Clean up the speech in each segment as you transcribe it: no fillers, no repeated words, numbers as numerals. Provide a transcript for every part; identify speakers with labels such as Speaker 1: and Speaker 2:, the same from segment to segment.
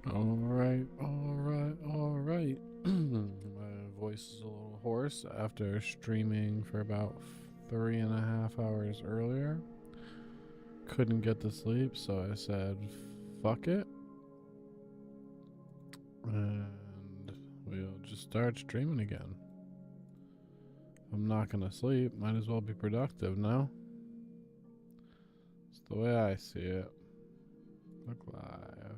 Speaker 1: Alright, alright, alright. My voice is a little hoarse after streaming for about 3.5 hours earlier. Couldn't get to sleep, so I said, fuck it. And we'll just start streaming again. I'm not gonna sleep, might as well be productive, no? It's the way I see it. Look live.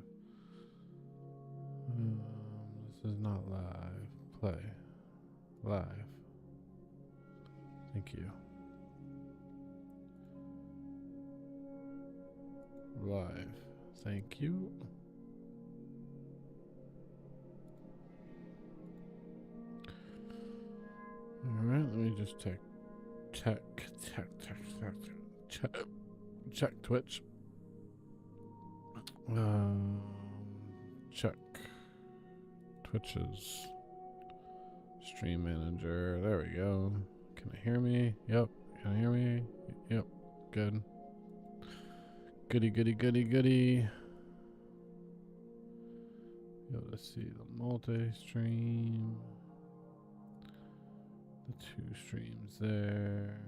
Speaker 1: This is not live. Play. Live. Thank you. Live. Thank you. Alright, let me just check Twitch. Check Twitch's stream manager. There we go. Can I hear me? Yep. Can I hear me? Yep. Good. Goody, goody, goody, goody. Be able to see the multi-stream. The two streams there.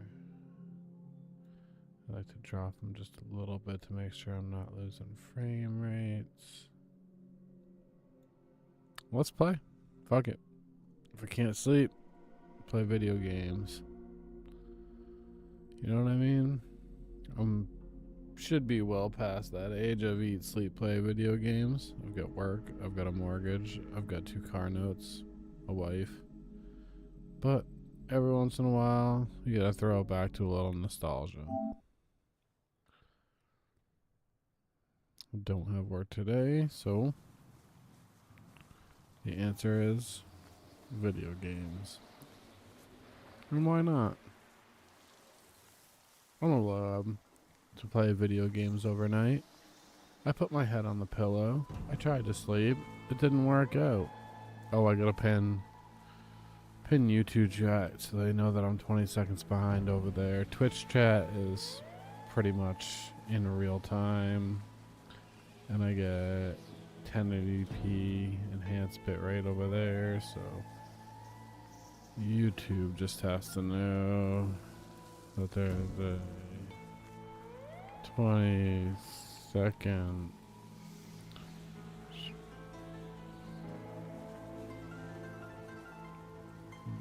Speaker 1: I like to drop them just a little bit to make sure I'm not losing frame rates. Let's play. Fuck it. If I can't sleep, play video games. You know what I mean? Should be well past that age of eat, sleep, play video games. I've got work, I've got a mortgage, I've got 2 car notes, a wife. But every once in a while, you gotta throw it back to a little nostalgia. I don't have work today, so the answer is video games. And why not? I'm allowed to play video games overnight. I put my head on the pillow. I tried to sleep. It didn't work out. Oh, I gotta pin YouTube chat so they know that I'm 20 seconds behind over there. Twitch chat is pretty much in real time. And I get 1080p enhanced bitrate over there, so YouTube just has to know that there's a 20-second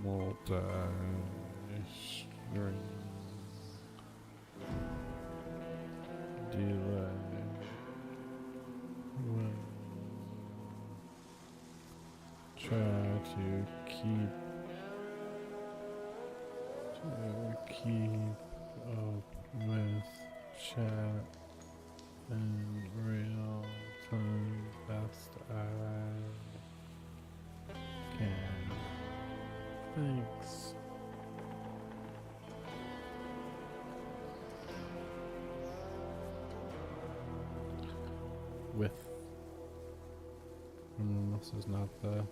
Speaker 1: multi-stream delay. Will try to keep up with chat in real time best I can. Thanks. With this is not the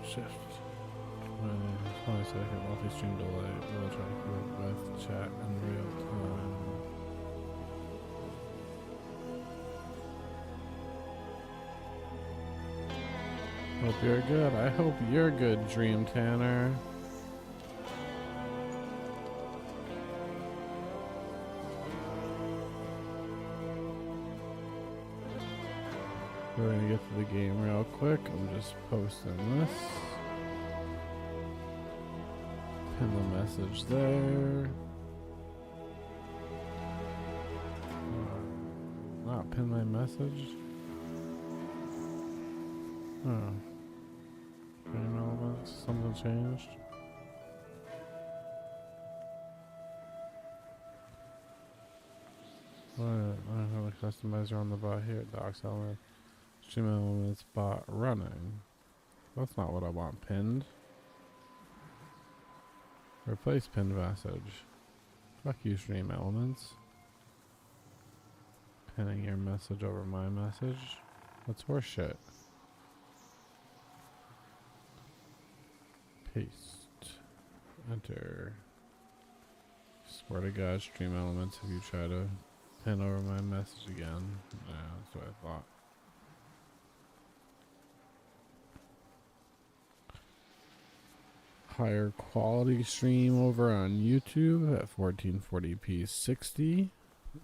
Speaker 1: shift. 20-second multi-stream delay. We'll try to keep up with chat in real time. Hope you're good. I hope you're good, Dream Tanner. We're gonna get to the game real quick. I'm just posting this. Pin the message there. Not pin my message. Oh. Game elements. Something changed. What? I have a customizer on the bot here. Docs element. Stream elements bot running. That's not what I want pinned. Replace pinned message. Fuck you, stream elements. Pinning your message over my message. That's horseshit. Paste. Enter. Swear to God, stream elements, if you try to pin over my message again. Yeah, that's what I thought. Higher quality stream over on YouTube at 1440p 60.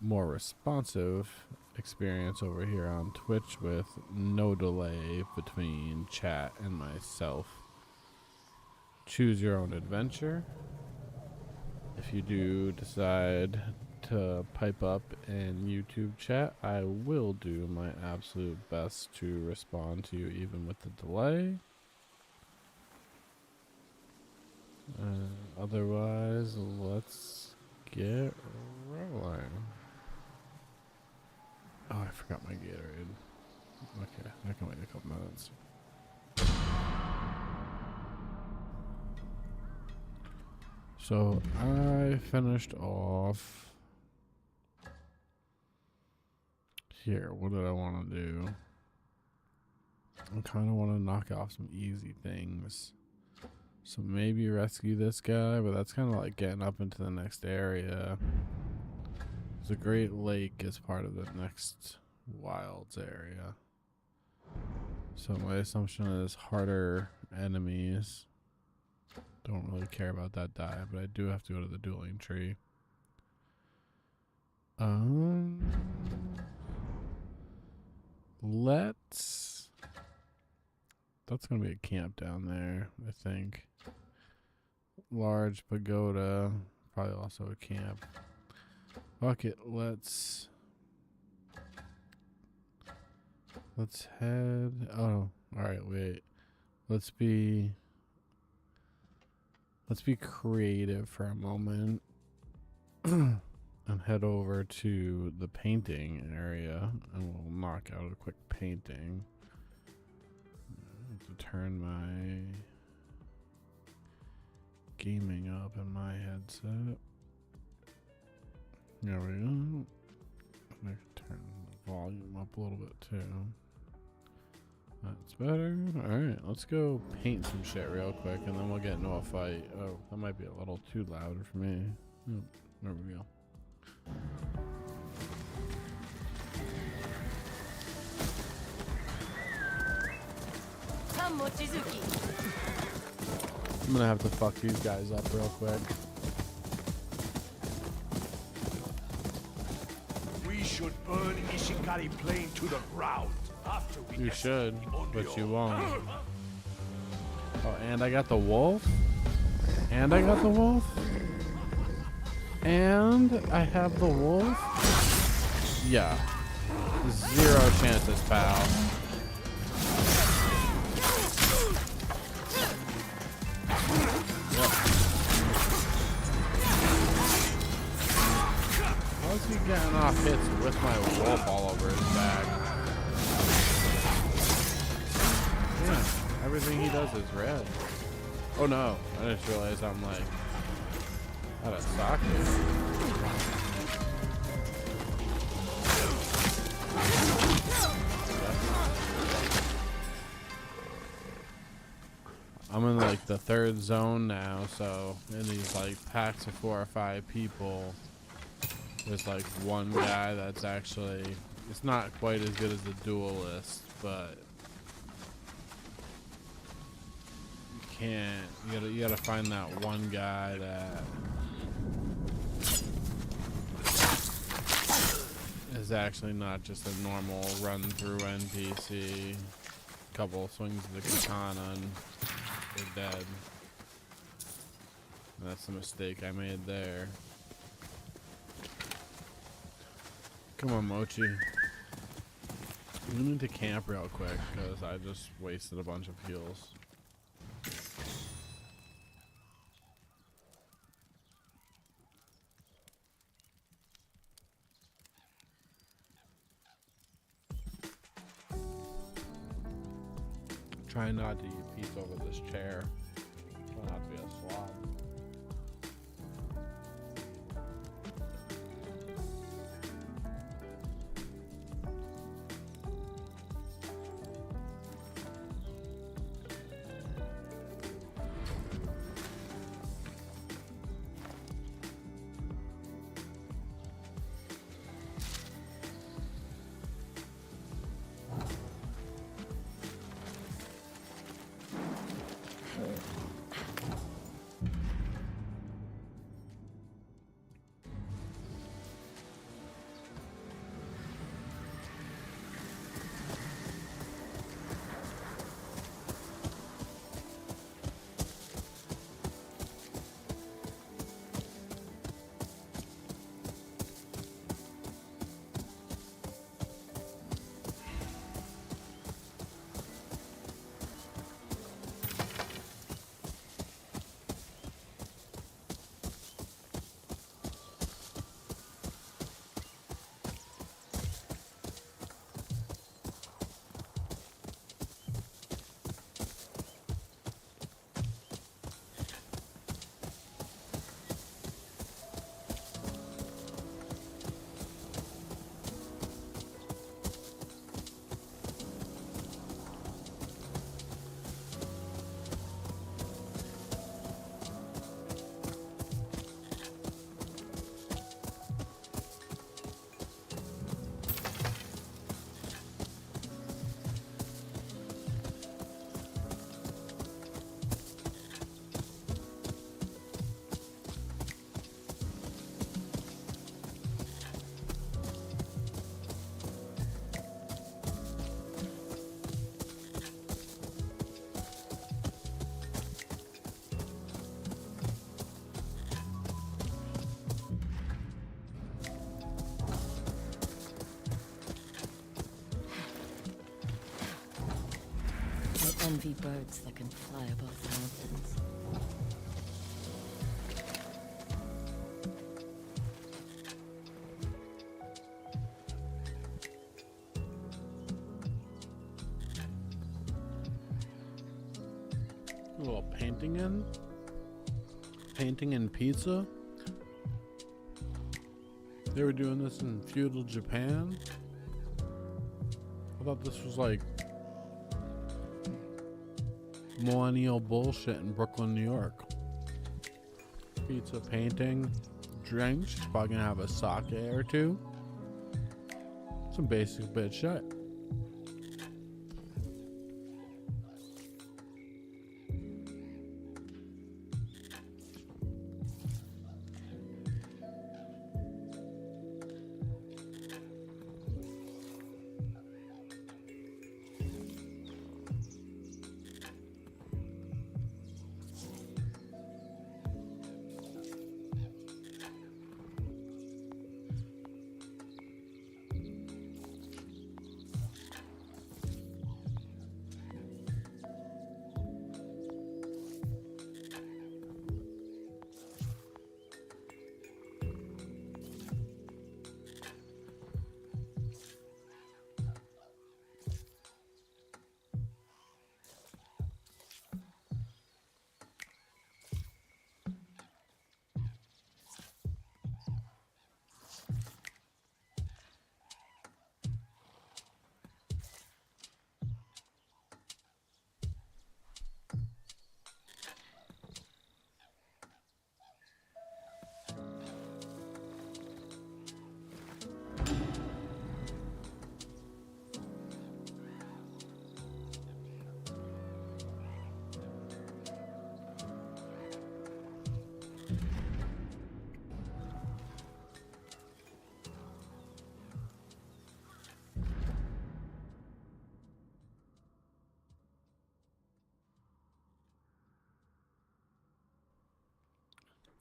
Speaker 1: More responsive experience over here on Twitch with no delay between chat and myself. Choose your own adventure. If you do decide to pipe up in YouTube chat, I will do my absolute best to respond to you even with the delay. Otherwise, let's get rolling. Oh, I forgot my Gatorade. Okay, I can wait a couple minutes. So I finished off here. What did I want to do? I kind of want to knock off some easy things. So maybe rescue this guy, but that's kind of like getting up into the next area. The Great Lake is part of the next wilds area. So my assumption is harder enemies. Don't really care about that die, but I do have to go to the dueling tree. That's gonna be a camp down there, I think. Large pagoda, probably also a camp. Fuck it, let's head. Oh, all right, wait. Let's be creative for a moment and head over to the painting area, and we'll knock out a quick painting. I have to turn my gaming up in my headset. There we go. I can turn the volume up a little bit too. That's better. Alright, let's go paint some shit real quick and then we'll get into a fight. Oh, that might be a little too loud for me. Oh, there we go. I'm gonna have to fuck these guys up real quick.
Speaker 2: We should burn Ishikari Plain to the ground after we.
Speaker 1: You should, but you won't. Oh, and I got the wolf. And I got the wolf. And I have the wolf. Yeah. 0 chances, pal. How's he getting off hits with my wolf all over his back? Yeah, everything he does is red. Oh no, I just realized I'm like out of socket. I'm in like the 3rd zone now, so in these like packs of 4 or 5 people, there's like one guy that's actually, it's not quite as good as the duelist, but you gotta find that one guy that is actually not just a normal run through NPC. Couple swings of the katana and they're dead. And that's the mistake I made there. Come on, Mochi. We need to camp real quick because I just wasted a bunch of heals. Try not to eat pizza over this chair. Try not to be a slob.
Speaker 3: Envy birds that can fly above mountains.
Speaker 1: A little painting in pizza. They were doing this in feudal Japan. I thought this was like millennial bullshit in Brooklyn, New York. Pizza, painting, drinks. Probably gonna have a sake or two. Some basic bitch shit.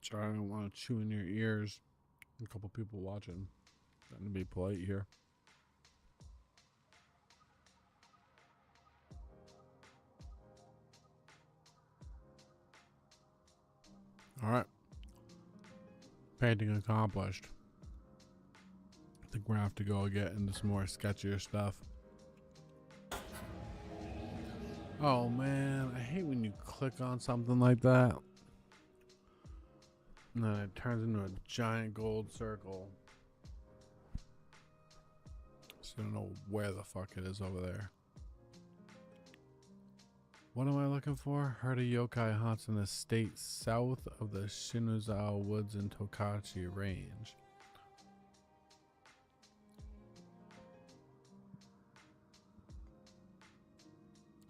Speaker 1: Sorry, I don't want to chew in your ears. A couple people watching. Trying to be polite here. Alright. Painting accomplished. I think we're going to have to go get into some more sketchier stuff. Oh man, I hate when you click on something like that. And then it turns into a giant gold circle. So I don't know where the fuck it is over there. What am I looking for? Heard a yokai haunts an estate south of the Shinazawa Woods in Tokachi Range.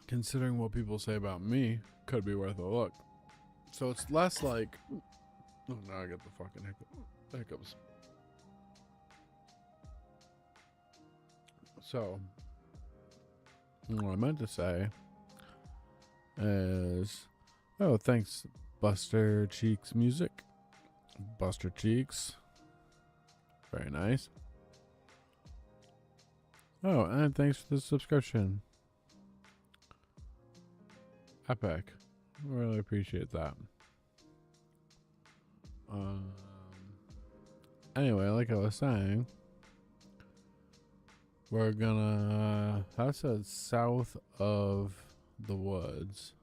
Speaker 1: Considering what people say about me, could be worth a look. So it's less like... Oh, now I get the fucking hiccups. So, what I meant to say is, oh, thanks, Buster Cheeks Music. Buster Cheeks. Very nice. Oh, and thanks for the subscription. Epic. Really appreciate that. Anyway, like I was saying, we're gonna, that said south of the woods.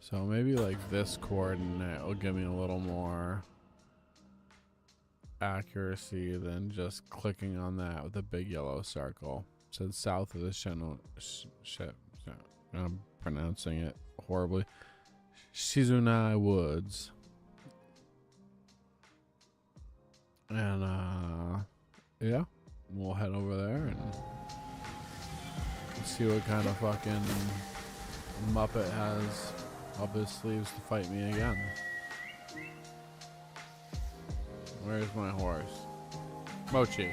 Speaker 1: So maybe like this coordinate will give me a little more accuracy than just clicking on that with a big yellow circle. It said south of the I'm pronouncing it horribly. Shizunai Woods. And yeah, we'll head over there and see what kind of fucking Muppet has up his sleeves to fight me again. Where's my horse? Mochi.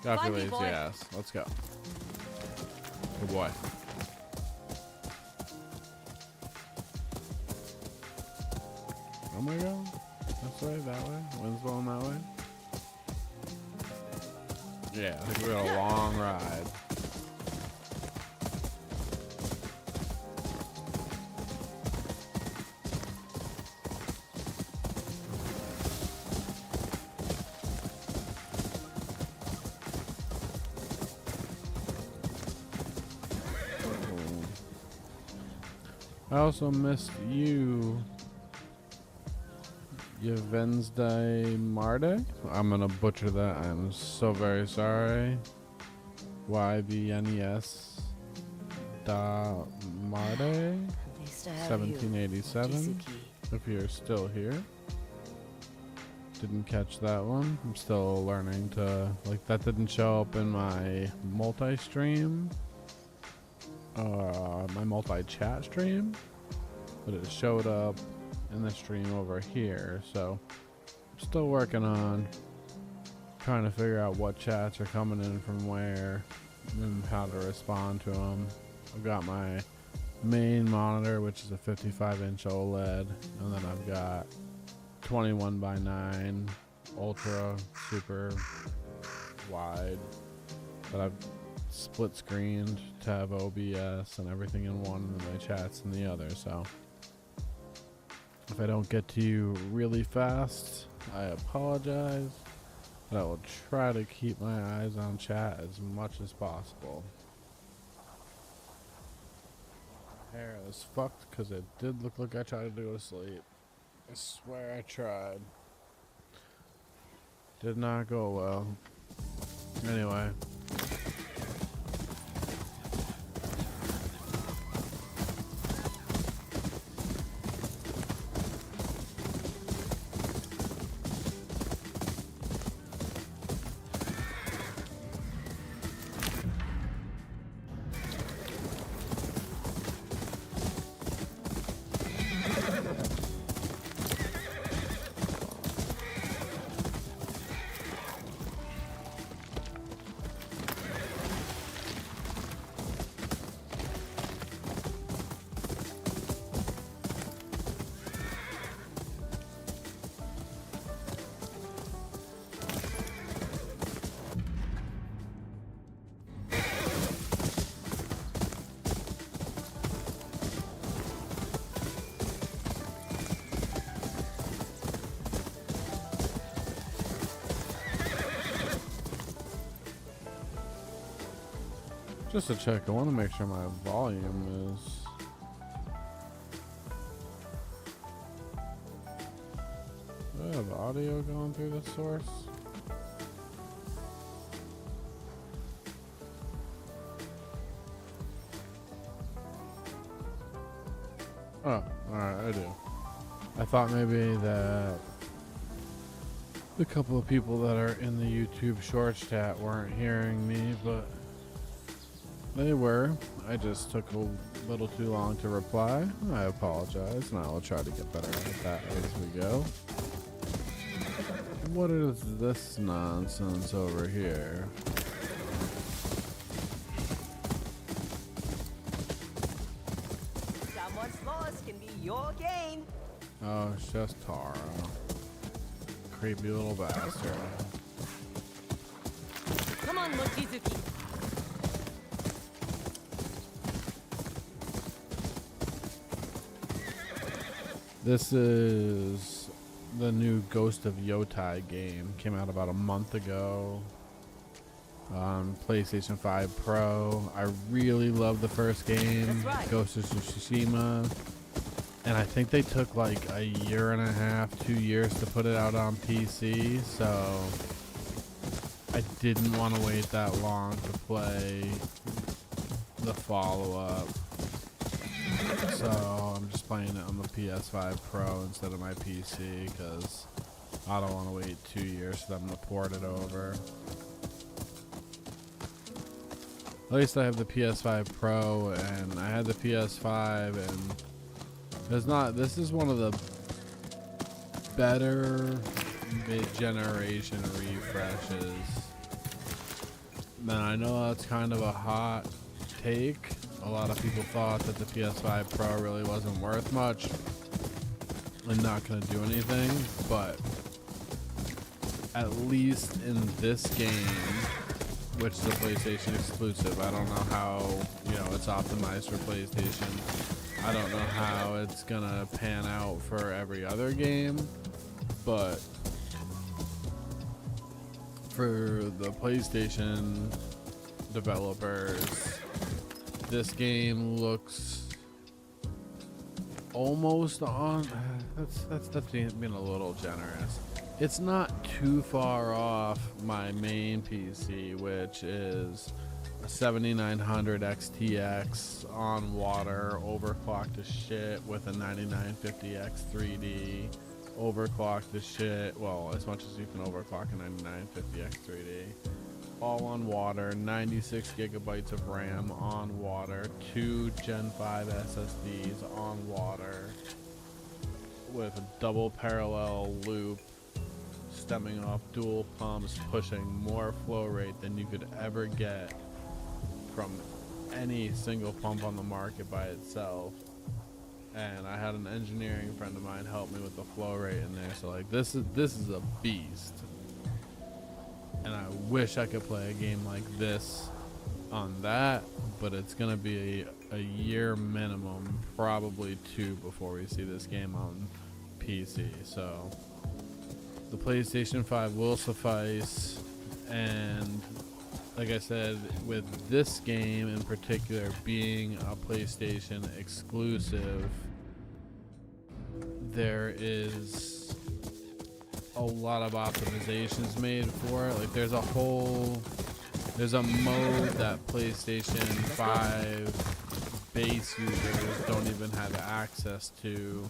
Speaker 1: Got your lazy ass. Let's go. Good boy. Where am I going? This way, that way? Wind's blowing that way? Yeah, I think we got a long ride. I also missed you. Wednesday Marde? I'm gonna butcher that. I'm so very sorry. YVNES da Marde?
Speaker 3: At least I have you,
Speaker 1: 1787.
Speaker 3: Mochizuki.
Speaker 1: If you're still here. Didn't catch that one. I'm still learning to, like, that didn't show up in my multi-stream. My multi-chat stream. But it showed up in the stream over here. So, I'm still working on trying to figure out what chats are coming in from where and how to respond to them. I've got my main monitor, which is a 55-inch OLED, and then I've got 21:9 ultra super wide that I've split screened to have OBS and everything in one and my chats in the other. So if I don't get to you really fast, I apologize, but I will try to keep my eyes on chat as much as possible. My hair is fucked because it did look like I tried to go to sleep. I swear I tried. Did not go well. Anyway. Just to check, I want to make sure my volume is... Do I have audio going through the source? Oh, alright, I do. I thought maybe that the couple of people that are in the YouTube Shorts chat weren't hearing me, but they were. I just took a little too long to reply. I apologize, and I will try to get better at that as we go. What is this nonsense over here?
Speaker 4: Someone's loss can be your gain.
Speaker 1: Oh, it's just Tara. Creepy little bastard.
Speaker 3: Come on, Mochizuki.
Speaker 1: This is the new Ghost of Yotei game. Came out about a month ago on PlayStation 5 Pro. I really love the first game,
Speaker 4: That's right.
Speaker 1: Ghost of Tsushima. And I think they took like a year and a half, 2 years to put it out on PC. So I didn't want to wait that long to play the follow-up. So I'm just playing it on the PS5 Pro instead of my PC because I don't want to wait 2 years for them to port it over. At least I have the PS5 Pro, and I had the PS5, and this is one of the better mid-generation refreshes. Man, I know that's kind of a hot take. A lot of people thought that the PS5 Pro really wasn't worth much and not going to do anything, but at least in this game, which is a PlayStation exclusive, I don't know how, it's optimized for PlayStation. I don't know how it's going to pan out for every other game, but for the PlayStation developers, this game looks almost on. That's being a little generous. It's not too far off my main PC, which is a 7900 XTX on water, overclocked as shit with a 9950X 3D, overclocked as shit. Well, as much as you can overclock a 9950X 3D. All on water, 96 gigabytes of RAM on water, 2 Gen 5 SSDs on water, with a double parallel loop stemming off dual pumps, pushing more flow rate than you could ever get from any single pump on the market by itself. And I had an engineering friend of mine help me with the flow rate in there, so like this is a beast. And I wish I could play a game like this on that, but it's gonna be a year minimum, probably 2, before we see this game on PC. So the PlayStation 5 will suffice, and like I said, with this game in particular being a PlayStation exclusive, there is a lot of optimizations made for it. Like there's a mode that PlayStation 5 base users don't even have access to,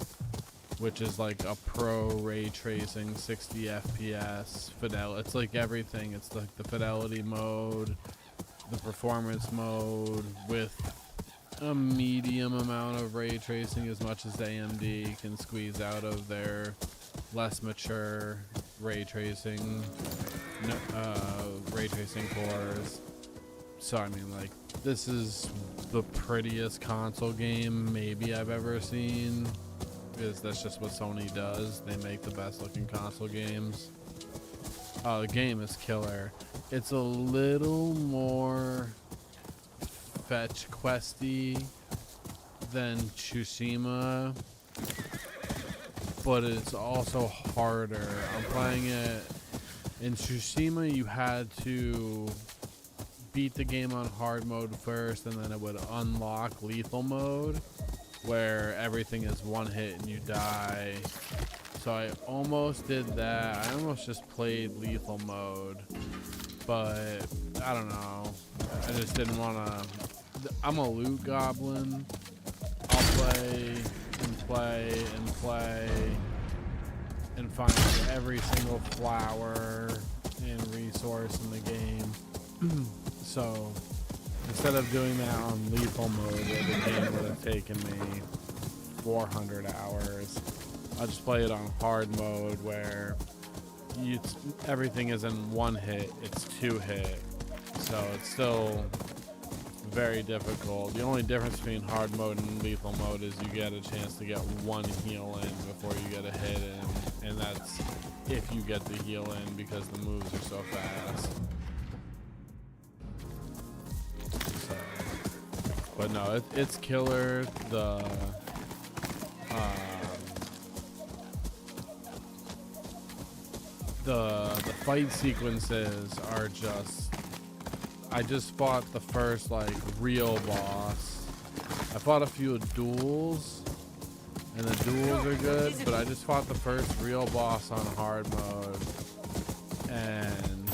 Speaker 1: which is like a pro ray tracing 60 FPS it's like everything. It's like the fidelity mode, the performance mode with a medium amount of ray tracing, as much as AMD can squeeze out of their less mature ray tracing cores. So I mean, like, this is the prettiest console game maybe I've ever seen, because that's just what Sony does. They make the best looking console games. The game is killer. It's a little more fetch questy than Tsushima, but it's also harder. I'm playing it in Tsushima. You had to beat the game on hard mode first, and then it would unlock lethal mode, where everything is one hit and you die. So I almost did that. I almost just played lethal mode, but I don't know. I just didn't want to. I'm a loot goblin. I'll play and play and play and find every single flower and resource in the game. So instead of doing that on lethal mode, where the game would have taken me 400 hours, I'll just play it on hard mode, where everything is in one hit. It's 2 hit, so it's still very difficult. The only difference between hard mode and lethal mode is you get a chance to get 1 heal in before you get a hit in, and that's if you get the heal in, because the moves are so fast. So, but no, it's killer. The fight sequences are just. I just fought the first like real boss. I fought a few duels, and the duels are good, but I just fought the first real boss on hard mode, and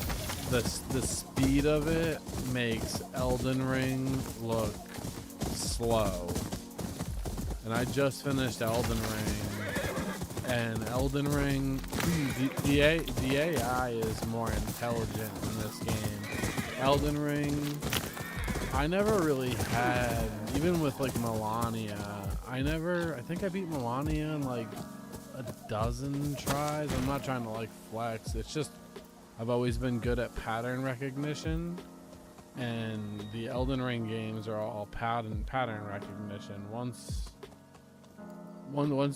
Speaker 1: the speed of it makes Elden Ring look slow. And I just finished Elden Ring, and Elden Ring, the AI is more intelligent in this game. Elden Ring, I never really had, even with like Melania, I think I beat Melania in like a dozen tries. I'm not trying to like flex, it's just I've always been good at pattern recognition, and the Elden Ring games are all pattern recognition. Once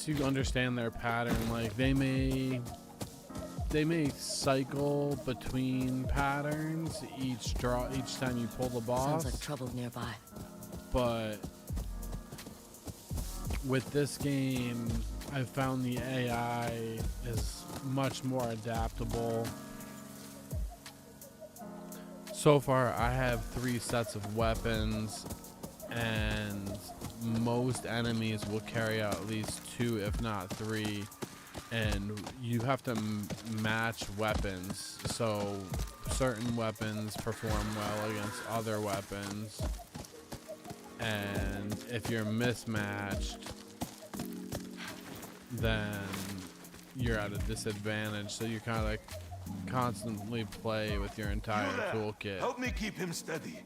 Speaker 1: you understand their pattern, like they may cycle between patterns each time you pull the boss.
Speaker 3: Sounds like trouble nearby.
Speaker 1: But with this game, I've found the AI is much more adaptable. So far, I have 3 sets of weapons, and most enemies will carry out at least 2, if not 3, and you have to match weapons, so certain weapons perform well against other weapons, and if you're mismatched, then you're at a disadvantage, so you kind of like constantly play with your entire toolkit.
Speaker 2: Help me keep him steady.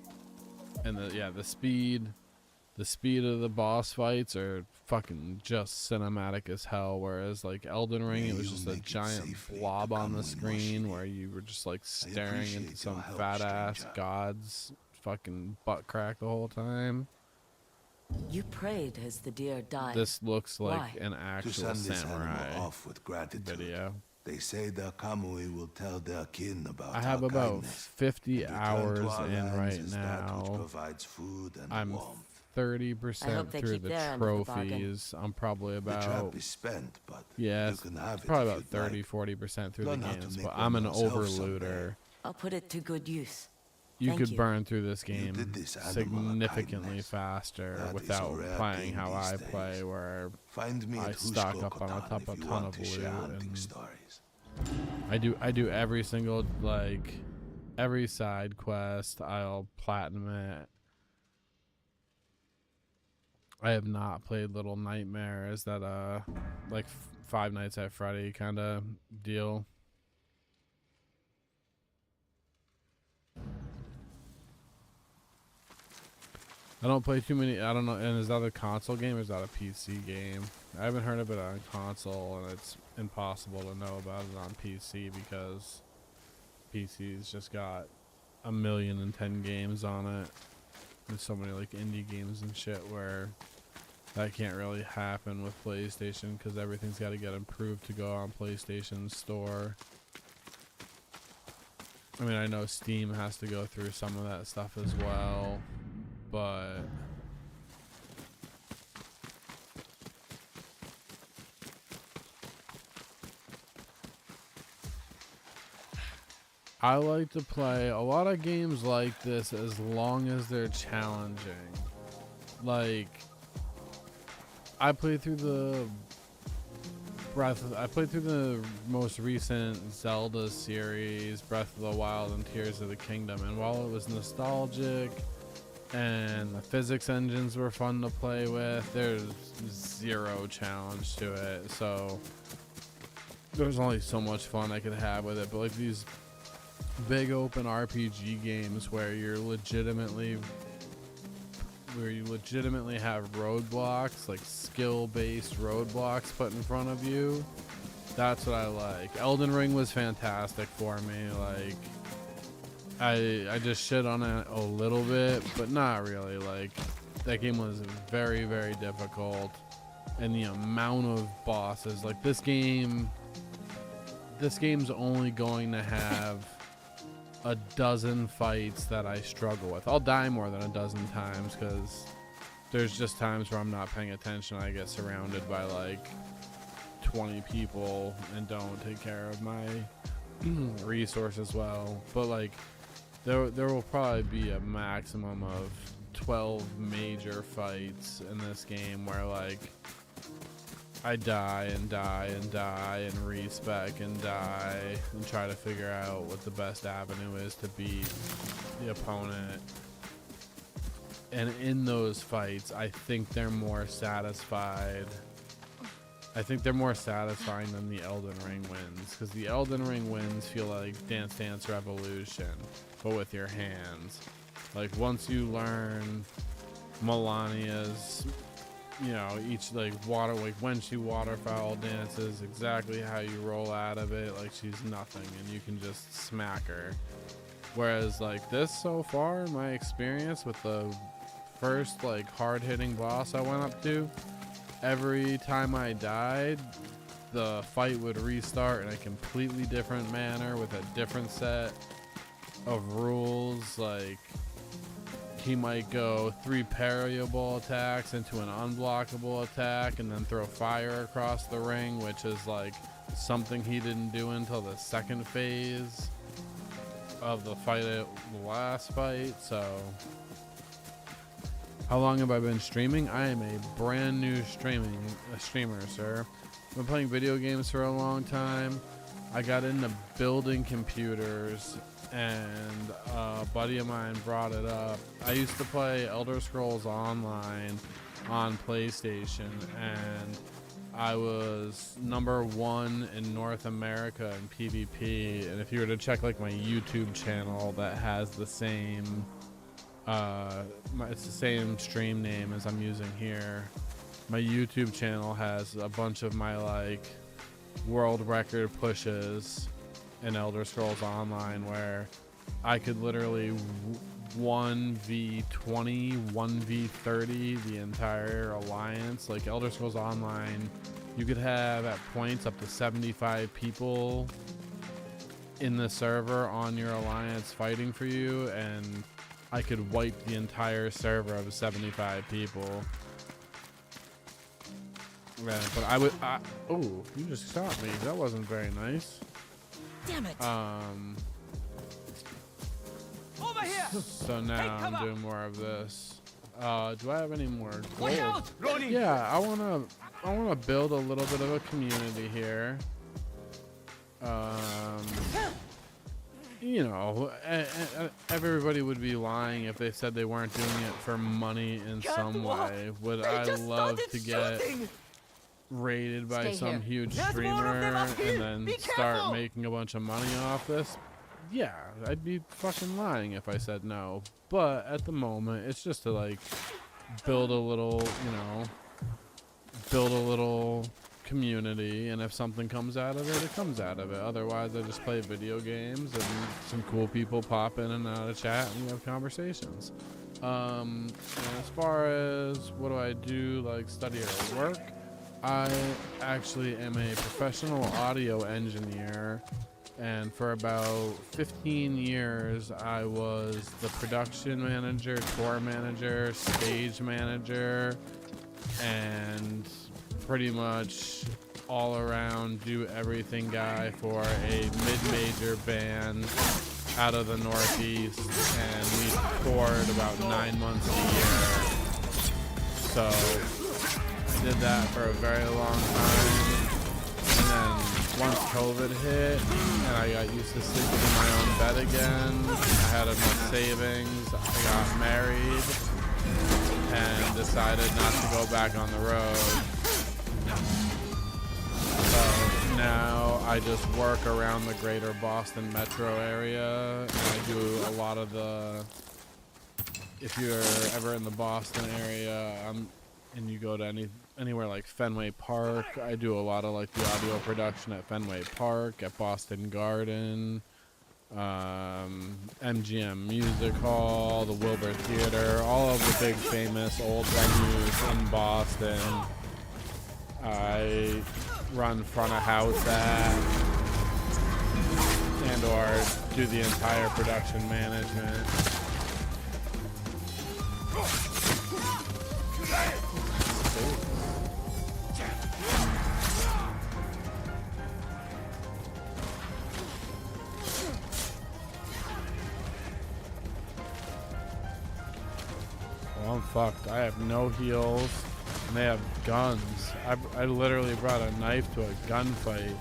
Speaker 1: And the speed of the boss fights are fucking just cinematic as hell, whereas like Elden Ring, it was just a giant blob on the screen where you were just like staring into some fat ass god's fucking butt crack the whole time.
Speaker 3: You prayed as the deer died.
Speaker 1: This looks like
Speaker 3: Why?
Speaker 1: an
Speaker 2: To
Speaker 1: actual
Speaker 2: send this
Speaker 1: samurai
Speaker 2: animal off with gratitude.
Speaker 1: video.
Speaker 2: They say the Kamui will tell their kin about
Speaker 1: I have
Speaker 2: our
Speaker 1: about
Speaker 2: kindness,
Speaker 1: 50
Speaker 2: and return
Speaker 1: hours
Speaker 2: to our
Speaker 1: in
Speaker 2: lands
Speaker 1: right
Speaker 2: as that which
Speaker 1: now.
Speaker 2: provides food and
Speaker 1: I'm
Speaker 2: warmth.
Speaker 3: I
Speaker 1: 30%
Speaker 3: hope they
Speaker 1: through
Speaker 3: keep
Speaker 1: the
Speaker 3: their end of the bargain.
Speaker 1: trophies. I'm probably
Speaker 2: The trap
Speaker 1: about,
Speaker 2: is spent, but
Speaker 1: yeah,
Speaker 2: you can have it
Speaker 1: probably
Speaker 2: if
Speaker 1: about
Speaker 2: you'd
Speaker 1: 30,
Speaker 2: like.
Speaker 1: 40% through the
Speaker 2: Learn how to
Speaker 1: games,
Speaker 2: make
Speaker 1: but
Speaker 2: one
Speaker 1: I'm an
Speaker 2: yourself
Speaker 1: overlooter.
Speaker 2: someday.
Speaker 3: I'll put it to good use.
Speaker 1: You
Speaker 3: Thank
Speaker 1: could
Speaker 3: you.
Speaker 1: burn through this
Speaker 2: You
Speaker 1: game
Speaker 2: did this animal a
Speaker 1: significantly
Speaker 2: kindness.
Speaker 1: faster
Speaker 2: That is a
Speaker 1: without
Speaker 2: rare
Speaker 1: playing
Speaker 2: thing
Speaker 1: how I
Speaker 2: these
Speaker 1: play,
Speaker 2: days.
Speaker 1: where
Speaker 2: Find me
Speaker 1: I
Speaker 2: at
Speaker 1: stock
Speaker 2: Hushko
Speaker 1: up on a
Speaker 2: Kotan if you
Speaker 1: ton
Speaker 2: want
Speaker 1: of
Speaker 2: to share
Speaker 1: loot,
Speaker 2: hunting
Speaker 1: and
Speaker 2: stories.
Speaker 1: I do every single, like, every side quest. I'll platinum it. I have not played Little Nightmares, that like Five Nights at Freddy kind of deal. I don't play too many. I don't know. And is that a console game or is that a PC game? I haven't heard of it on console, and it's impossible to know about it on PC because PC's just got 1,010,000 games on it. There's so many like indie games and shit where that can't really happen with PlayStation because everything's got to get improved to go on PlayStation Store. I mean, I know Steam has to go through some of that stuff as well, but I like to play a lot of games like this as long as they're challenging. Like, I played through the most recent Zelda series, Breath of the Wild and Tears of the Kingdom, and while it was nostalgic and the physics engines were fun to play with, there's zero challenge to it. So there's only so much fun I could have with it. But like these big open RPG games where you legitimately have roadblocks, like skill-based roadblocks put in front of you, that's what I like. Elden Ring was fantastic for me. Like, I just shit on it a little bit, but not really. Like, that game was very, very difficult, and the amount of bosses, like this game's only going to have a dozen fights that I struggle with. I'll die more than a dozen times because there's just times where I'm not paying attention. I get surrounded by like 20 people and don't take care of my resources well. But like there will probably be a maximum of 12 major fights in this game where like I die and die and die and respec and die and try to figure out what the best avenue is to beat the opponent. And in those fights, I think they're more satisfied. I think they're more satisfying than the Elden Ring wins, because the Elden Ring wins feel like Dance Dance Revolution, but with your hands. Like once you learn Melania's, you know, each like water, like when she waterfowl dances, exactly how you roll out of it, like she's nothing and you can just smack her. Whereas like this so far, in my experience with the first like hard-hitting boss I went up to, every time I died, the fight would restart in a completely different manner with a different set of rules. Like, he might go 3 parryable attacks into an unblockable attack and then throw fire across the ring, which is like something he didn't do until the second phase of the fight, the last fight. So How long have I been streaming? I am a brand new streamer, sir. I've been playing video games for a long time. I got into building computers, and a buddy of mine brought it up. I used to play Elder Scrolls Online on PlayStation, and I was #1 in North America in PvP. And if you were to check like my YouTube channel, that has the same it's the same stream name as I'm using here. My YouTube channel has a bunch of my like world record pushes in Elder Scrolls Online, where I could literally 1v20, 1v30 the entire alliance. Like Elder Scrolls Online, you could have at points up to 75 people in the server on your alliance fighting for you, and I could wipe the entire server of 75 people. Yeah, but oh, you just shot me. That wasn't very nice.
Speaker 3: Damn it.
Speaker 4: Over here.
Speaker 1: So now I'm doing more of this. Do I have any more
Speaker 4: Look
Speaker 1: gold?
Speaker 4: out. Rolling.
Speaker 1: Yeah, I wanna build a little bit of a community here. You know, everybody would be lying if they said they weren't doing it for money in some way. Would I love to get raided by
Speaker 3: Stay
Speaker 1: some
Speaker 3: here.
Speaker 1: huge
Speaker 4: There's more
Speaker 1: streamer
Speaker 4: of them up here.
Speaker 1: and then
Speaker 4: Be
Speaker 1: start
Speaker 4: careful.
Speaker 1: making a bunch of money off this? Yeah, I'd be fucking lying if I said no. But at the moment, it's just to like build a little, you know, build a little community, and if something comes out of it, it comes out of it. Otherwise, I just play video games and some cool people pop in and out of chat and we have conversations. And as far as what do I do, like study or work, I actually am a professional audio engineer, and for about 15 years I was the production manager, tour manager, stage manager, and pretty much all around do everything guy for a mid-major band out of the Northeast, and we toured about 9 months a year. So I did that for a very long time, and then once COVID hit and I got used to sleeping in my own bed again, I had enough savings, I got married, and decided not to go back on the road. So now I just work around the greater Boston metro area, and I do a lot of the, if you're ever in the Boston area, and you go to anywhere like Fenway Park, I do a lot of like the audio production at Fenway Park, at Boston Garden, MGM Music Hall, the Wilbur Theater, all of the big famous old venues in Boston. I run front of house at, and or do the entire production management. Well, I'm fucked. I have no heals, and they have guns. I literally brought a knife to a gunfight.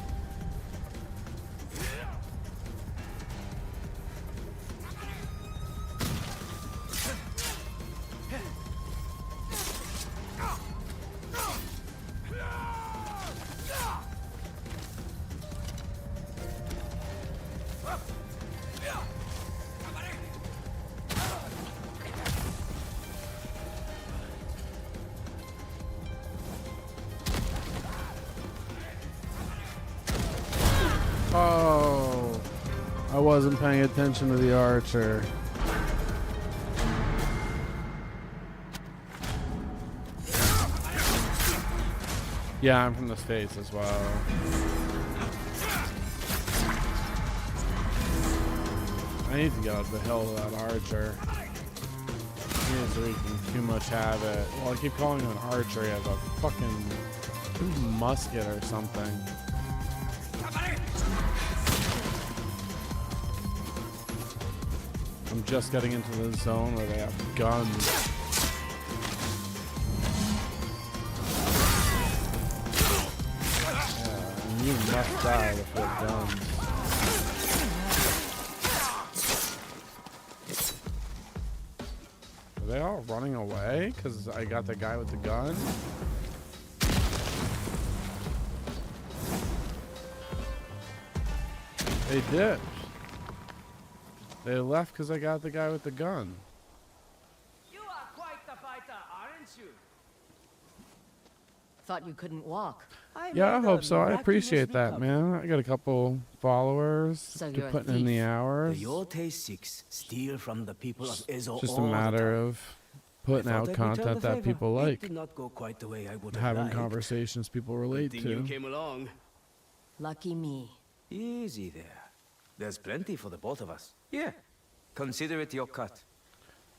Speaker 1: Oh, I wasn't paying attention to the archer. Yeah, I'm from the States as well. I need to get out of the hill to that archer. He is wreaking too much havoc. Well, I keep calling him an archer. He has a fucking musket or something. I'm just getting into the zone where they have guns. You must die with your guns. Are they all running away? Because I got the guy with the gun? They dipped. They left because I got the guy with the gun.
Speaker 4: You are quite the fighter, aren't you?
Speaker 3: Thought you couldn't walk.
Speaker 1: Yeah, I hope so. I appreciate that, man. I got a couple followers
Speaker 3: So
Speaker 1: to
Speaker 3: you're a
Speaker 1: put in the
Speaker 3: thief.
Speaker 1: hours.
Speaker 5: The Yotei 6 steal from the people of Ezo
Speaker 1: Just a
Speaker 5: all the
Speaker 1: matter
Speaker 5: time.
Speaker 1: of putting
Speaker 5: I
Speaker 1: out
Speaker 5: thought I'd return
Speaker 1: content
Speaker 5: the
Speaker 1: that
Speaker 5: favor.
Speaker 1: people
Speaker 5: It
Speaker 1: like.
Speaker 5: did not go quite the way I would have
Speaker 1: Having
Speaker 5: liked.
Speaker 1: conversations people relate
Speaker 5: Good thing you
Speaker 1: to.
Speaker 5: came along.
Speaker 3: Lucky me.
Speaker 5: Easy there. There's plenty for the both of us. Yeah. Consider it your cut.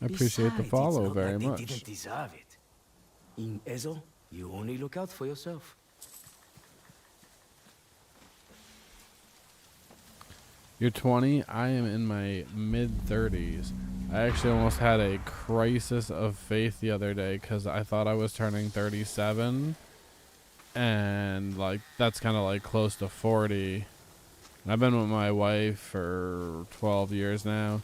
Speaker 1: I appreciate the
Speaker 5: Besides,
Speaker 1: follow
Speaker 5: it's not
Speaker 1: very
Speaker 5: like
Speaker 1: much.
Speaker 5: They didn't deserve it. In Ezo, you only look out for yourself.
Speaker 1: You're 20. I am in my mid-30s. I actually almost had a crisis of faith the other day because I thought I was turning 37. And, like, that's kind of, like, close to 40. I've been with my wife for 12 years now.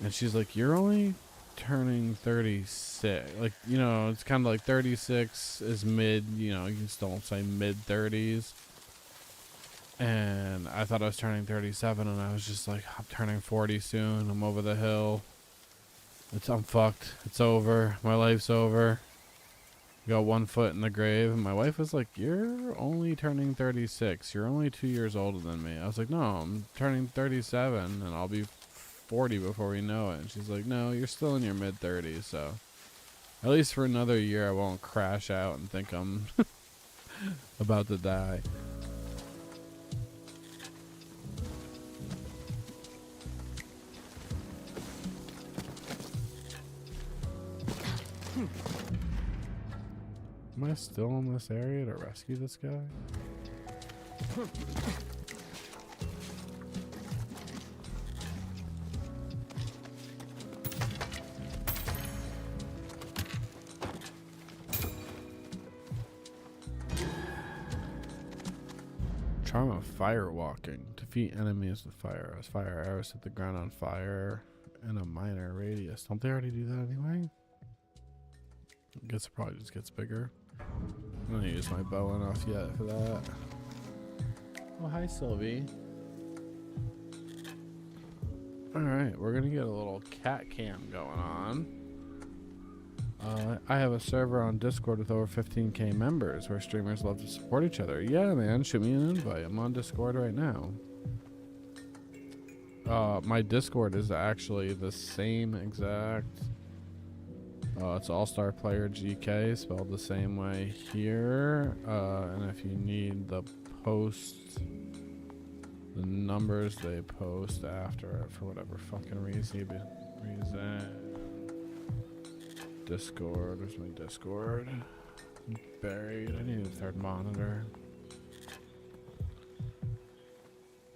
Speaker 1: And she's like, you're only turning 36. Like, you know, it's kind of like 36 is mid, you know, you can still say mid-30s. And I thought I was turning 37, and I was just like, I'm turning 40 soon. I'm over the hill. I'm fucked. It's over. My life's over. Got one foot in the grave. And my wife was like, you're only turning 36. You're only 2 years older than me. I was like, no, I'm turning 37, and I'll be 40 before we know it. And she's like, no, you're still in your mid-30s, so at least for another year I won't crash out and think I'm about to die. Am I still in this area to rescue this guy? Charm of fire walking. Defeat enemies with fire arrows. Fire arrows set the ground on fire in a minor radius. Don't they already do that anyway? I guess it probably just gets bigger. I'm gonna use my bow enough yet for that. Oh, hi, Sylvie. Alright, we're gonna get a little cat cam going on. I have a server on Discord with over 15k members where streamers love to support each other. Yeah, man, shoot me an invite. I'm on Discord right now. My Discord is actually the same exact... it's All-Star Player GK, spelled the same way here. And if you need the post, the numbers they post after it for whatever fucking reason. Discord, where's my Discord? Buried. I need a third monitor.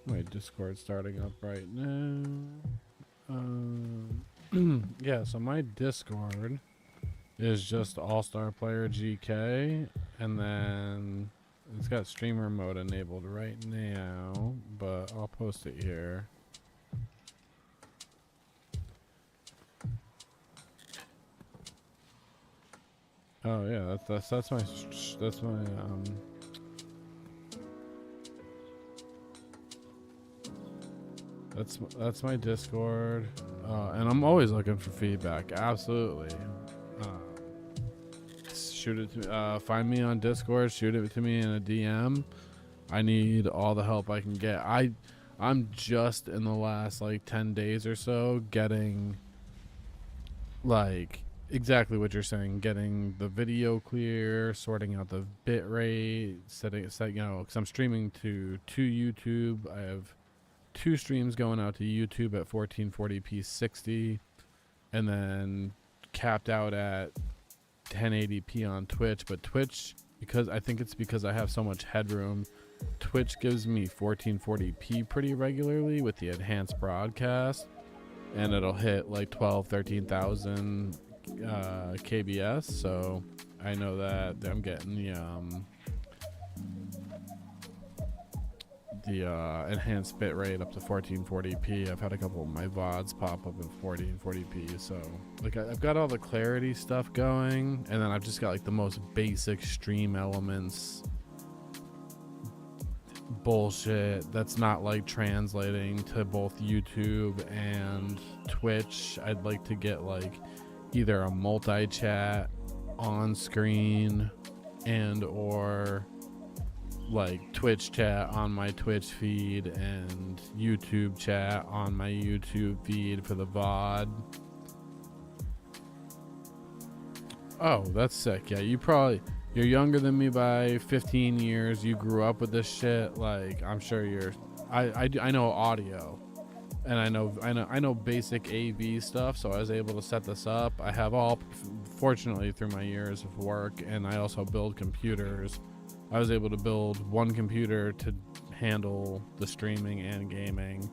Speaker 1: My Discord starting up right now. Yeah, so my Discord is just All-Star Player GK, and then it's got streamer mode enabled right now, but I'll post it here. Oh yeah, that's my that's my Discord, and I'm always looking for feedback. Absolutely, shoot it to me. Find me on Discord. Shoot it to me in a DM. I need all the help I can get. I'm just in the last like 10 days or so getting like exactly what you're saying, getting the video clear, sorting out the bit rate, you know, because I'm streaming to YouTube. I have 2 streams going out to YouTube at 1440p 60, and then capped out at 1080p on Twitch. But Twitch, because I think it's because I have so much headroom, Twitch gives me 1440p pretty regularly with the enhanced broadcast, and it'll hit like 13,000 kbs, so I know that I'm getting the the enhanced bitrate up to 1440p. I've had a couple of my VODs pop up in 1440p. So like I've got all the clarity stuff going, and then I've just got like the most basic stream elements bullshit that's not like translating to both YouTube and Twitch. I'd like to get like either a multi-chat on screen and or like Twitch chat on my Twitch feed and YouTube chat on my YouTube feed for the VOD. Oh, that's sick. Yeah, you're younger than me by 15 years. You grew up with this shit. Like, I'm sure I know audio, and I know basic AV stuff. So I was able to set this up. I have fortunately through my years of work, and I also build computers. I was able to build one computer to handle the streaming and gaming.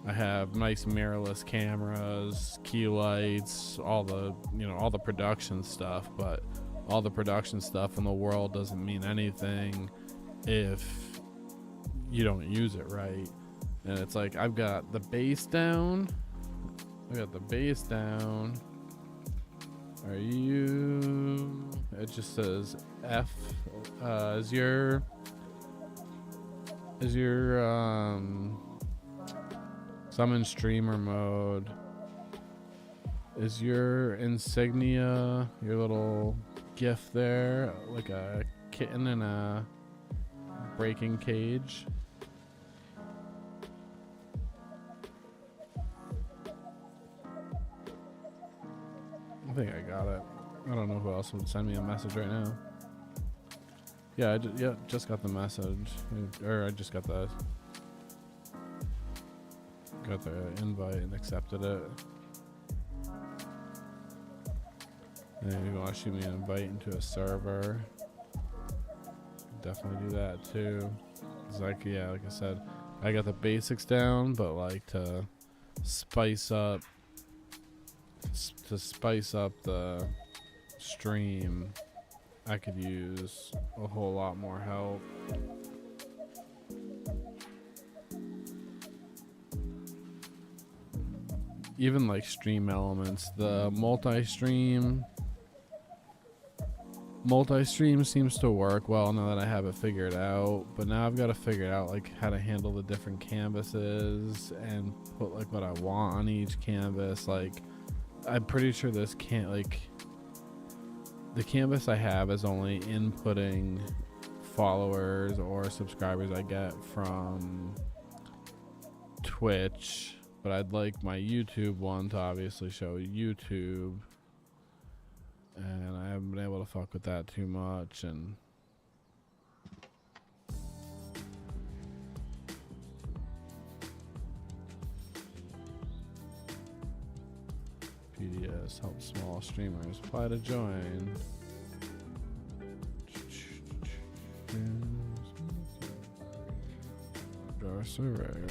Speaker 1: I have nice mirrorless cameras, key lights, all the production stuff, but all the production stuff in the world doesn't mean anything if you don't use it right. And it's like I've got the bass down. Are you? It just says F. Is your so I'm in streamer mode. Is your Insomnia, your little GIF there, like a kitten in a breaking cage? I think I got it. I don't know who else would send me a message right now. Yeah, just got the message, or I just got the invite and accepted it. And if you want to shoot me an invite into a server, definitely do that too. It's like, yeah, like I said, I got the basics down, but like to spice up the stream, I could use a whole lot more help. Even like stream elements, the multi-stream seems to work well now that I have it figured out, but now I've got to figure out like how to handle the different canvases and put like what I want on each canvas. Like I'm pretty sure this can't, like, the canvas I have is only inputting followers or subscribers I get from Twitch, but I'd like my YouTube one to obviously show YouTube, and I haven't been able to fuck with that too much. And PDS helps small streamers. Apply to join. Our survey.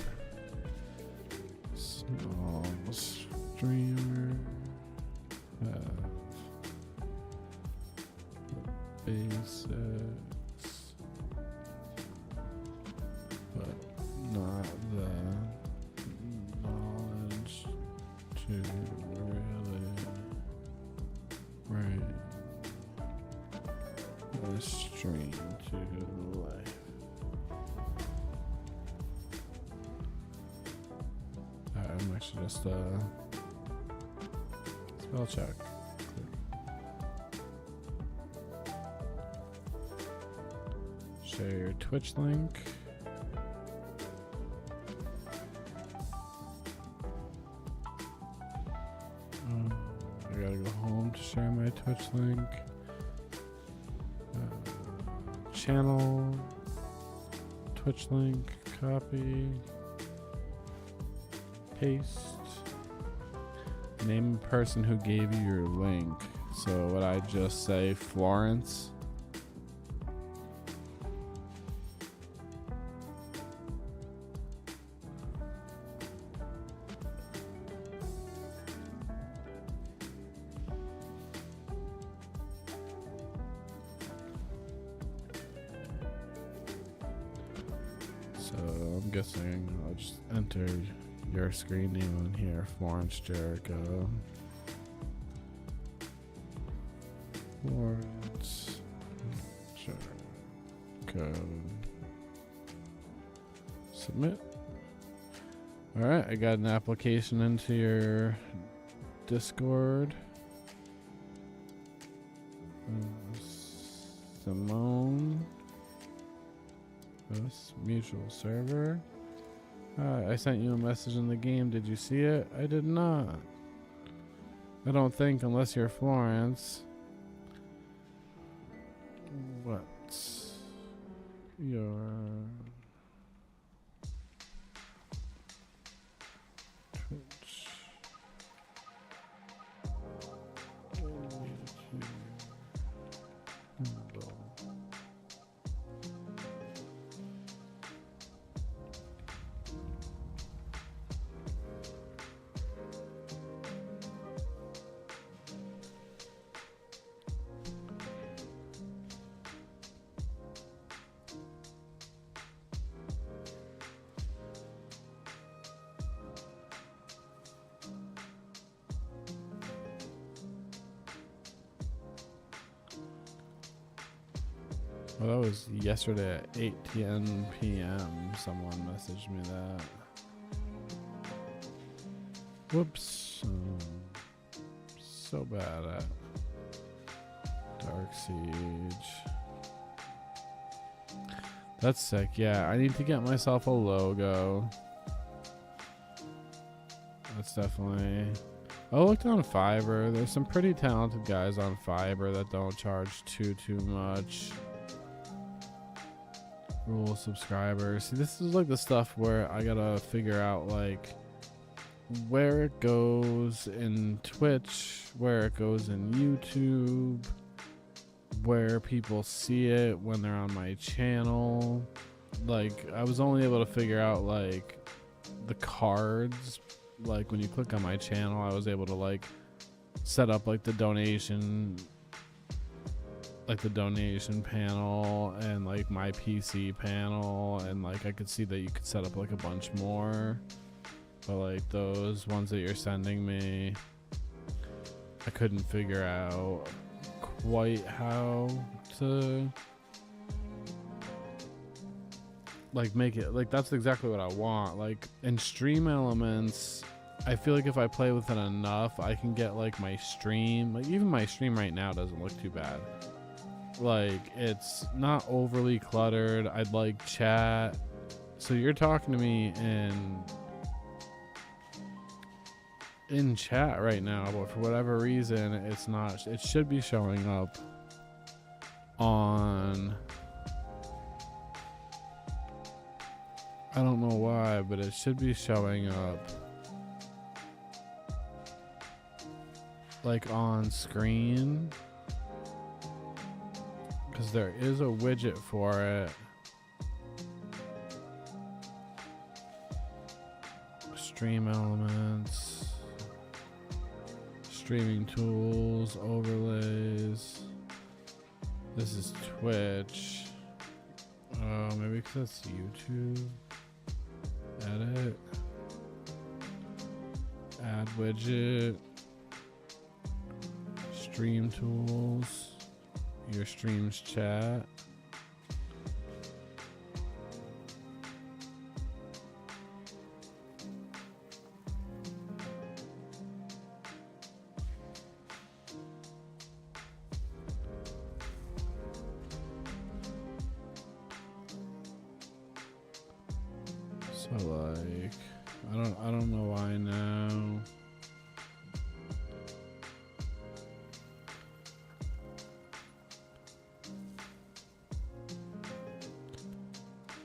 Speaker 1: Small streamer have the basics, but not the knowledge to really bring the stream to life. I'm actually just spell check. Share your Twitch link. I gotta go home to share my Twitch link. Channel, Twitch link, copy, paste. Name the person who gave you your link. So would I just say Florence? So I'm guessing I'll just enter your screen name on here, Florence Jericho. Florence Jericho. Submit. Alright, I got an application into your Discord. Simone. This mutual server. I sent you a message in the game. Did you see it? I did not. I don't think, unless you're Florence. What's your Twitch handle? Well, that was yesterday at 8:10 p.m. Someone messaged me that. Whoops. So bad at Dark Siege. That's sick. Yeah, I need to get myself a logo. That's definitely... I looked on Fiverr. There's some pretty talented guys on Fiverr that don't charge too much. Rule subscribers. See, this is like the stuff where I gotta figure out like where it goes in Twitch, where it goes in YouTube, where people see it when they're on my channel. Like, I was only able to figure out like the cards. Like when you click on my channel, I was able to like set up like the donation panel and like my PC panel, and like I could see that you could set up like a bunch more, but like those ones that you're sending me, I couldn't figure out quite how to like make it like that's exactly what I want. Like in Stream Elements, I feel like if I play with it enough, I can get like my stream, like even my stream right now doesn't look too bad. Like, it's not overly cluttered. I'd like chat. So you're talking to me in chat right now, but for whatever reason, it's not. It should be showing up on... I don't know why, but it should be showing up like on screen. Because there is a widget for it. Stream Elements, streaming tools, overlays. This is Twitch. Maybe because that's YouTube. Edit. Add widget. Stream tools. Your streams chat. So like, I don't know why now.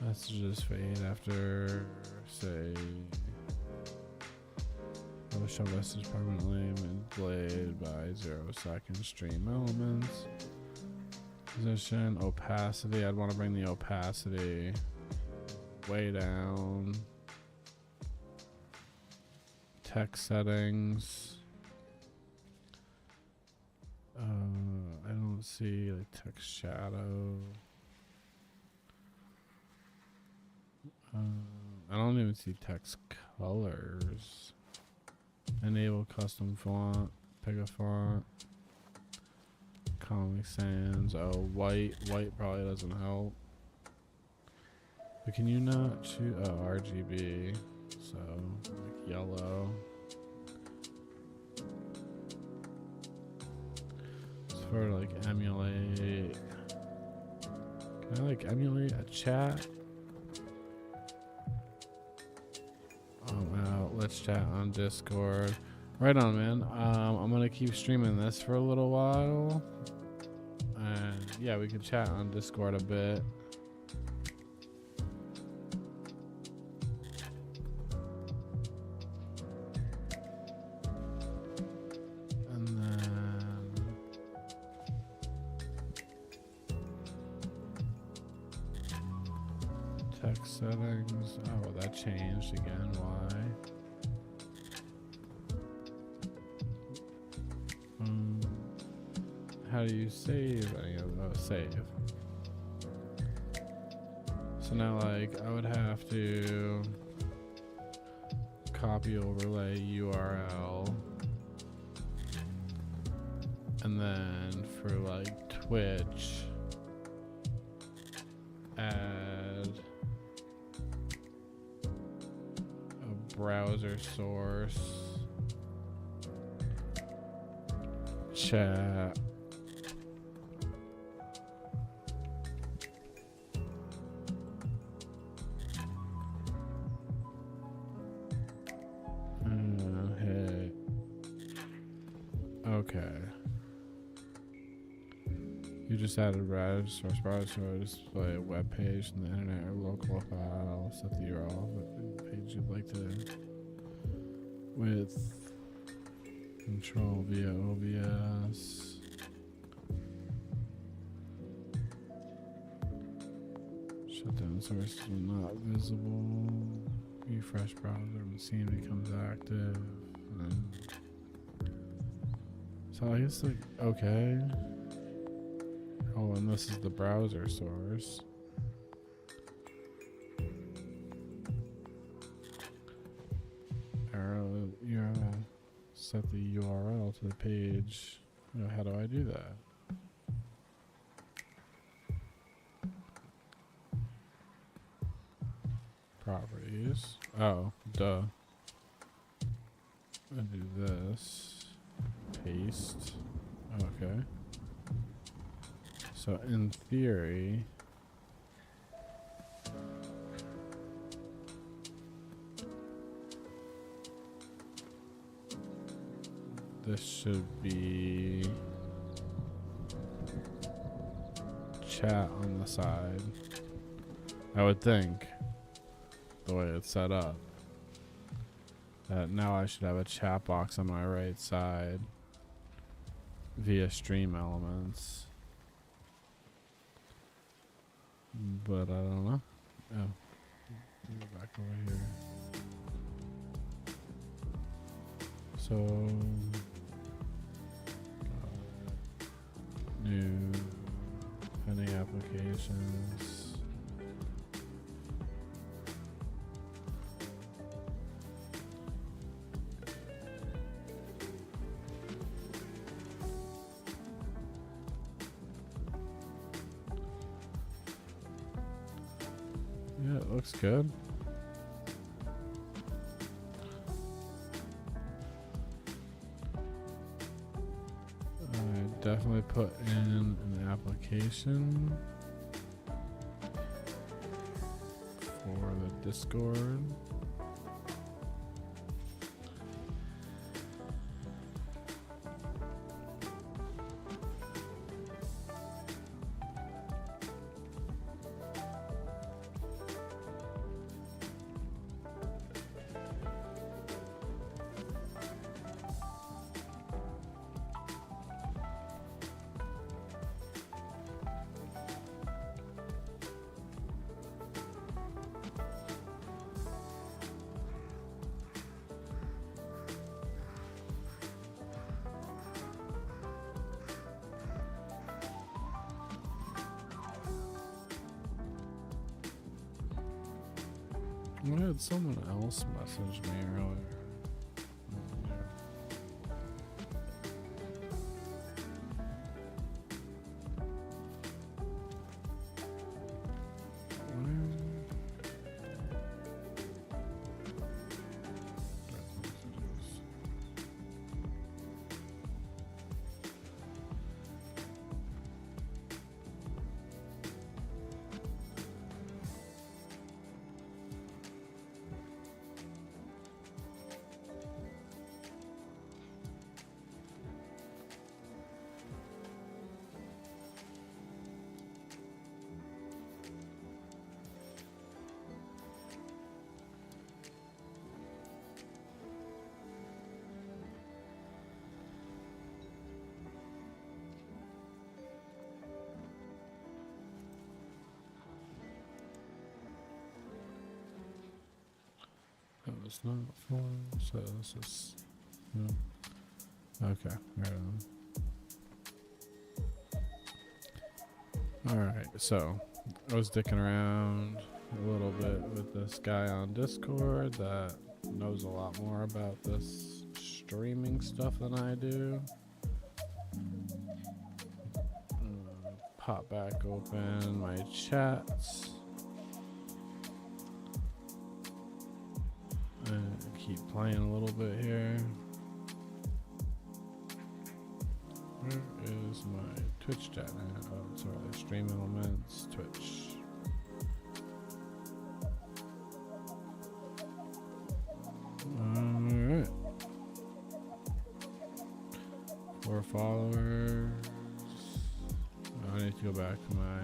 Speaker 1: Messages fade after, say, I will show message permanently manipulated by 0 seconds. Stream Elements. Position, opacity. I'd want to bring the opacity way down. Text settings. I don't see like text shadow. I don't even see text colors. Enable custom font. Pick a font. Comic Sans. Oh, white. White probably doesn't help. But can you not choose? Oh, RGB. So, like yellow. It's for like emulate. Can I like emulate a chat? Let's chat on Discord. Right on, man. I'm gonna keep streaming this for a little while, and yeah, we can chat on Discord a bit. And then text settings. Oh, that changed again. Why? How do you save any of those? Save. So now, like, I would have to copy overlay URL, and then for like Twitch, add a browser source, chat. Okay. You just added browser source browser display a web page in the internet or local file. Set the URL of the page you'd like to with control via OBS. Shutdown source is not visible. Refresh browser when scene becomes active. So I guess like, okay. Oh, and this is the browser source. Arrow, URL. Set the URL to the page. How do I do that? Properties. Oh, duh. I do this. Paste. Okay. So in theory, this should be chat on the side. I would think, the way it's set up. Now I should have a chat box on my right side via stream elements. But I don't know. Oh. Go back over here. So new pending applications. Yeah, it looks good. I definitely put in an application for the Discord. I had someone else message me earlier. That was not for, so this is, no. Okay, right on. Alright, so I was dicking around a little bit with this guy on Discord that knows a lot more about this streaming stuff than I do. Pop back open my chats. And keep playing a little bit here. Where is my Twitch chat now? Oh, sorry, Stream Elements, Twitch. Alright. 4 followers. I need to go back to my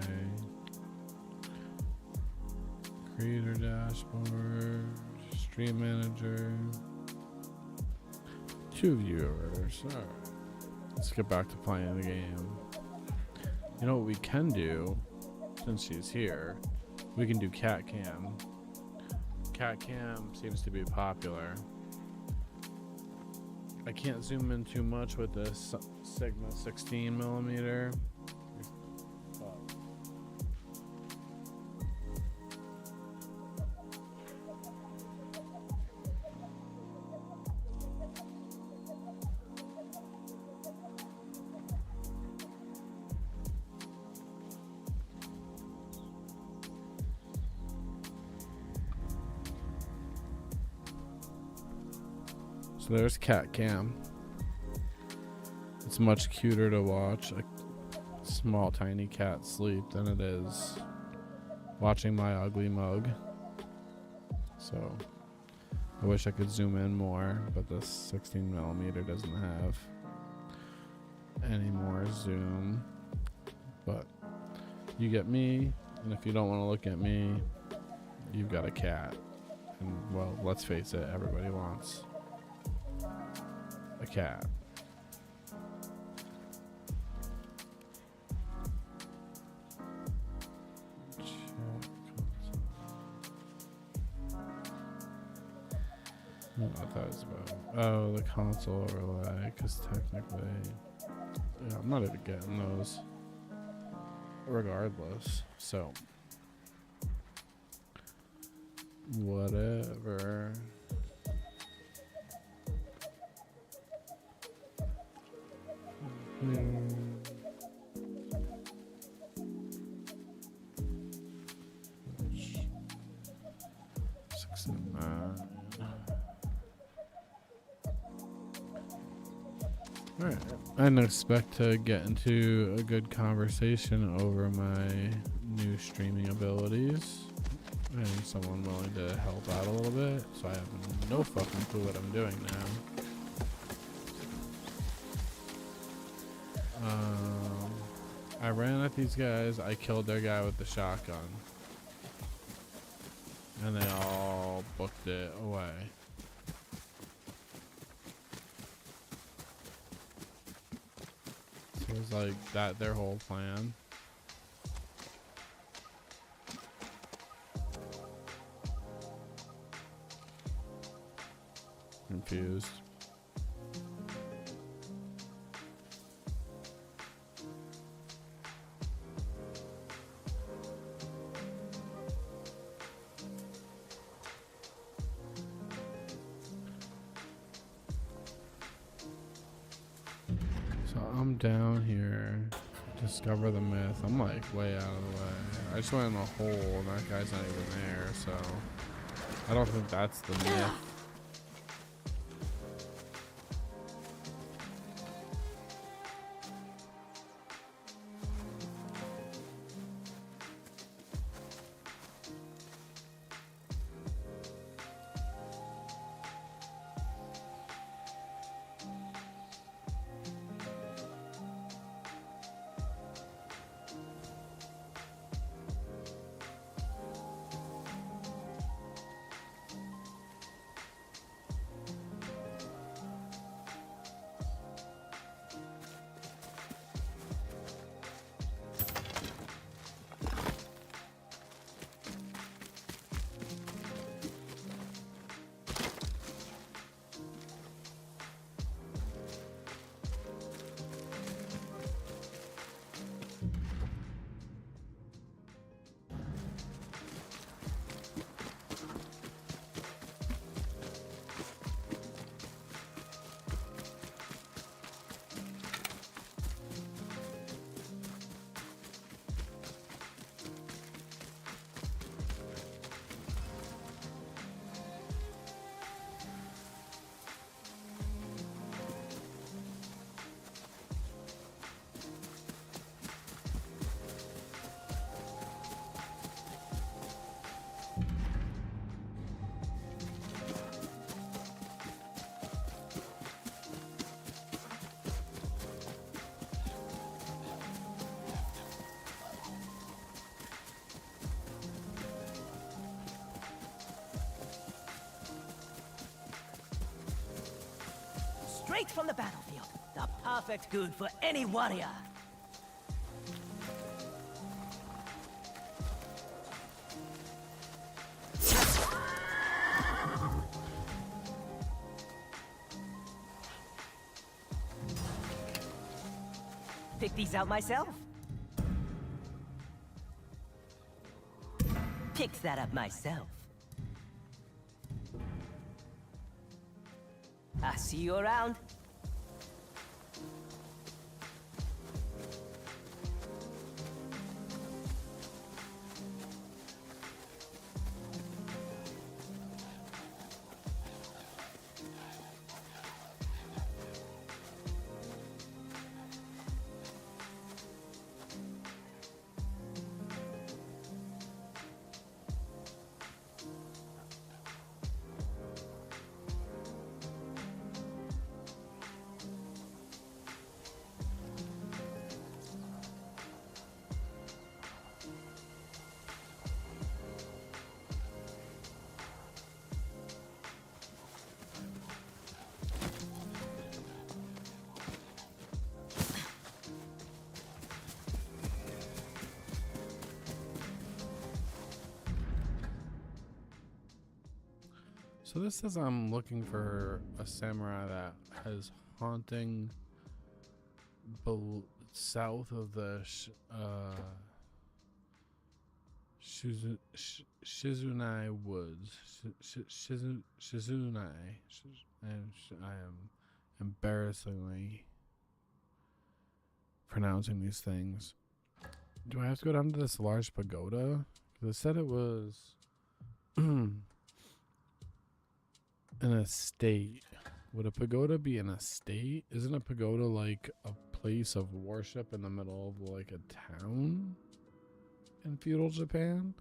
Speaker 1: creator dashboard. Stream manager. 2 viewers. Alright. Let's get back to playing the game. You know what we can do, since she's here, we can do cat cam. Cat cam seems to be popular. I can't zoom in too much with this Sigma 16mm. So there's cat cam. It's much cuter to watch a small tiny cat sleep than it is watching my ugly mug. So I wish I could zoom in more, but this 16mm doesn't have any more zoom. But you get me, and if you don't want to look at me, you've got a cat. And well, let's face it, everybody wants a cat. I don't know what that was about. Oh, the console overlay, because technically, yeah, I'm not even getting those regardless, so whatever. Six and 9. Alright. I didn't expect to get into a good conversation over my new streaming abilities. I need someone willing to help out a little bit, so I have no fucking clue what I'm doing now. I ran at these guys. I killed their guy with the shotgun. And they all booked it away. So it was like that their whole plan. Confused. I'm down here. Discover the myth. I'm like way out of the way. I just went in a hole and that guy's not even there, so I don't think that's the myth.
Speaker 4: Straight from the battlefield. The perfect good for any warrior. Pick these out myself. Picked that up myself. I see you around.
Speaker 1: So this says I'm looking for a samurai that has haunting south of the Shizunai Woods. Shizunai. And I am embarrassingly pronouncing these things. Do I have to go down to this large pagoda? Because it said it was an estate. Would a pagoda be an estate? Isn't a pagoda like a place of worship in the middle of like a town in feudal Japan?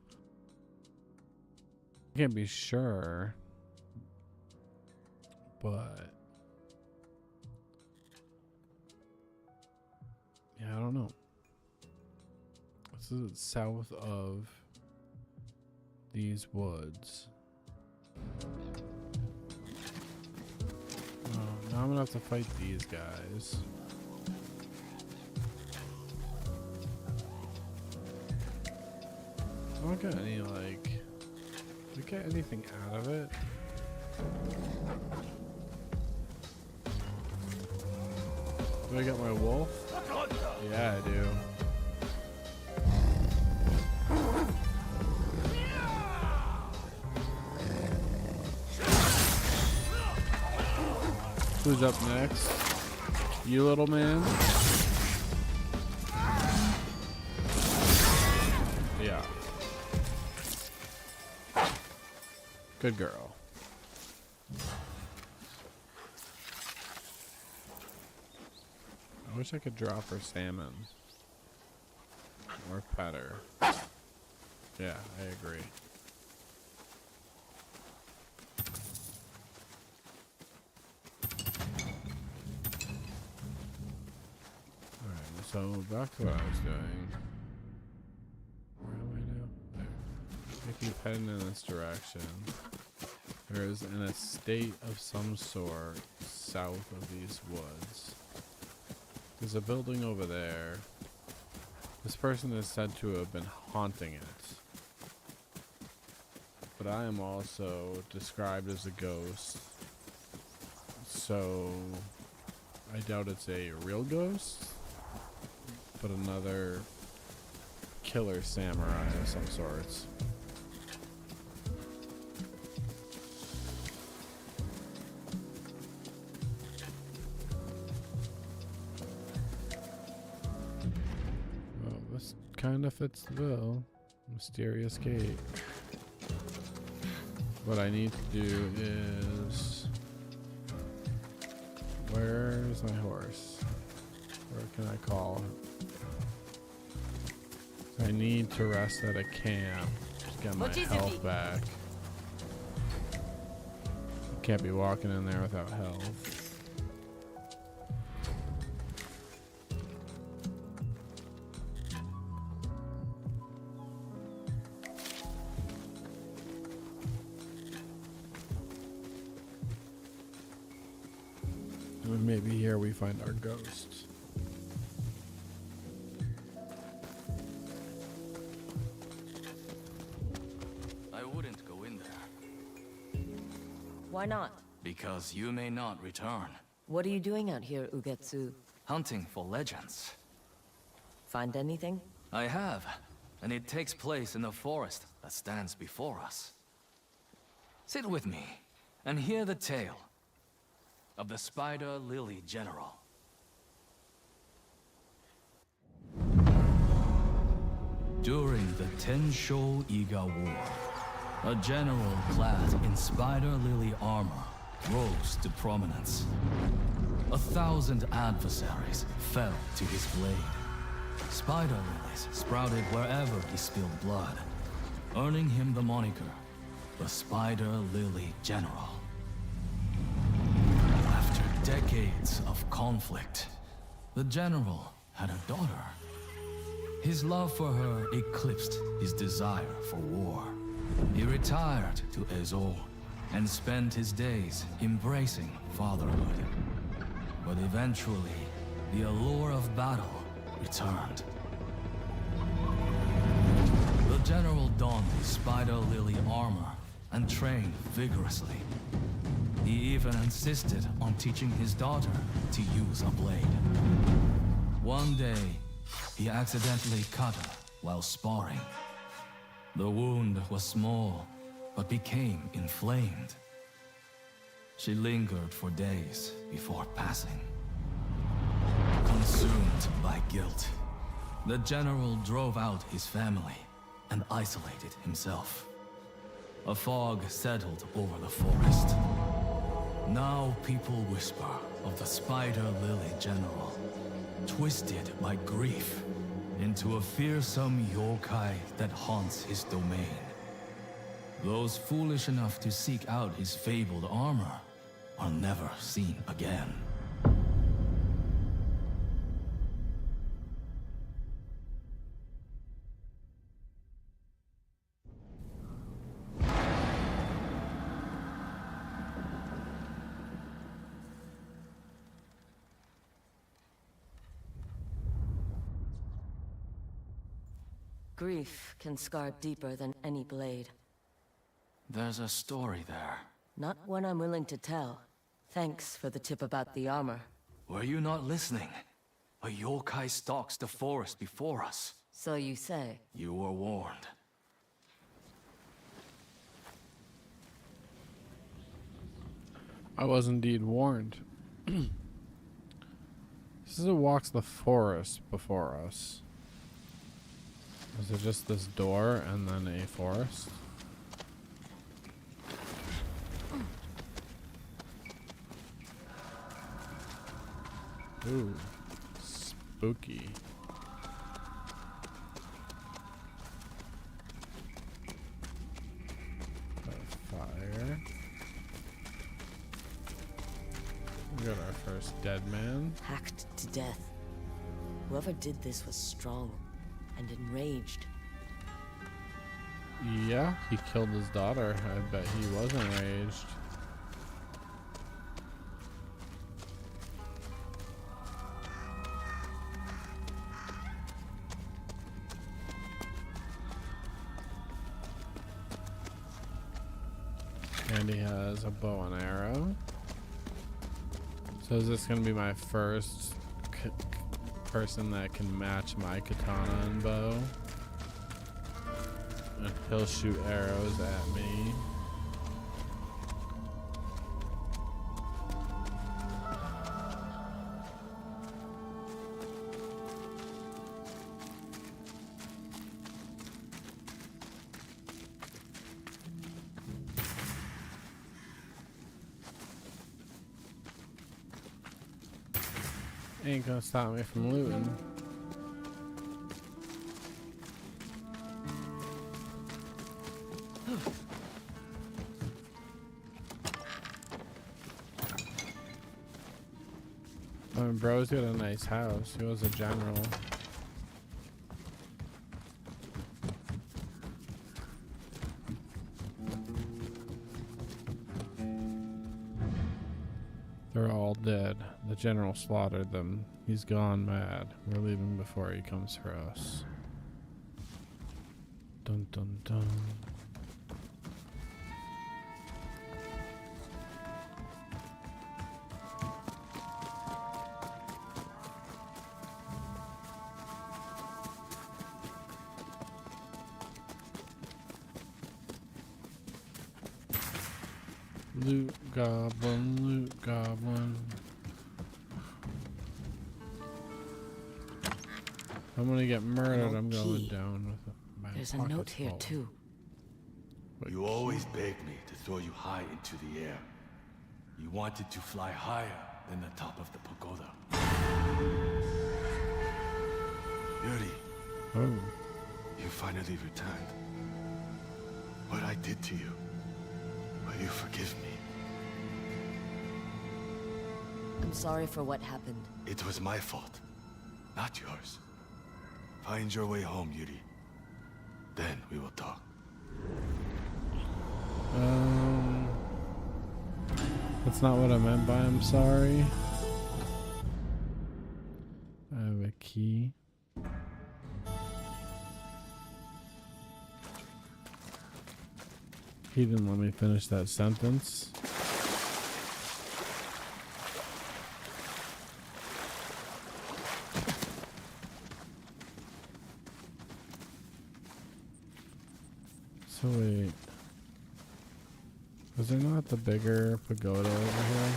Speaker 1: I can't be sure, but yeah, I don't know. This is south of these woods. Now I'm gonna have to fight these guys. I don't get any, like, do we get anything out of it? Do I get my wolf? Yeah, I do. Who's up next? You little man. Yeah. Good girl. I wish I could drop her salmon. Or pet her. Yeah, I agree. Alright, so back to what I was doing. Where am I now? There. I keep heading in this direction. There is an estate of some sort south of these woods. There's a building over there. This person is said to have been haunting it. But I am also described as a ghost. So I doubt it's a real ghost, but another killer samurai of some sorts. Well, this kind of fits the bill. Mysterious gate. What I need to do is... Where's my horse? Where can I call? I need to rest at a camp to get my health back. Can't be walking in there without health. And maybe here we find our ghosts.
Speaker 6: I wouldn't go in there.
Speaker 3: Why not?
Speaker 6: Because you may not return.
Speaker 3: What are you doing out here, Ugetsu?
Speaker 6: Hunting for legends.
Speaker 3: Find anything?
Speaker 6: I have, and it takes place in the forest that stands before us. Sit with me, and hear the tale of the Spider Lily General. During the Tensho Iga War, a general clad in Spider Lily armor rose to prominence. 1,000 adversaries fell to his blade. Spider lilies sprouted wherever he spilled blood, earning him the moniker, the Spider Lily General. After decades of conflict, the general had a daughter. His love for her eclipsed his desire for war. He retired to Ezo and spent his days embracing fatherhood. But eventually, the allure of battle returned. The general donned his Spider Lily armor and trained vigorously. He even insisted on teaching his daughter to use a blade. One day, he accidentally cut her while sparring. The wound was small, but became inflamed. She lingered for days before passing. Consumed by guilt, the general drove out his family and isolated himself. A fog settled over the forest. Now people whisper of the Spider Lily General, twisted by grief into a fearsome yokai that haunts his domain. Those foolish enough to seek out his fabled armor are never seen again.
Speaker 3: Grief can scar deeper than any blade.
Speaker 6: There's a story there.
Speaker 3: Not one I'm willing to tell. Thanks for the tip about the armor.
Speaker 6: Were you not listening? A yokai stalks the forest before us.
Speaker 3: So you say.
Speaker 6: You were warned.
Speaker 1: I was indeed warned. This is who walks the forest before us. Is it just this door and then a forest? Ooh, spooky. Fire. We got our first dead man.
Speaker 3: Hacked to death. Whoever did this was strong and enraged.
Speaker 1: Yeah, he killed his daughter. I bet he was enraged. And he has a bow and arrow. So is this going to be my first person that can match my katana and bow? And he'll shoot arrows at me. Ain't gonna stop me from looting. I mean, bro's got a nice house. He was a general. They're all dead. The general slaughtered them. He's gone mad. We're leaving before he comes for us. Dun dun dun. Loot goblin, loot goblin. I'm gonna get murdered. I'm going
Speaker 3: Key.
Speaker 1: down with my
Speaker 3: There's a
Speaker 1: pockets
Speaker 3: note here
Speaker 1: full.
Speaker 3: too.
Speaker 2: You always begged me to throw you high into the air. You wanted to fly higher than the top of the pagoda. Yuri,
Speaker 1: Oh,
Speaker 2: you finally returned. What I did to you, will you forgive me?
Speaker 3: I'm sorry for what happened.
Speaker 2: It was my fault, not yours. Find your way home, Yuri. Then we will talk.
Speaker 1: that's not what I meant by I'm sorry. I have a key. He didn't let me finish that sentence. So wait, was there not the bigger pagoda over here?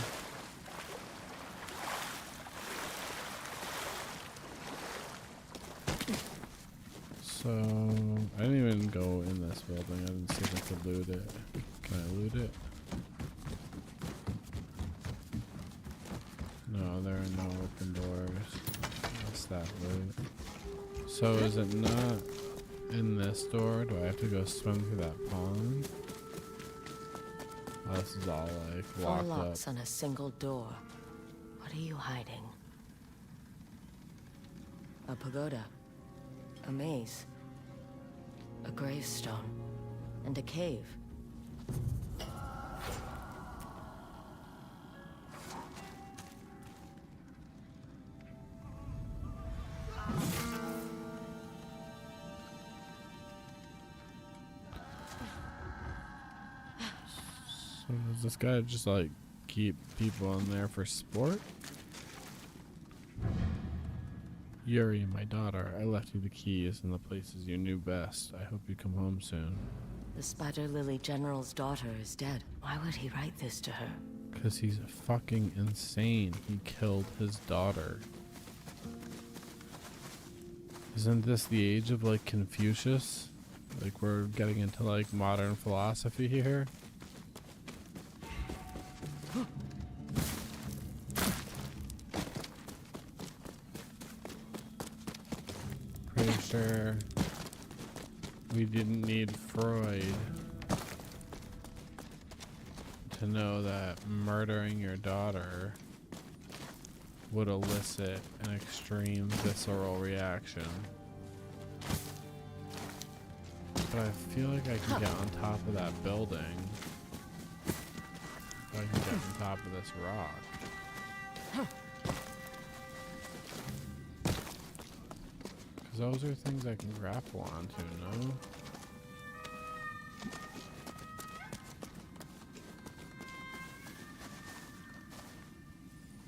Speaker 1: So I didn't even go in this building. I didn't see if I could loot it. Can I loot it? No, there are no open doors. What's that loot? So is it not in this door? Do I have to go swim through that pond? Oh, this is all like
Speaker 3: Four
Speaker 1: locked up.
Speaker 3: locks on a single door. What are you hiding? A pagoda. A maze. A gravestone. And a cave.
Speaker 1: So does this guy just like keep people in there for sport? Yuri, my daughter, I left you the keys and the places you knew best. I hope you come home soon.
Speaker 3: The Spider Lily General's daughter is dead. Why would he write this to her?
Speaker 1: Because he's fucking insane. He killed his daughter. Isn't this the age of like Confucius? Like we're getting into like modern philosophy here. Pretty sure we didn't need Freud to know that murdering your daughter would elicit an extreme visceral reaction. But I feel like I can get on top of that building. If I can get on top of this rock. Because those are things I can grapple onto, no?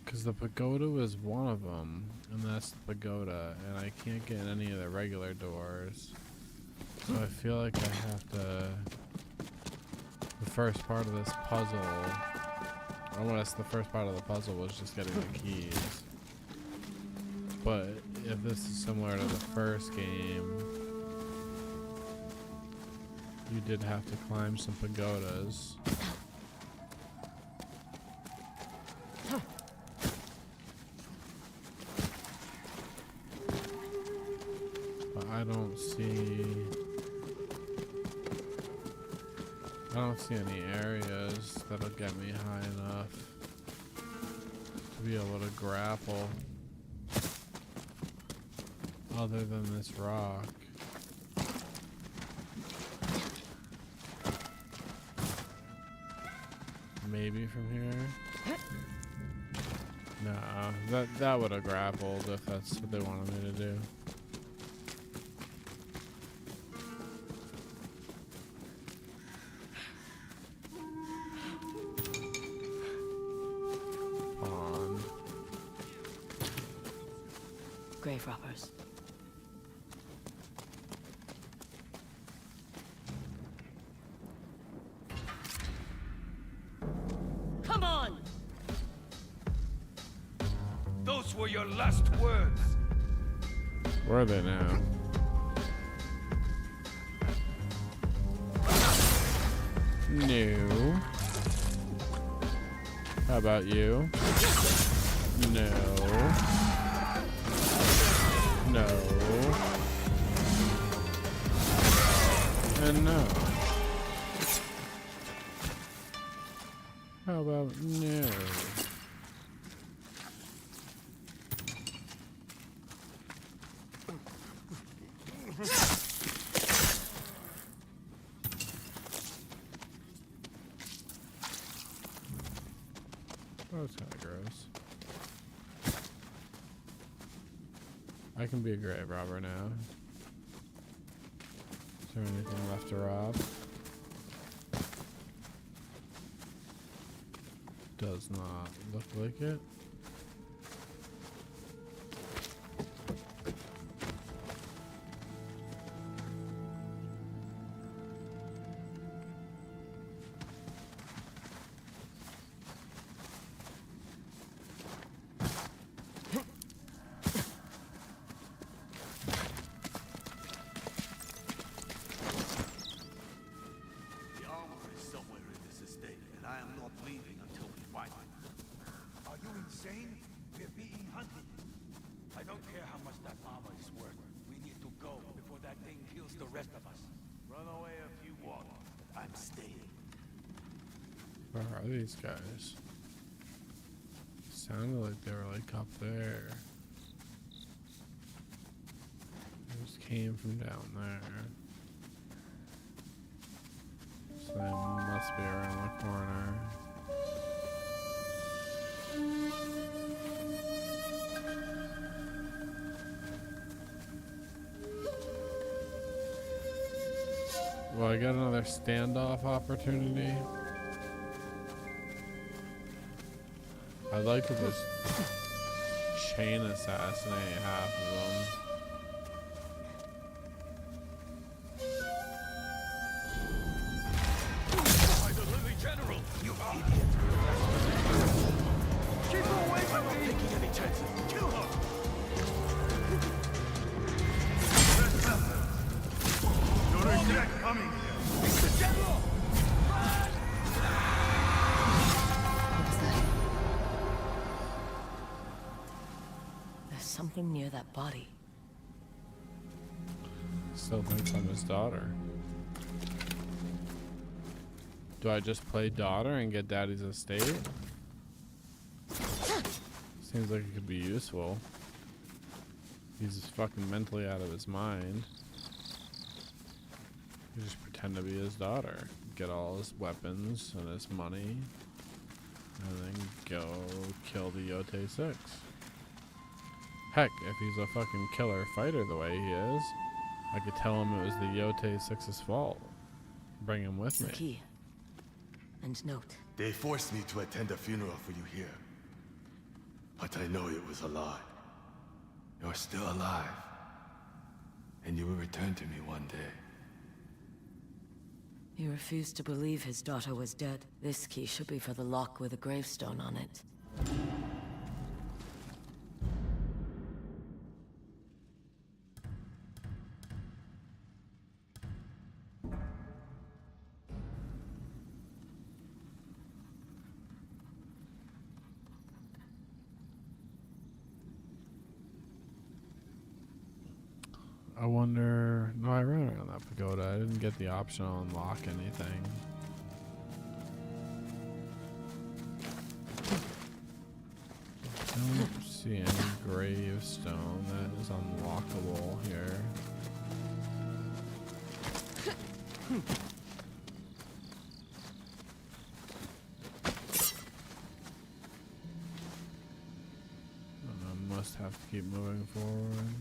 Speaker 1: Because the pagoda was one of them, and that's the pagoda, and I can't get in any of the regular doors. So I feel like I have to... The first part of this puzzle... Almost the first part of the puzzle was just getting the keys. But if this is similar to the first game, you did have to climb some pagodas. I don't see any areas that'll get me high enough to be able to grapple other than this rock. Maybe from here? No, that would have grappled if that's what they wanted me to do.
Speaker 3: Grave robbers. Come on!
Speaker 2: Those were your last words.
Speaker 1: Where are they now? No. How about you? No. No. And no. How about no? Oh, it's kind of gross. I can be a grave robber now. Is there anything left to rob? Does not look like it. Where are these guys? Sounded like they were like up there. They just came from down there. So they must be around the corner. Well, I got another standoff opportunity. I'd like to just chain assassinate half of them.
Speaker 2: By the Lily General, you idiot! Keep her away from me! I'm not taking any chances. Kill her!
Speaker 3: There's something near that body.
Speaker 1: Still thinks I'm his daughter. Do I just play daughter and get daddy's estate? Seems like it could be useful. He's fucking mentally out of his mind. You just pretend to be his daughter. Get all his weapons and his money. And then go kill the Yotei 6. Heck, if he's a fucking killer fighter the way he is, I could tell him it was the Yotei 6's fault. Bring him with
Speaker 3: The
Speaker 1: me.
Speaker 3: key. And note.
Speaker 2: They forced me to attend a funeral for you here. But I know it was a lie. You're still alive. And you will return to me one day.
Speaker 3: He refused to believe his daughter was dead. This key should be for the lock with a gravestone on it.
Speaker 1: I wonder... No, I ran around that pagoda. I didn't get the option to unlock anything. I don't see any gravestone that is unlockable here. I must have to keep moving forward.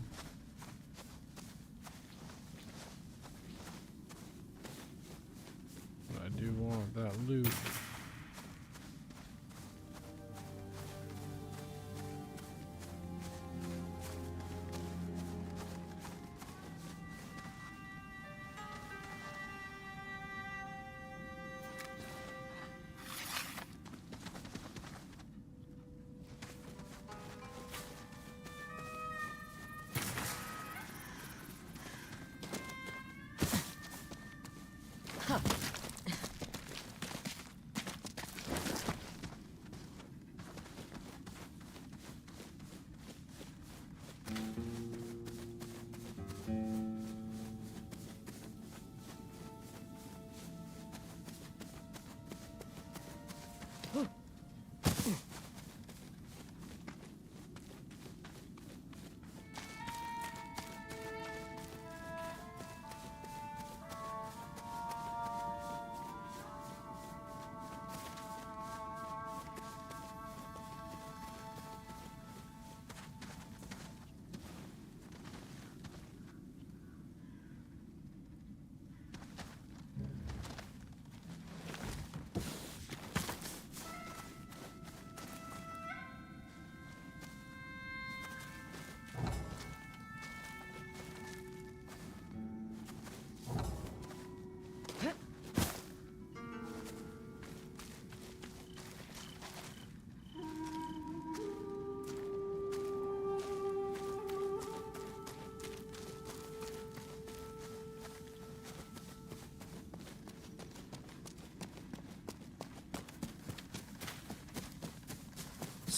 Speaker 1: But I do want that loot.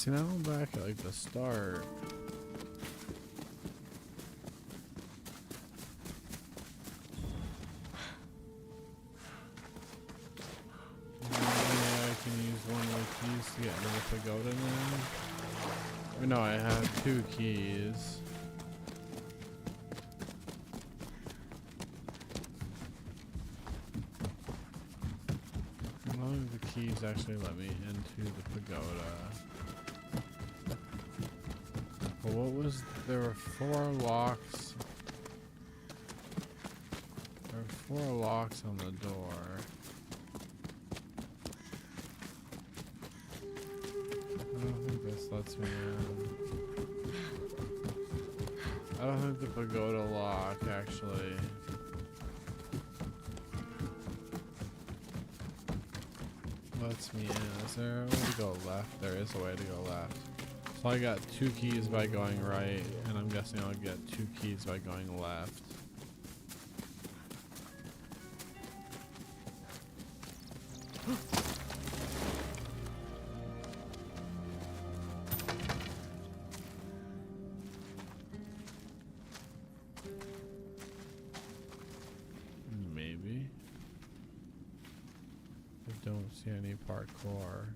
Speaker 1: See, now I'm back at like the start. Maybe I can use one of the keys to get into the pagoda now. Or no, I have 2 keys. As long as the keys actually let me into the pagoda. But what was... There were 4 locks. There were 4 locks on the door. I don't think this lets me in. I don't think the pagoda lock actually... lets me in. Is there a way to go left? There is a way to go left. So I got 2 keys by going right, and I'm guessing I'll get 2 keys by going left. don't see any parkour.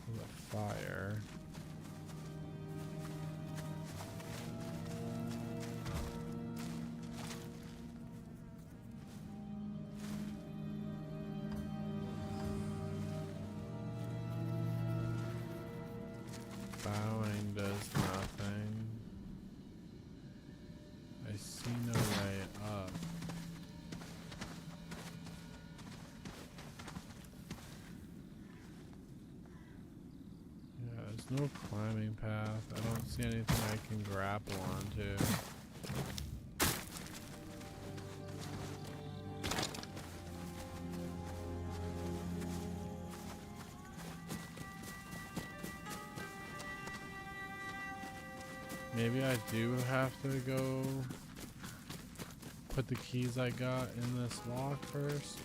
Speaker 1: There's a fire. Bowing does nothing. I see no way up. Yeah, there's no climbing path. I don't see anything I can grapple onto. Maybe I do have to go put the keys I got in this lock first.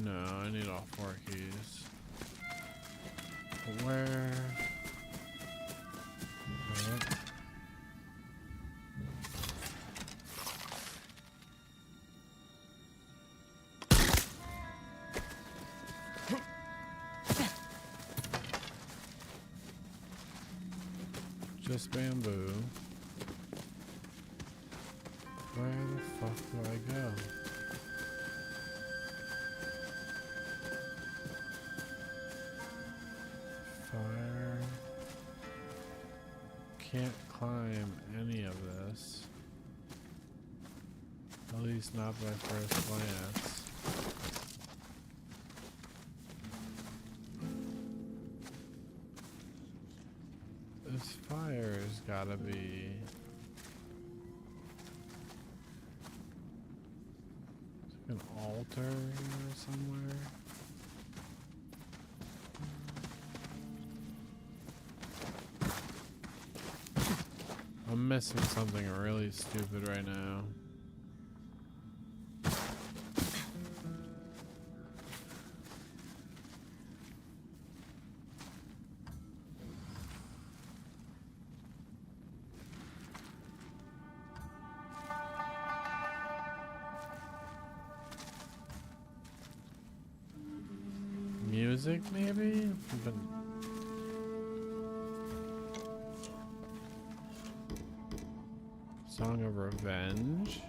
Speaker 1: No, I need all 4 keys. Where? What? Just bamboo. Where the fuck do I go? Fire. Can't climb any of this. At least not by first glance. This fire's gotta be an altar here somewhere. I'm missing something really stupid right now. Music, maybe? But Song of Revenge?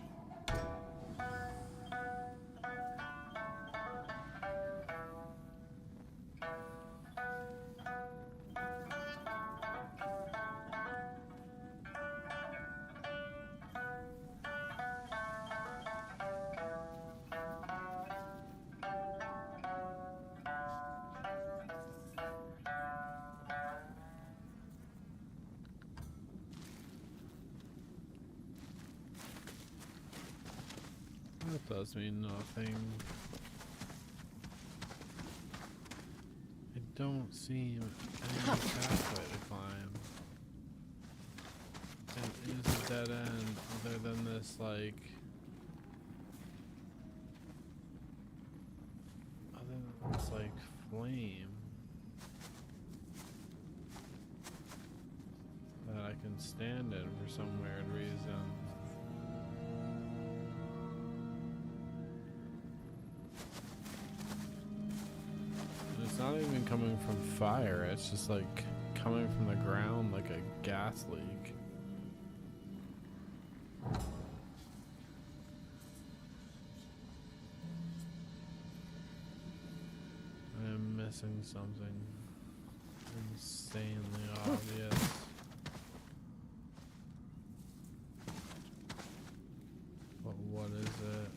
Speaker 1: That does mean nothing. I don't see any pathway to climb. It is a dead end other than this, like... flame. That I can stand in for some weird reason. It's not even coming from fire, it's just like coming from the ground like a gas leak. I am missing something insanely obvious. But what is it?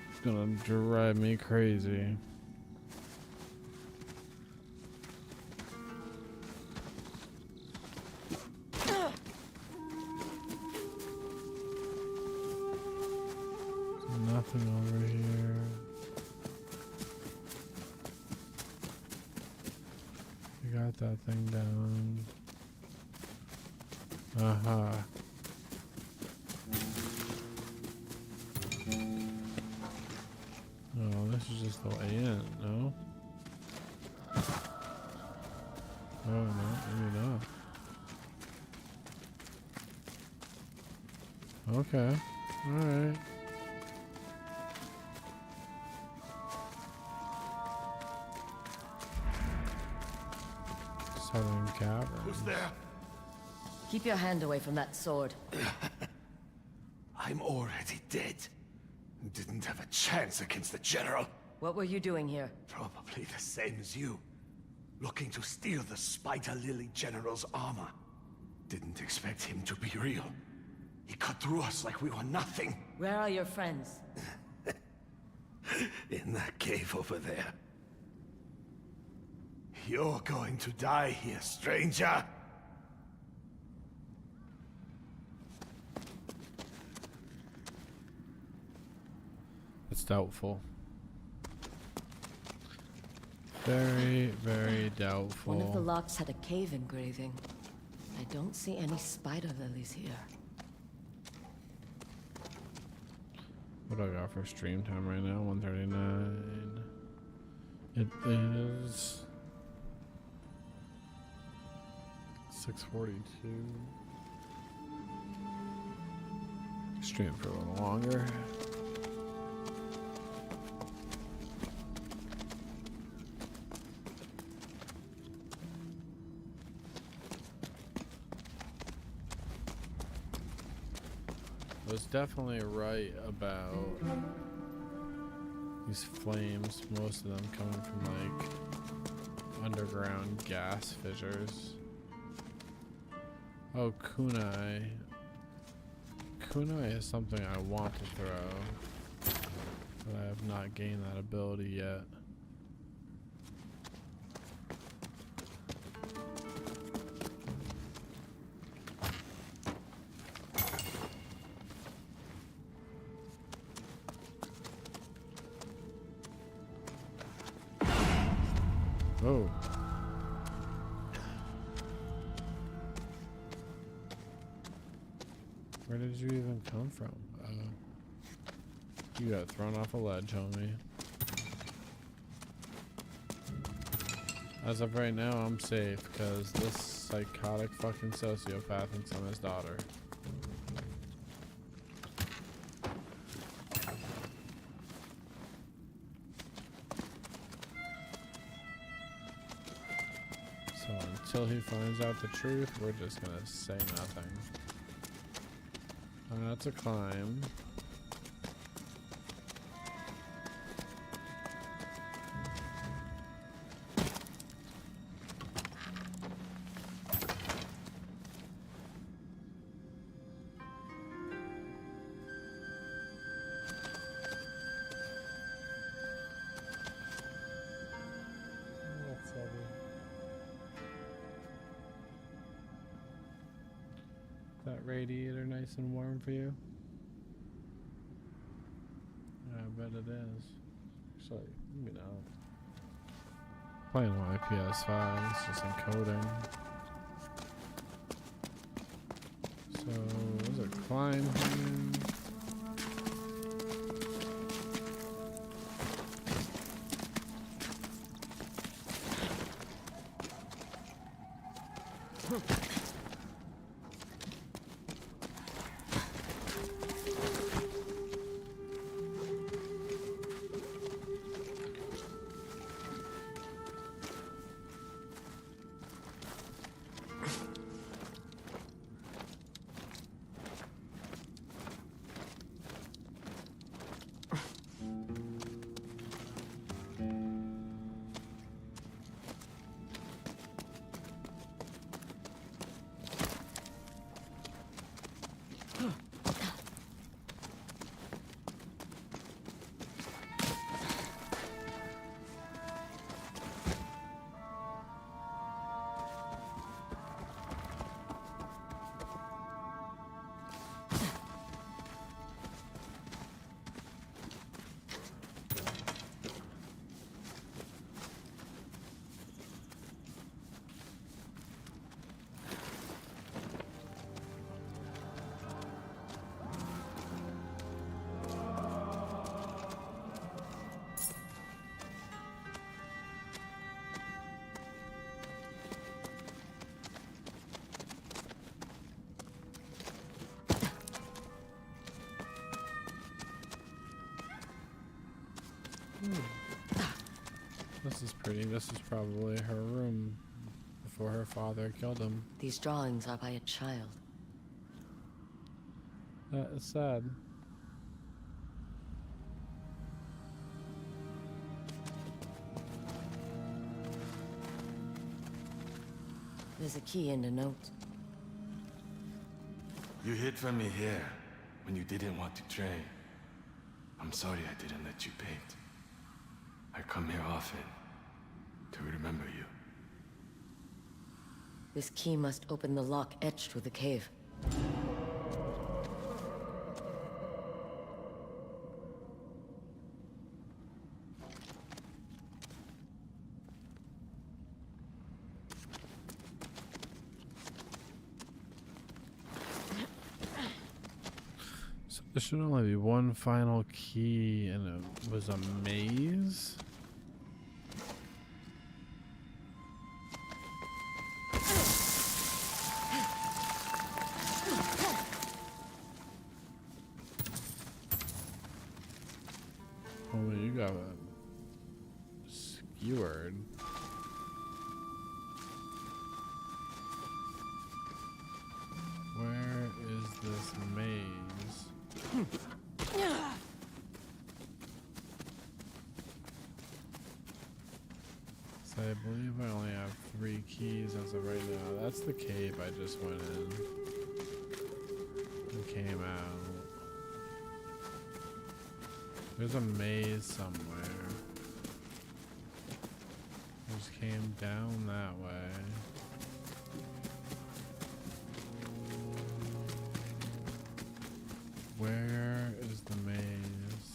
Speaker 1: It's gonna drive me crazy. There's nothing over here. You got that thing down. Aha. This is just the way in, no? Oh, no, maybe not. Okay. Alright. Southern Cavern.
Speaker 2: Who's there?
Speaker 3: Keep your hand away from that sword.
Speaker 2: I'm already dead. Didn't have a chance against the General.
Speaker 3: What were you doing here?
Speaker 2: Probably the same as you. Looking to steal the Spider Lily General's armor. Didn't expect him to be real. He cut through us like we were nothing.
Speaker 3: Where are your friends?
Speaker 2: In that cave over there. You're going to die here, stranger.
Speaker 1: It's doubtful. Very, very doubtful.
Speaker 3: One of the locks had a cave engraving. I don't see any spider lilies here.
Speaker 1: What do I got for stream time right now? 1:39. It is 6:42. Stream for a little longer. I was definitely right about these flames, most of them coming from like underground gas fissures. Oh, kunai. Kunai is something I want to throw, but I have not gained that ability yet. Oh. Where did you even come from? You got thrown off a ledge, homie. As of right now, I'm safe because this psychotic fucking sociopath thinks I'm his daughter. So until he finds out the truth, we're just gonna say nothing. That's a climb. That's heavy. That radiator nice and warm for you? I bet it is. Actually, maybe not. Playing on my PS5, it's just encoding. So, there's a climb here. This is pretty. This is probably her room before her father killed him.
Speaker 3: These drawings are by a child.
Speaker 1: That is sad.
Speaker 3: There's a key and a note.
Speaker 2: You hid from me here when you didn't want to train. I'm sorry I didn't let you paint. I come here often to remember you.
Speaker 3: This key must open the lock etched with the cave.
Speaker 1: So there should only be one final key, and it was a maze. Oh, you got skewered. Where is this maze? So I believe I only have 3 keys as of right now. That's the cave I just went in and came out. There's a maze somewhere. Just came down that way. Where is the maze?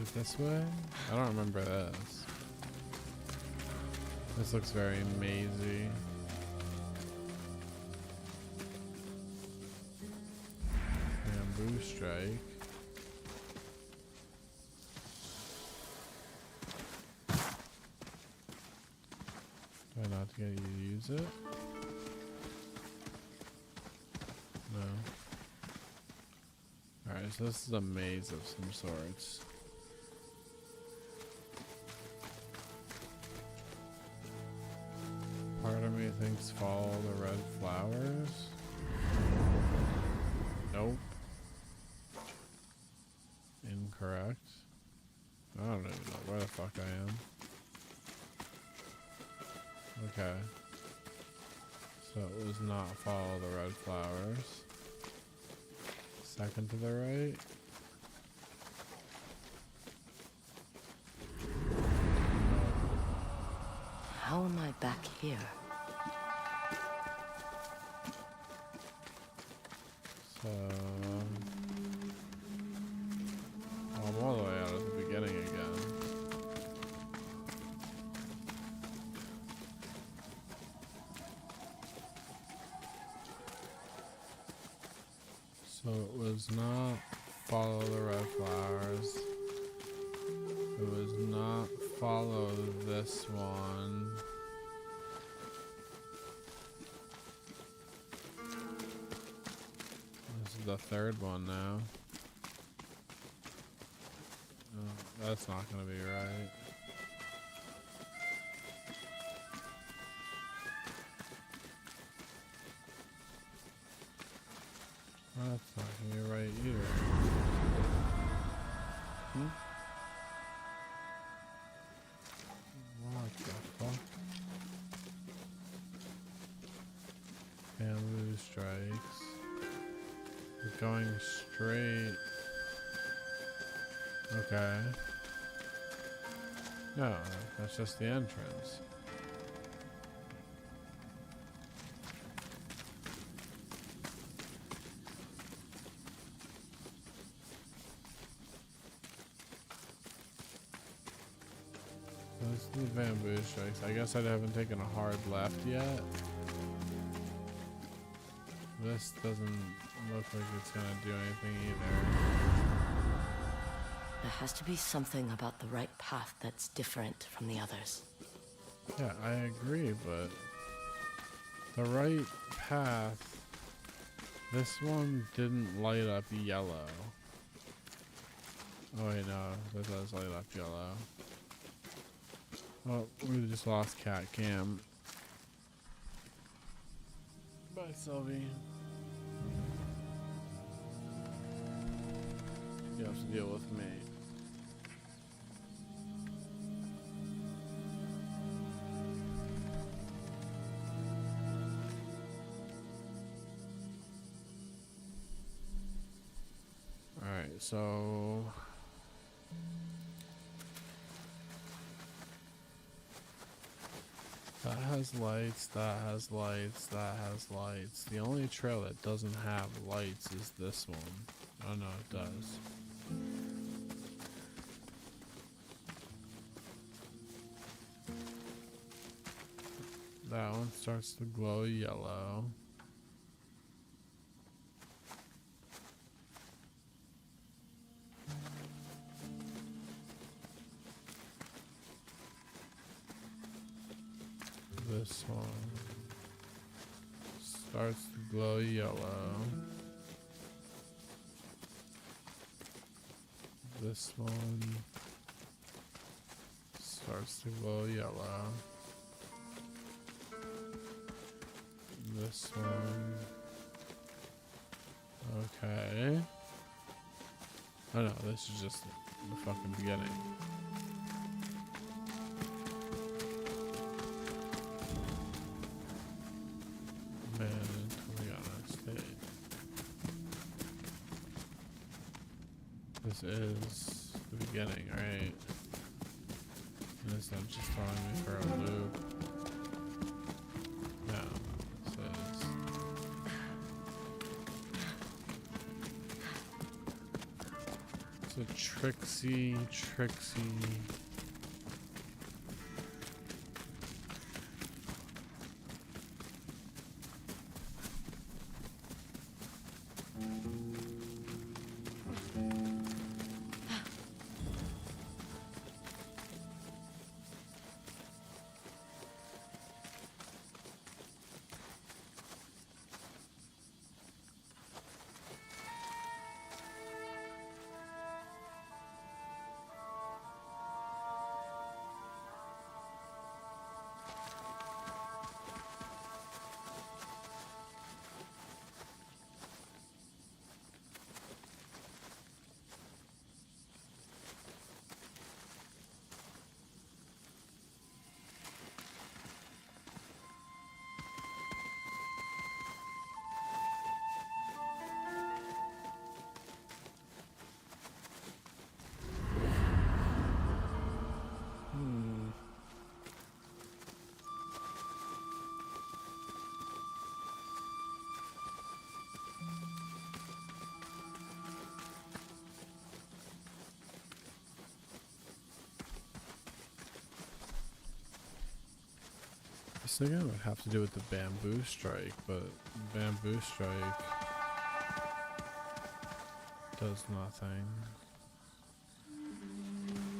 Speaker 1: Is it this way? I don't remember this. This looks very mazy. Bamboo strike. Do I not get you to use it? No. Alright, so this is a maze of some sorts. Part of me thinks follow the red flowers. Nope. Incorrect. I don't even know where the fuck I am. Okay. So it was not follow the red flowers. Second to the right.
Speaker 3: How am I back here?
Speaker 1: So I'm all the way out at the beginning again. So it was not follow the red flowers. It was not follow this one. This is the third one now. Oh, that's not gonna be right. That's not gonna be right either. What the fuck? Bamboo strikes. We're going straight. Okay. No, that's just the entrance. Those are the bamboo strikes. I guess I haven't taken a hard left yet. This doesn't look like it's gonna do anything either.
Speaker 3: There has to be something about the right path that's different from the others.
Speaker 1: Yeah, I agree, but the right path, this one didn't light up yellow. Oh wait, no, that does light up yellow. Oh, we just lost Cat Cam. Bye, Sylvie. You have to deal with me. Alright, so that has lights, that has lights, that has lights. The only trail that doesn't have lights is this one. Oh no, it does. That one starts to glow yellow. This one starts to glow yellow. This one starts to glow yellow. This one. Okay. Oh no, this is just the fucking beginning. Man, coming on stage. This is the beginning, right? And it's not just throwing me for a loop. No, this is. It's a tricksy. I was thinking it would have to do with the bamboo strike, but bamboo strike does nothing.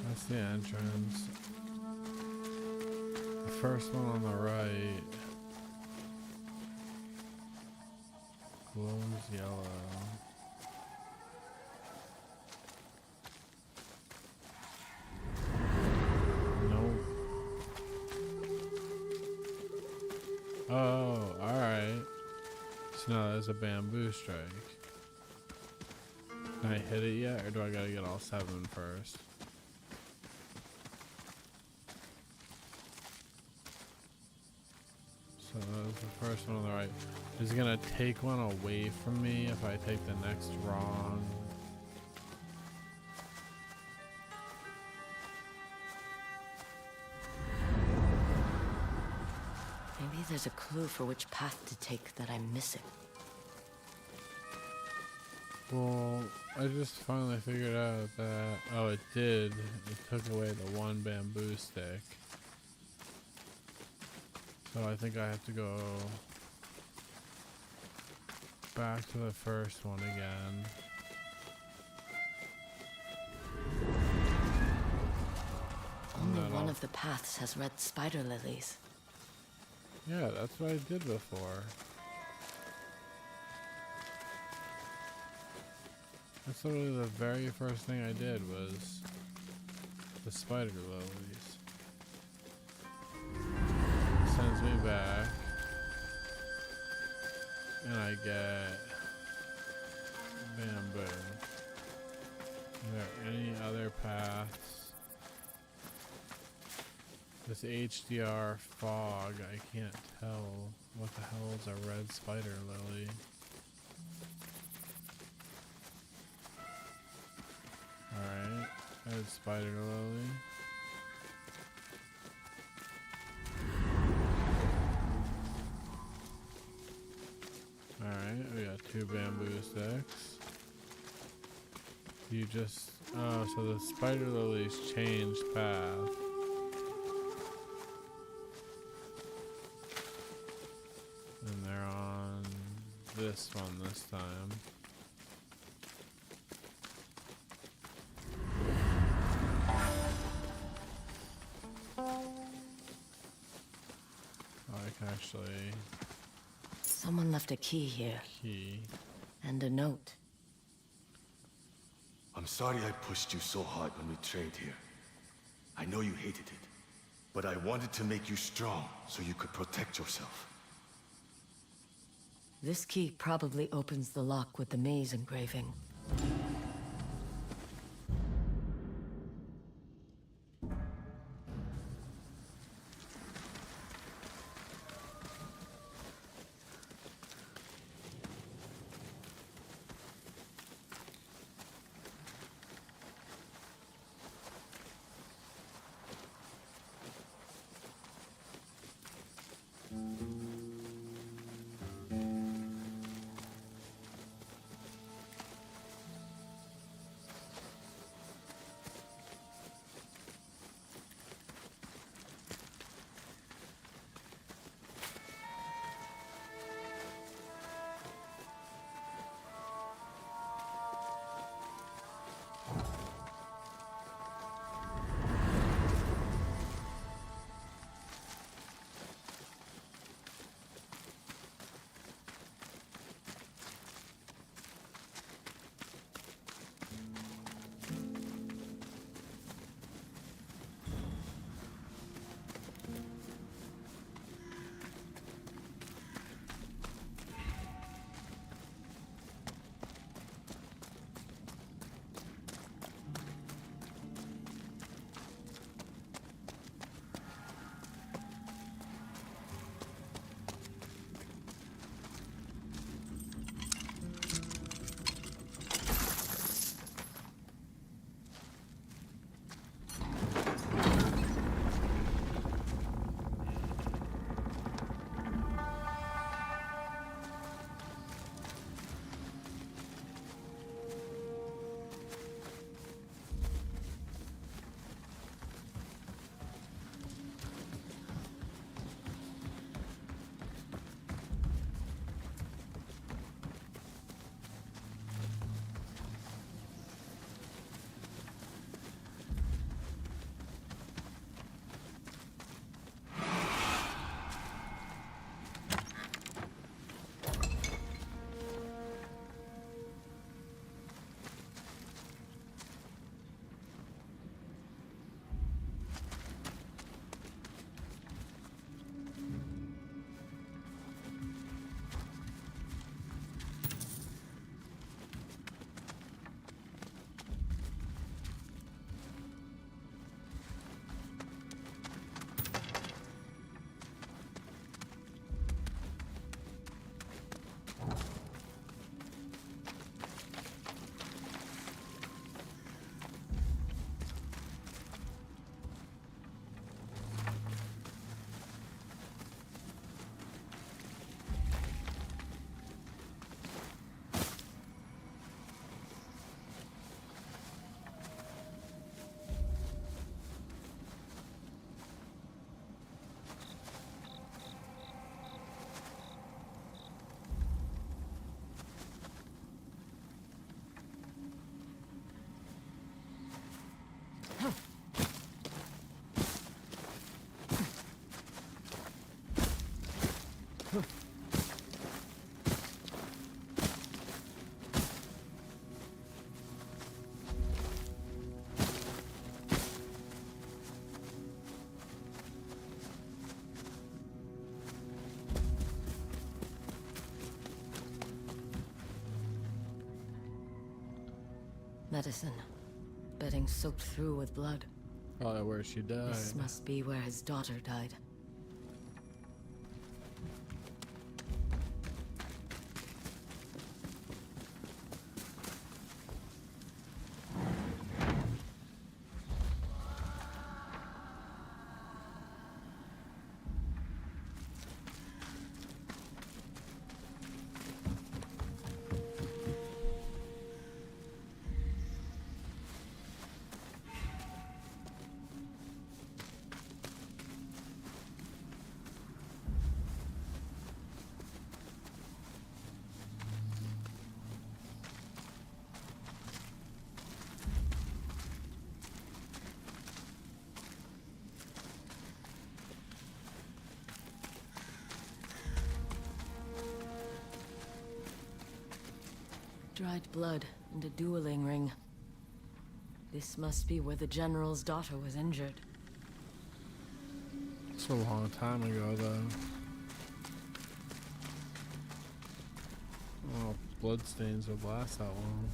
Speaker 1: That's the entrance. The first one on the right glows yellow. Oh, alright. So now there's a bamboo strike. Can I hit it yet, or do I gotta get all 7 first? So that was the first one on the right. Is it gonna take one away from me if I take the next wrong?
Speaker 3: Maybe there's a clue for which path to take that I'm missing.
Speaker 1: Well, I just finally figured out that, oh, it did. It took away the one bamboo stick. So I think I have to go back to the first one again.
Speaker 3: Only one of the paths has red spider lilies.
Speaker 1: Yeah, that's what I did before. That's literally the very first thing I did was the spider lilies. back. And I get bamboo. Are there any other paths? This HDR fog, I can't tell what the hell is a red spider lily. Alright, red spider lily. Alright, we got 2 bamboo sticks. You just... Oh, so the spider lilies changed path. And they're on this one this time. Oh, I can actually...
Speaker 3: Someone left a key here.
Speaker 1: Key.
Speaker 3: And a note.
Speaker 2: I'm sorry I pushed you so hard when we trained here. I know you hated it, but I wanted to make you strong so you could protect yourself.
Speaker 3: This key probably opens the lock with the maze engraving. Medicine. Bedding soaked through with blood.
Speaker 1: Probably where she died.
Speaker 3: This must be where his daughter died. Dried blood and a dueling ring. This must be where the general's daughter was injured.
Speaker 1: It's a long time ago, though. Oh, bloodstains would last that long.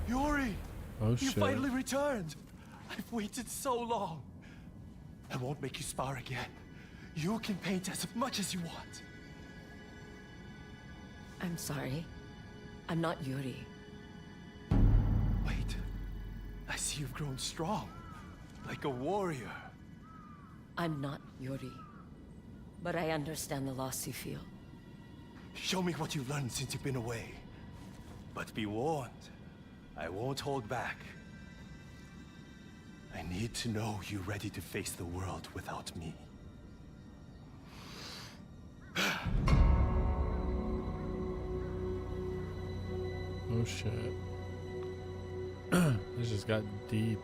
Speaker 2: Yuri!
Speaker 1: Oh,
Speaker 2: You
Speaker 1: shit.
Speaker 2: finally returned! I've waited so long. I won't make you spar again. You can paint as much as you want.
Speaker 3: I'm sorry. I'm not Yuri.
Speaker 2: Wait. I see you've grown strong. Like a warrior.
Speaker 3: I'm not Yuri. But I understand the loss you feel.
Speaker 2: Show me what you've learned since you've been away. But be warned. I won't hold back. I need to know you're ready to face the world without me.
Speaker 1: Oh, shit. This just got deep.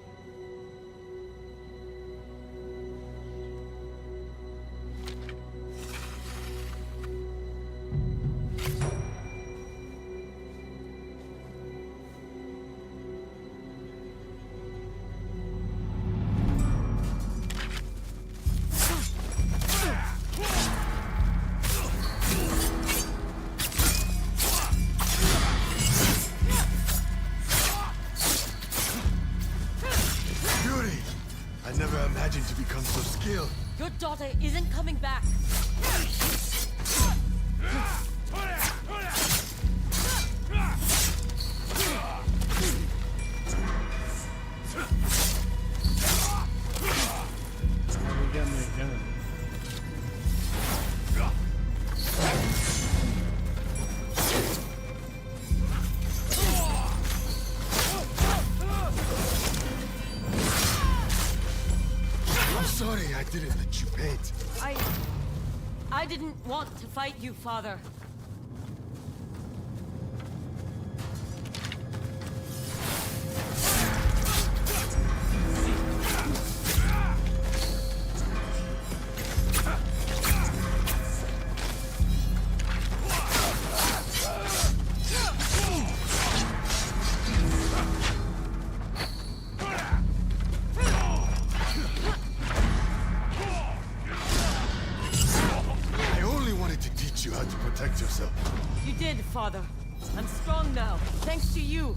Speaker 2: Yuri! I never imagined to become so skilled.
Speaker 3: Your daughter isn't coming back!
Speaker 1: Let me get me again.
Speaker 2: I'm sorry I didn't let you paint.
Speaker 3: I didn't want to fight you, Father.
Speaker 2: I only wanted to teach you how to protect yourself.
Speaker 3: You did, Father. I'm strong now, thanks to you.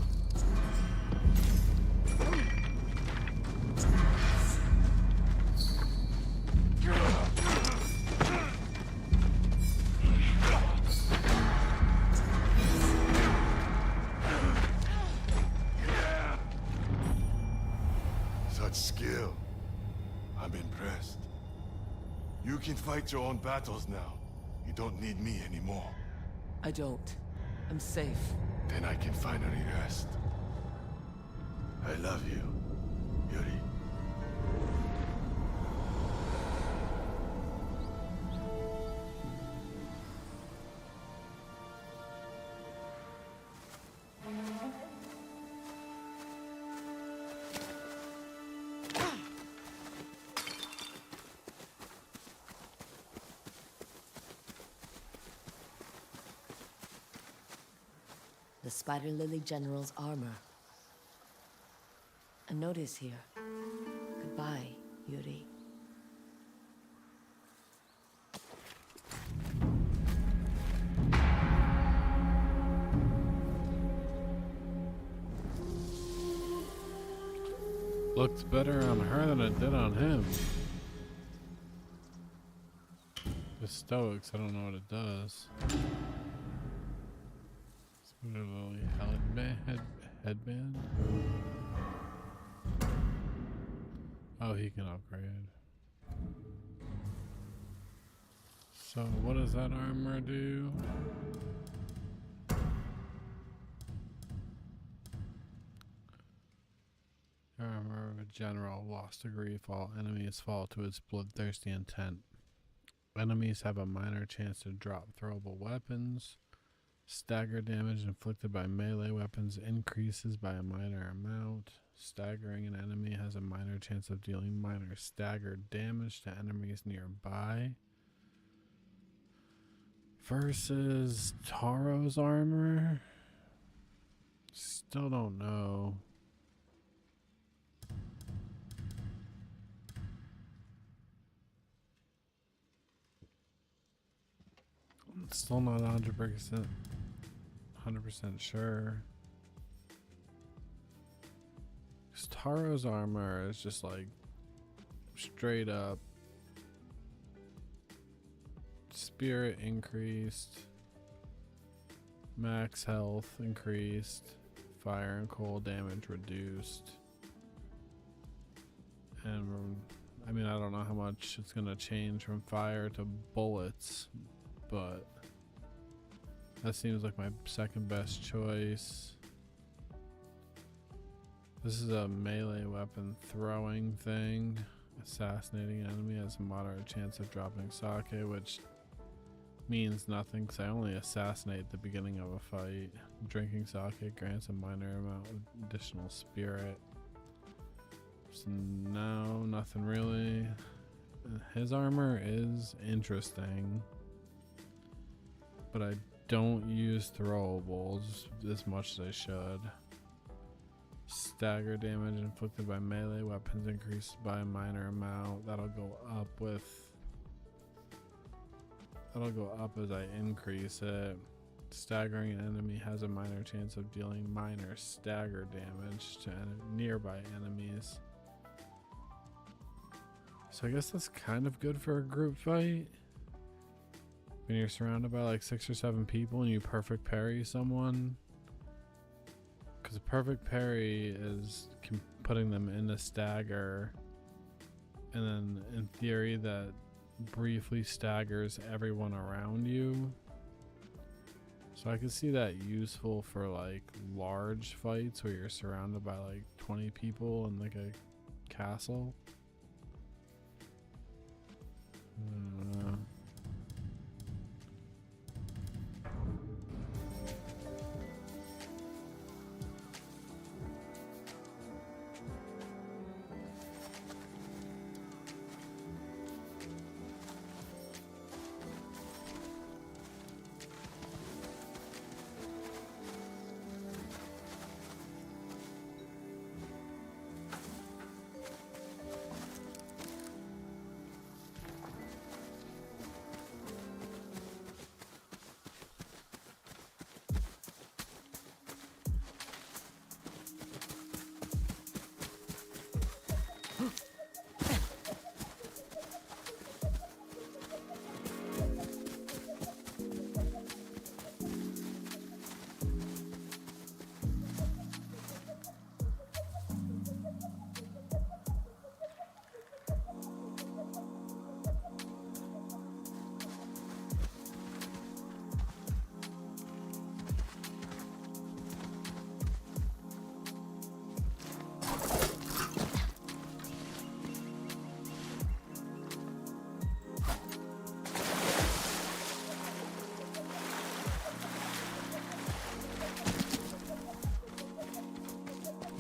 Speaker 2: Such skill. I'm impressed. You can fight your own battles now. You don't need me anymore.
Speaker 3: I don't. I'm safe.
Speaker 2: Then I can finally rest. I love you, Yuri.
Speaker 3: the Spider Lily General's armor. A notice here. Goodbye, Yuri.
Speaker 1: Looks better on her than it did on him. The Stoics, I don't know what it does. Literally headband. Oh, he can upgrade. So what does that armor do? Armor of a general, lost degree, fall. Enemies fall to its bloodthirsty intent. Enemies have a minor chance to drop throwable weapons. Stagger damage inflicted by melee weapons increases by a minor amount. Staggering an enemy has a minor chance of dealing minor staggered damage to enemies nearby. Versus Taro's armor. Still don't know. Still not 100% sure. Taro's armor is just like straight up spirit increased, max health increased, fire and cold damage reduced, and I mean I don't know how much it's gonna change from fire to bullets, but that seems like my second best choice. This is a melee weapon throwing thing. Assassinating an enemy has a moderate chance of dropping sake, which means nothing because I only assassinate at the beginning of a fight. Drinking sake grants a minor amount of additional spirit. So no, nothing really. His armor is interesting, but I don't use throwables as much as I should. Stagger damage inflicted by melee weapons increases by a minor amount. That'll go up as I increase it. Staggering an enemy has a minor chance of dealing minor stagger damage to nearby enemies. So I guess that's kind of good for a group fight. When you're surrounded by like 6 or 7 people and you perfect parry someone. Because a perfect parry is putting them in a stagger, and then in theory that briefly staggers everyone around you. So I can see that useful for like large fights where you're surrounded by like 20 people in like a castle. I don't know.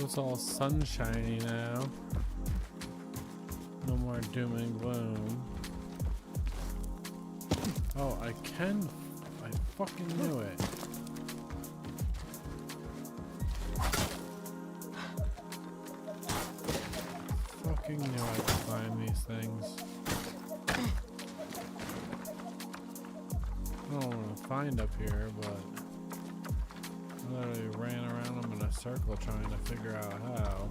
Speaker 1: It's all sunshiny now. No more doom and gloom. Oh, I fucking knew it. fucking knew I could find these things. I don't want to find up here, but I literally ran around them in a circle trying to figure out how.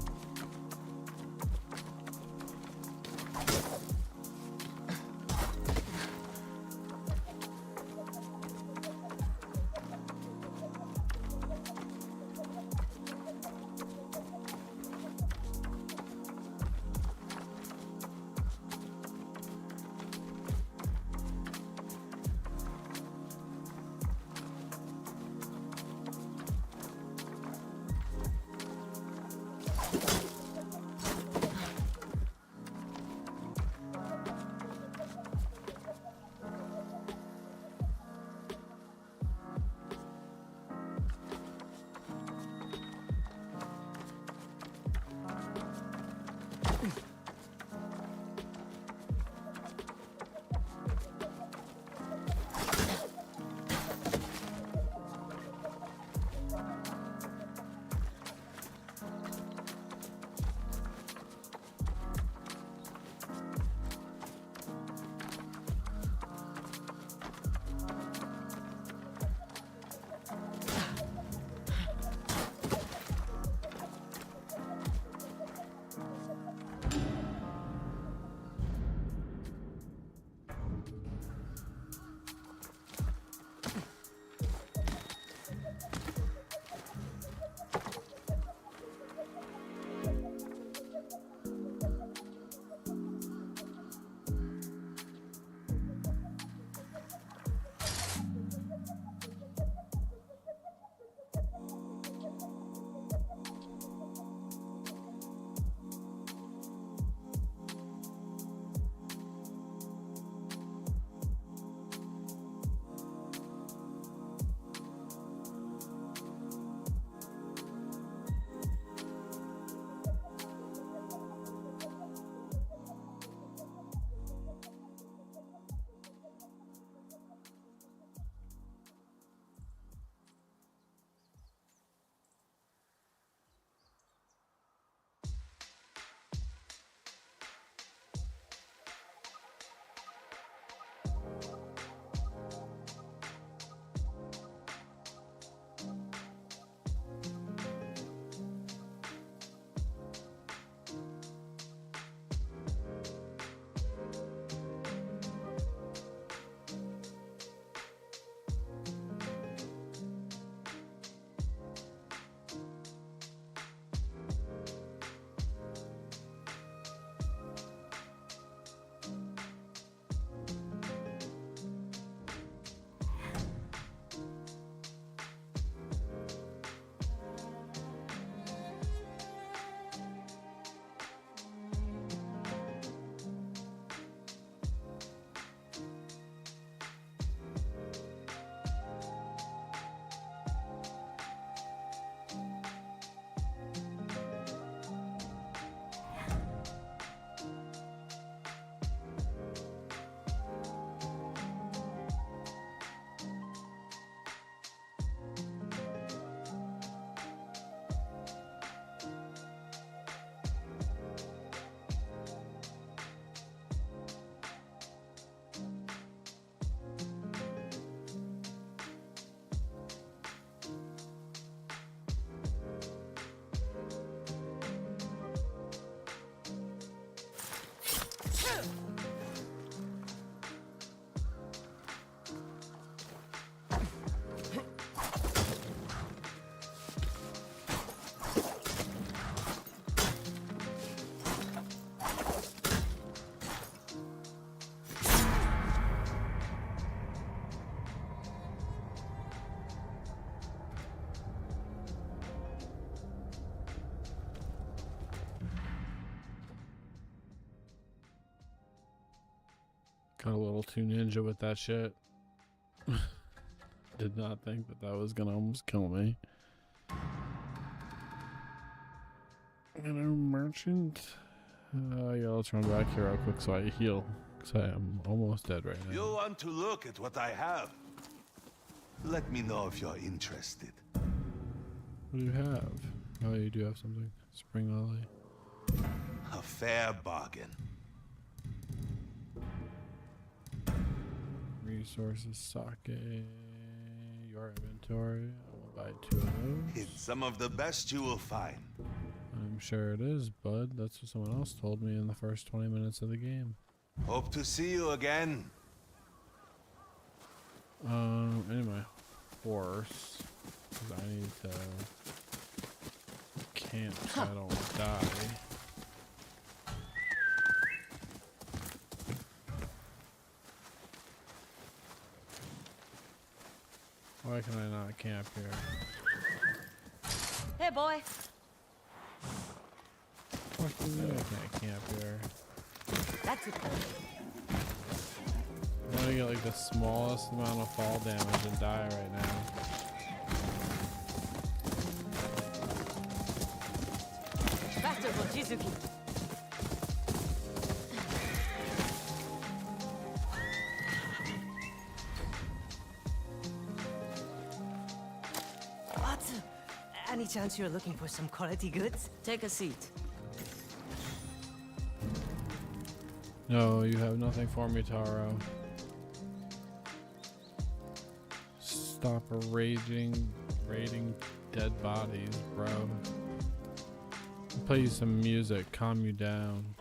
Speaker 1: Got a little too ninja with that shit. Did not think that that was gonna almost kill me. And a merchant. Yeah, let's run back here real quick so I heal. Because I am almost dead right now.
Speaker 7: You want to look at what I have? Let me know if you're interested.
Speaker 1: What do you have? Oh, you do have something. Spring lily.
Speaker 7: A Fair bargain.
Speaker 1: Resources, sake, your inventory. I'll buy 2 of those.
Speaker 7: It's some of the best you will find.
Speaker 1: I'm sure it is, bud. That's what someone else told me in the first 20 minutes of the game.
Speaker 7: Hope to see you again.
Speaker 1: Anyway, horse. 'Cause I need to camp so I don't die. Why can I not camp here?
Speaker 3: Hey, boy.
Speaker 1: What do you mean I can't camp here?
Speaker 3: That's it.
Speaker 1: I'm gonna get like the smallest amount of fall damage and die right now.
Speaker 3: Faster, Mochizuki.
Speaker 4: What? Any chance you're looking for some quality goods?
Speaker 3: Take a seat.
Speaker 1: No, you have nothing for me, Taro. Stop raiding dead bodies, bro. Play you some music, calm you down.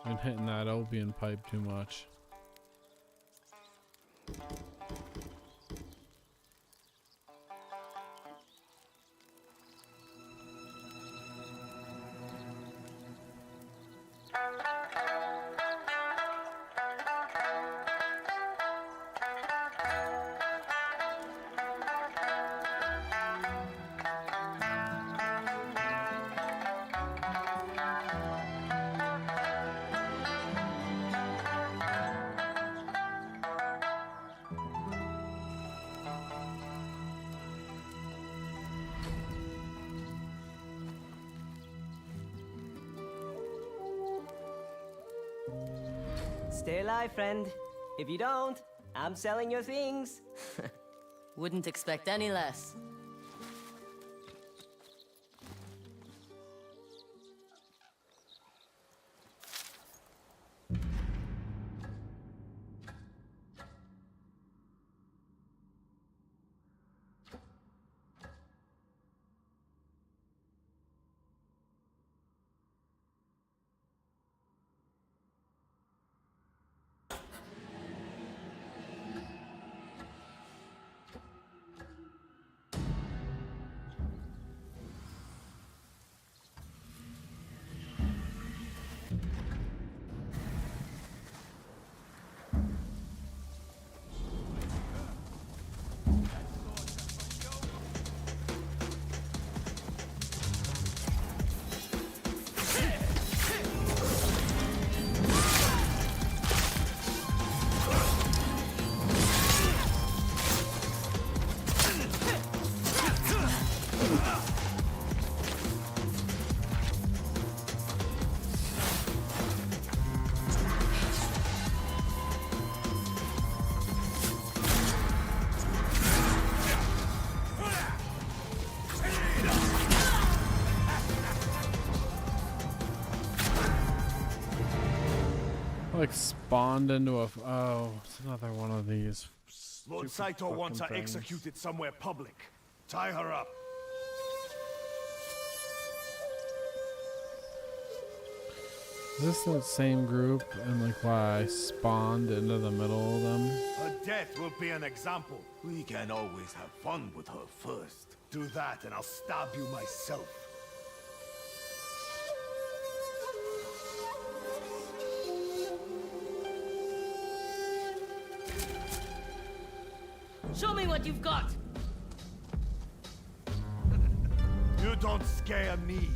Speaker 1: Been hitting that opium pipe too much.
Speaker 4: Stay alive, friend. If you don't, I'm selling your things.
Speaker 3: Wouldn't expect any less.
Speaker 1: Like spawned into a. Oh, it's another one of these.
Speaker 8: Lord
Speaker 1: stupid
Speaker 8: Saito wants her
Speaker 1: fucking things.
Speaker 8: executed somewhere public. Tie her up.
Speaker 1: Is this the same group? And like why I spawned into the middle of them?
Speaker 8: Her death will be an example.
Speaker 7: We can always have fun with her first.
Speaker 8: Do that and I'll stab you myself.
Speaker 3: Show me what you've got.
Speaker 8: You don't scare me.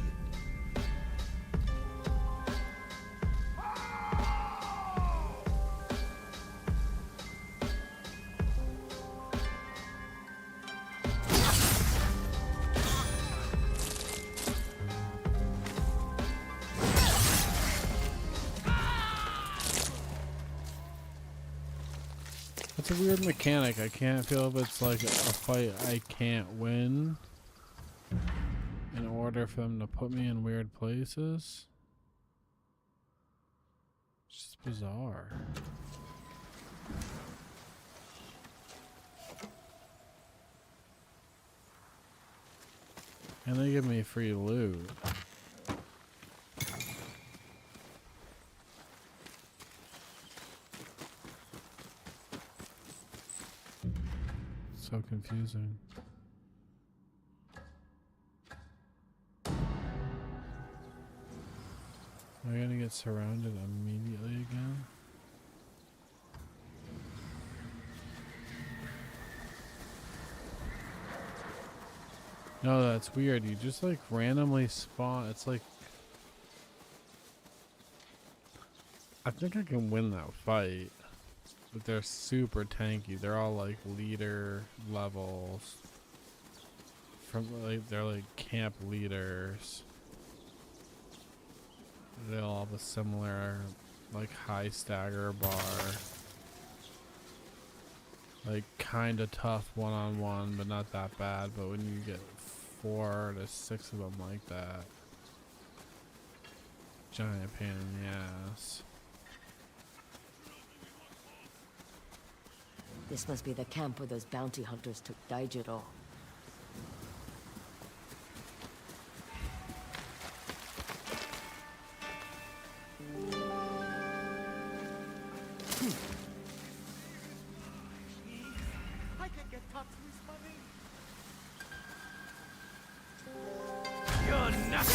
Speaker 1: It's a weird mechanic. I can't feel if it's like a fight I can't win in order for them to put me in weird places. It's just bizarre. And they give me free loot. So confusing. Am I gonna get surrounded immediately again? No, that's weird. You just like randomly spawn. It's like, I think I can win that fight, but they're super tanky. They're all like leader levels. From like, they're like camp leaders. They all have a similar like high stagger bar. Like kind of tough one-on-one, but not that bad. But when you get 4 to 6 of them like that, giant pain in the ass.
Speaker 3: This must be the camp where those bounty hunters took Daijiro.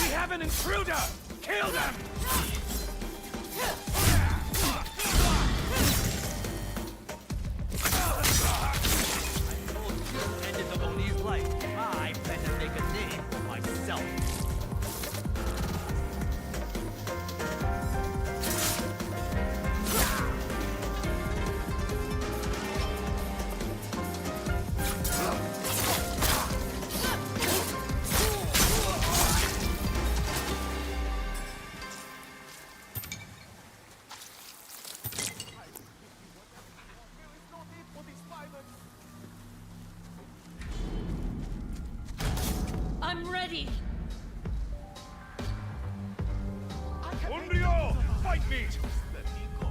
Speaker 5: We have an intruder! Kill them! I told you, ended the Oni's life. I plan to make a name for myself.
Speaker 3: I'm ready!
Speaker 8: Umbrio! Fight me!
Speaker 5: Let me go.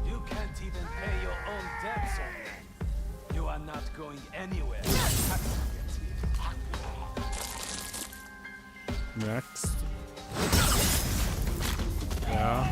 Speaker 5: You can't even pay your own debts on them. You are not going anywhere.
Speaker 1: Next. Yeah.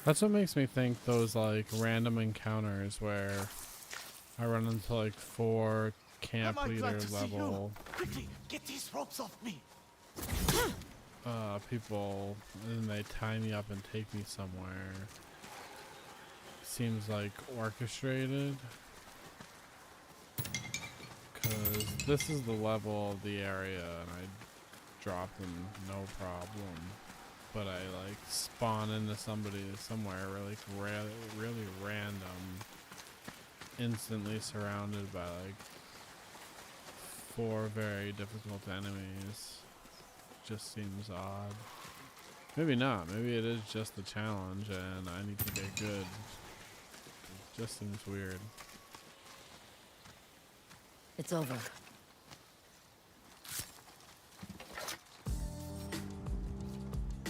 Speaker 1: That's what makes me think those like random encounters where I run into like 4 camp
Speaker 8: Am I
Speaker 1: leader
Speaker 8: glad to see
Speaker 1: level
Speaker 8: you? Quickly, get these ropes off me!
Speaker 1: people, and they tie me up and take me somewhere. Seems like orchestrated. Cause this is the level of the area and I dropped them no problem. But I like spawn into somebody somewhere really random, instantly surrounded by like 4 very difficult enemies. Just seems odd. Maybe not. Maybe it is just the challenge and I need to get good. It just seems weird.
Speaker 3: It's over.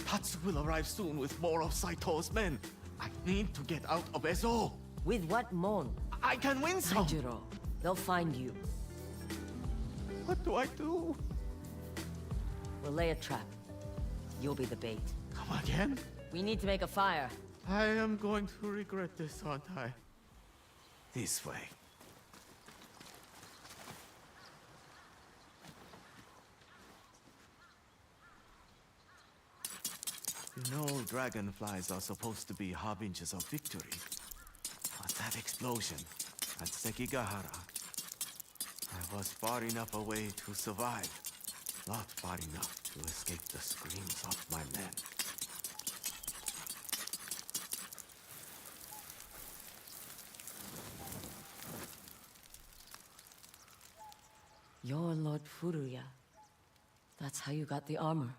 Speaker 8: Tatsu will arrive soon with more of Saito's men. I need to get out of Ezo.
Speaker 3: With what mon?
Speaker 8: I can win some.
Speaker 3: Daijiro. They'll find you.
Speaker 8: What do I do?
Speaker 3: We'll lay a trap. You'll be the bait.
Speaker 8: Come again?
Speaker 3: We need to make a fire.
Speaker 8: I am going to regret this, aren't I? This way. You know, dragonflies are supposed to be harbingers of victory. But that explosion at Sekigahara, I was far enough away to survive. Not far enough to escape the screams of my men.
Speaker 3: You're Lord Furuya. That's how you got the armor.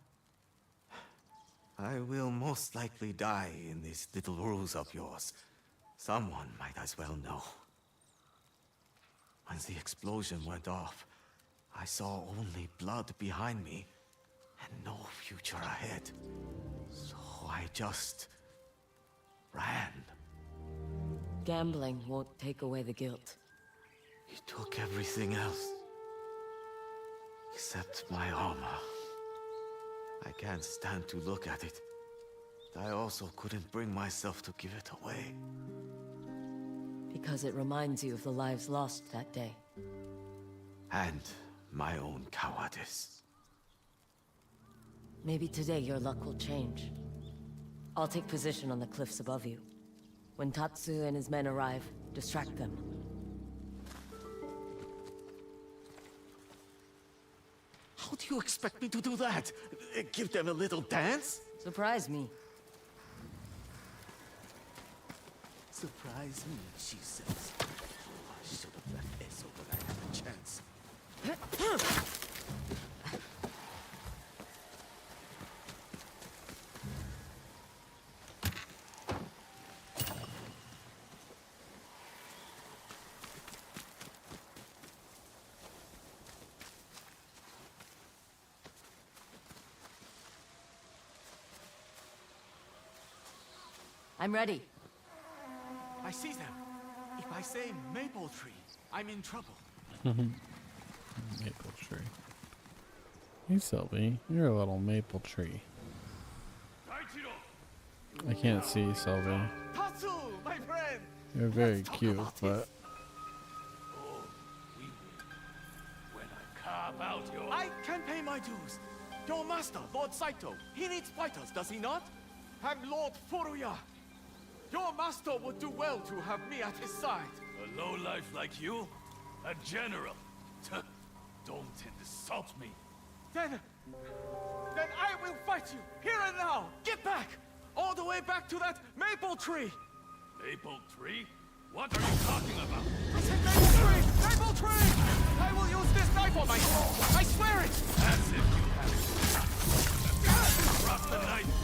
Speaker 8: I will most likely die in this little ruse of yours. Someone might as well know. When the explosion went off, I saw only blood behind me and no future ahead. So I just ran.
Speaker 3: Gambling won't take away the guilt.
Speaker 8: He took everything else. Except my armor. I can't stand to look at it. I also couldn't bring myself to give it away.
Speaker 3: Because it reminds you of the lives lost that day.
Speaker 8: And my own cowardice.
Speaker 3: Maybe today your luck will change. I'll take position on the cliffs above you. When Tatsu and his men arrive, distract them.
Speaker 8: How do you expect me to do that? Give them a little dance?
Speaker 3: Surprise me.
Speaker 8: Surprise me, she says. I should have left Eso when I had a chance.
Speaker 3: I'm ready.
Speaker 8: I see them. If I say maple tree, I'm in trouble.
Speaker 1: Maple tree. Hey, Sylvie, you're a little maple tree. I can't see, Sylvie.
Speaker 8: Tatsu, my friend!
Speaker 1: You're very
Speaker 8: Let's talk
Speaker 1: cute,
Speaker 8: about
Speaker 1: but
Speaker 8: this.
Speaker 5: We will. When I carve out your...
Speaker 8: I can pay my dues. Your master, Lord Saito, he needs fighters, does he not? I'm Lord Furuya. Your master would do well to have me at his side.
Speaker 5: A lowlife like you? A general? Don't insult me.
Speaker 8: Then I will fight you, here and now! Get back! All the way back to that maple tree!
Speaker 5: Maple tree? What are you talking about?
Speaker 8: I said maple tree! Maple tree! I will use this knife on myself! I swear it!
Speaker 5: As if you have. Drop the knife!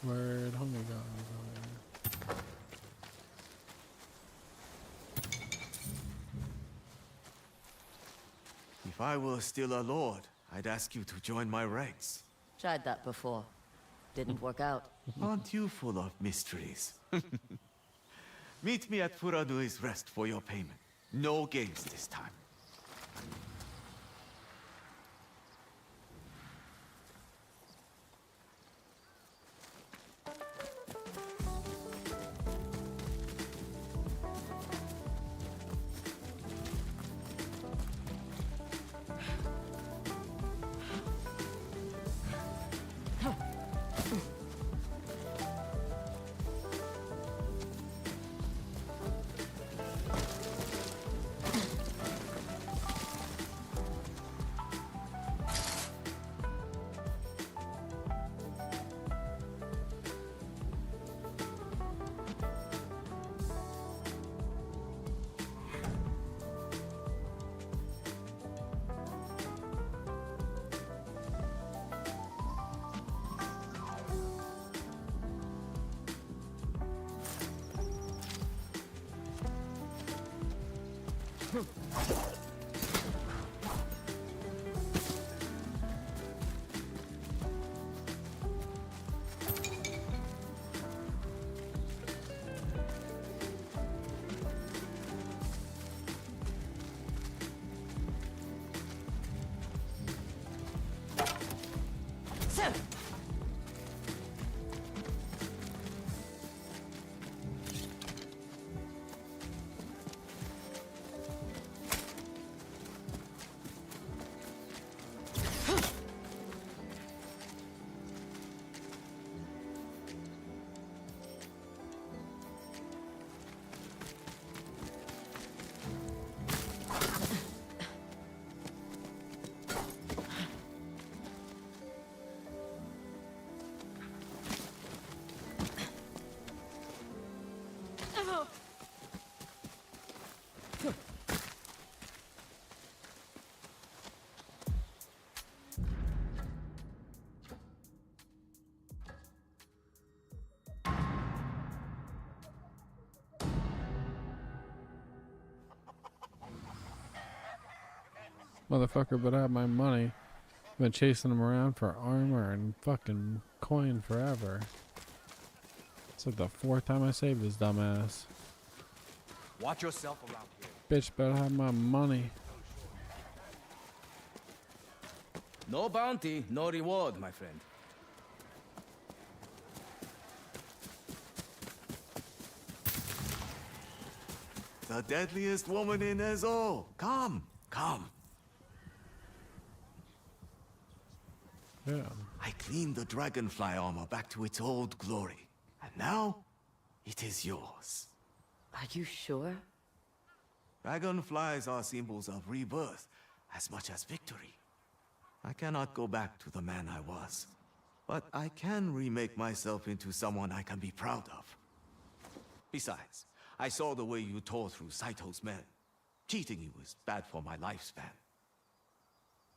Speaker 1: word, hungry guys.
Speaker 8: If I were still a lord, I'd ask you to join my ranks.
Speaker 3: Tried that before. Didn't work out.
Speaker 8: Aren't you full of mysteries? Meet me at Furadui's Rest for your payment. No games this time.
Speaker 1: Motherfucker, but I have my money. Been chasing him around for armor and fucking coin forever. It's like the 4th time I saved his dumbass.
Speaker 8: Watch yourself around here.
Speaker 1: Bitch better have my money.
Speaker 6: No bounty, no reward, my friend.
Speaker 8: The deadliest woman in Ezo. Come, come.
Speaker 1: Yeah.
Speaker 8: I cleaned the dragonfly armor back to its old glory. And now, it is yours.
Speaker 3: Are you sure?
Speaker 8: Dragonflies are symbols of rebirth as much as victory. I cannot go back to the man I was, but I can remake myself into someone I can be proud of. Besides, I saw the way you tore through Saito's men. Cheating you is bad for my lifespan.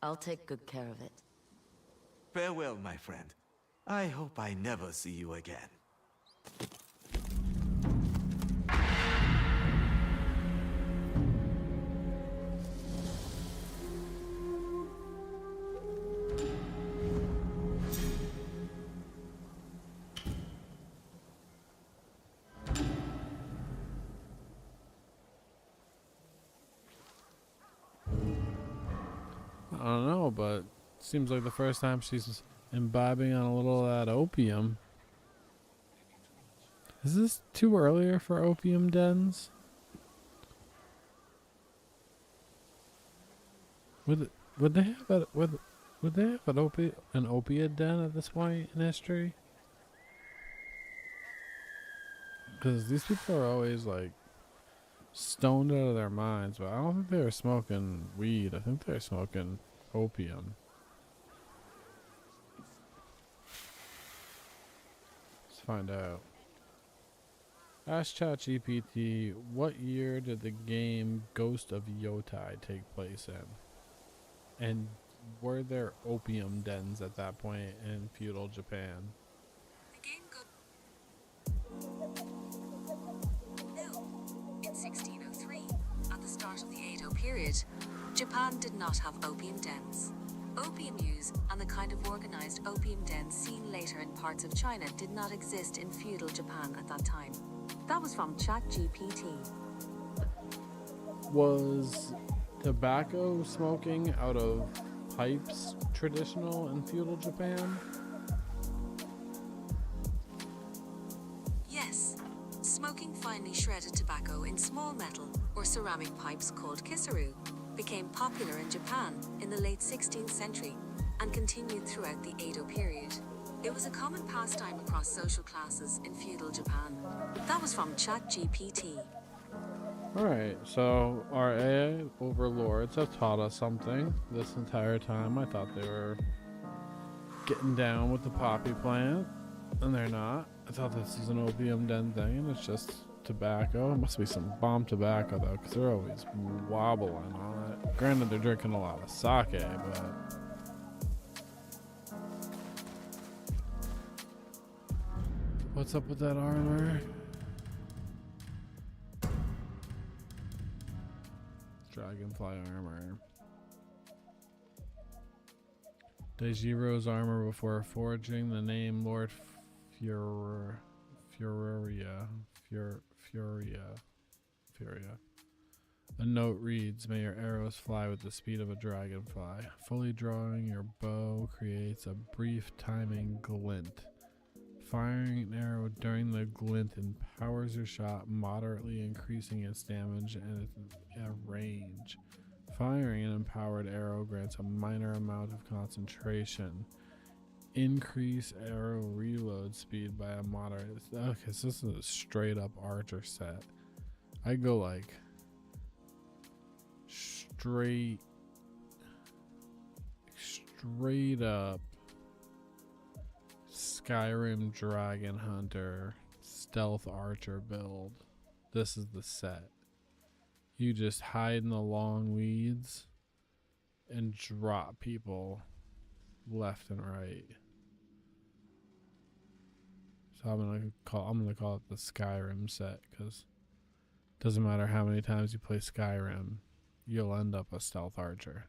Speaker 3: I'll take good care of it.
Speaker 8: Farewell, my friend. I hope I never see you again.
Speaker 1: I don't know, but seems like the first time she's imbibing on a little of that opium. Is this too earlier for opium dens? Would they have would they have an opiate den at this point in history? Because these people are always like stoned out of their minds, but I don't think they were smoking weed. I think they're smoking opium. Let's find out. Ask ChatGPT, what year did the game Ghost of Yotei take place in? And were there opium dens at that point in feudal Japan?
Speaker 9: The game in 1603, at the start of the Edo period, Japan did not have opium dens. Opium use and the kind of organized opium dens seen later in parts of China did not exist in feudal Japan at that time. That was from ChatGPT.
Speaker 1: Was tobacco smoking out of pipes traditional in feudal Japan?
Speaker 9: Yes. Smoking finely shredded tobacco in small metal or ceramic pipes called kisaru became popular in Japan in the late 16th century and continued throughout the Edo period. It was a common pastime across social classes in feudal Japan. That was from ChatGPT.
Speaker 1: Alright, so our AI overlords have taught us something this entire time. I thought they were getting down with the poppy plant, and they're not. I thought this is an opium den thing, and it's just tobacco. It must be some bomb tobacco, though, because they're always wobbling on it. Granted, they're drinking a lot of sake, but... What's up with that armor? Dragonfly armor. Daijiro's armor before forging the name Lord Furia. A note reads, "May your arrows fly with the speed of a dragonfly. Fully drawing your bow creates a brief timing glint. Firing an arrow during the glint empowers your shot, moderately increasing its damage and its range. Firing an empowered arrow grants a minor amount of concentration. Increase arrow reload speed by a moderate..." Okay, so this is a straight up archer set. I go like straight up Skyrim Dragon Hunter stealth archer build. This is the set. You just hide in the long weeds and drop people left and right. So I'm gonna call it the Skyrim set, because it doesn't matter how many times you play Skyrim, you'll end up a stealth archer.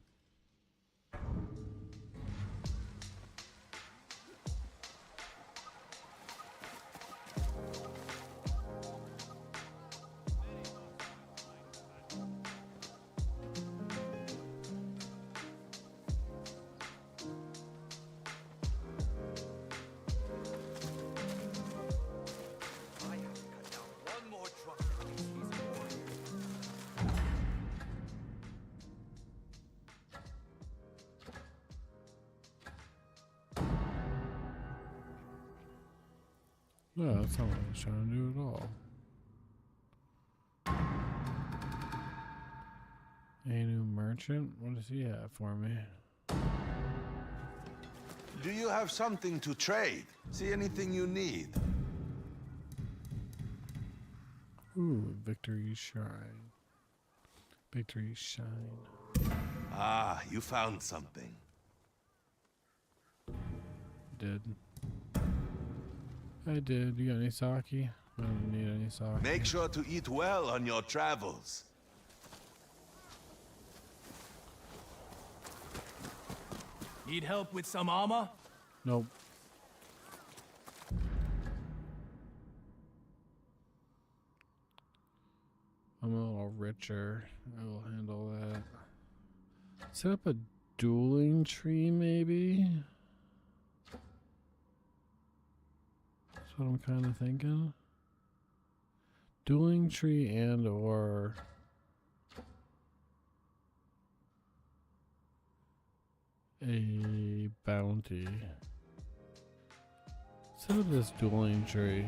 Speaker 1: No, that's not what I was trying to do at all. A new merchant? What does he have for me?
Speaker 7: Do you have something to trade? See anything you need?
Speaker 1: Ooh, Victory Shrine. Victory Shine.
Speaker 7: Ah, you found something.
Speaker 1: Did. I did. You got any sake? I don't need any sake.
Speaker 7: Make sure to eat well on your travels.
Speaker 6: Need help with some armor?
Speaker 1: Nope. I'm a little richer. I will handle that. Set up a dueling tree, maybe? That's what I'm kind of thinking. Dueling tree and or a bounty. Set up this dueling tree.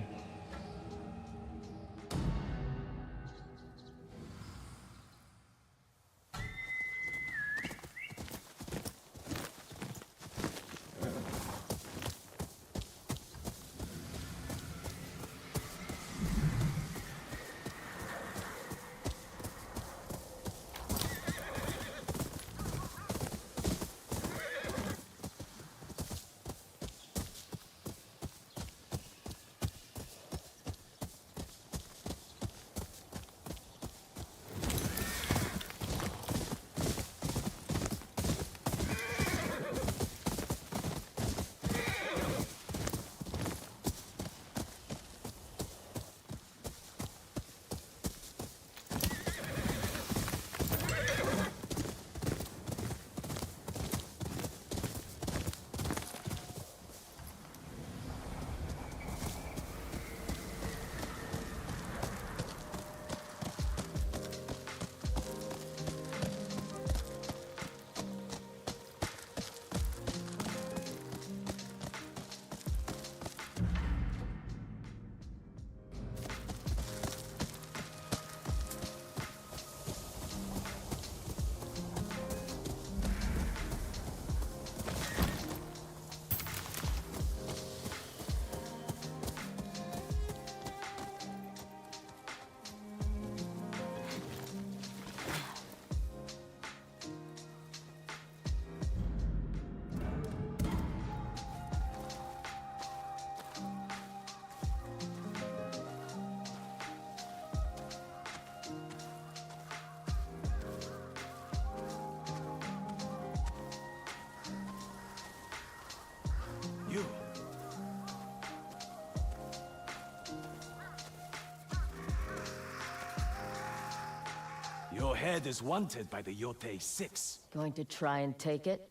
Speaker 5: head is wanted by the Yotei 6.
Speaker 3: Going to try and take it?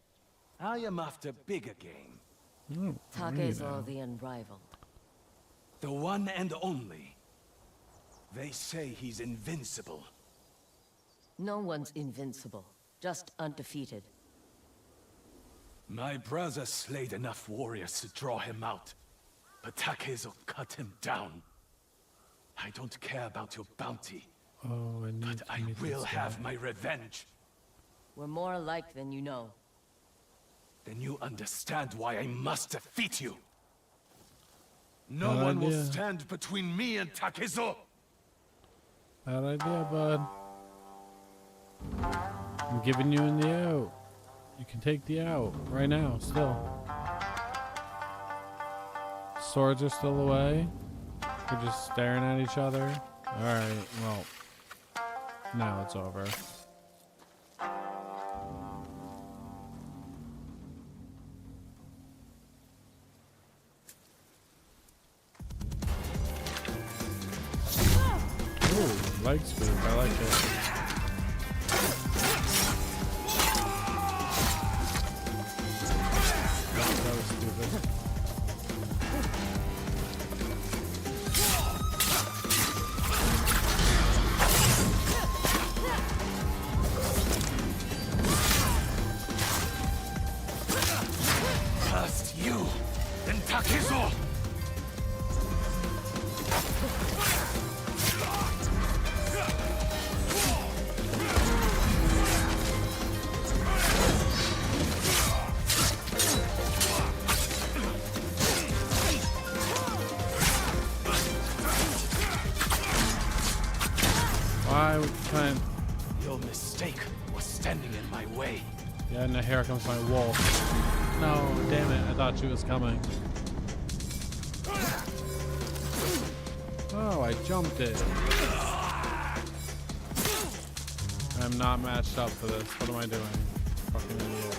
Speaker 5: I am after bigger game.
Speaker 3: Takezo the Unrivaled.
Speaker 5: The one and only. They say he's invincible.
Speaker 3: No one's invincible, just undefeated.
Speaker 5: My brother slayed enough warriors to draw him out, but Takezo cut him down. I don't care about your bounty,
Speaker 1: Oh,
Speaker 5: but I will have my revenge.
Speaker 3: We're more alike than you know.
Speaker 5: Then you understand why I must defeat you. No
Speaker 1: Bad
Speaker 5: one will
Speaker 1: idea.
Speaker 5: stand between me and Takezo.
Speaker 1: Bad idea, bud. I'm giving you in the out. You can take the out right now, still. Swords are still away. We're just staring at each other. Alright, well. Now it's over. Ooh, leg sweep. I like it. That was stupid.
Speaker 5: First you, then Takezo.
Speaker 1: Why would you try and...
Speaker 5: Your mistake was standing in my way.
Speaker 1: Yeah, and here comes my wolf. No, damn it. I thought she was coming. Oh, I jumped it. I'm not matched up for this. What am I doing? Fucking idiot.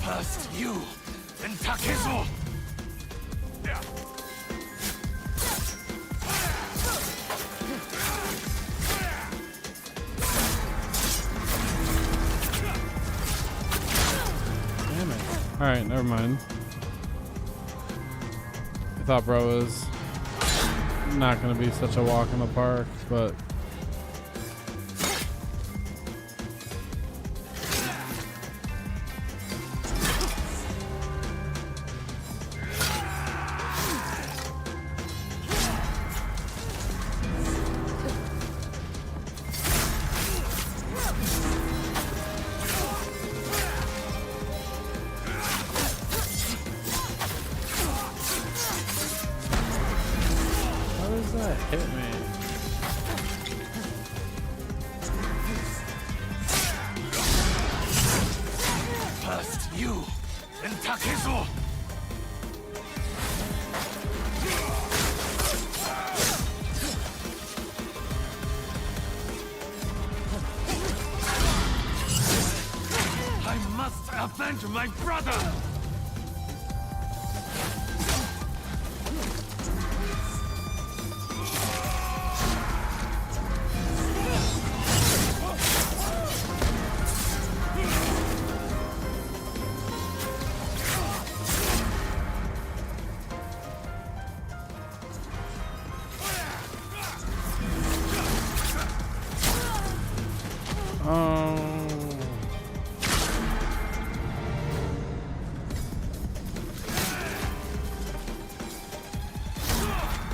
Speaker 5: First you, then Takezo.
Speaker 1: Damn it. Alright, never mind. I thought bro was not going to be such a walk in the park, but... How does that hit me?
Speaker 5: First you, then Takezo. I must avenge my brother.
Speaker 1: Oh.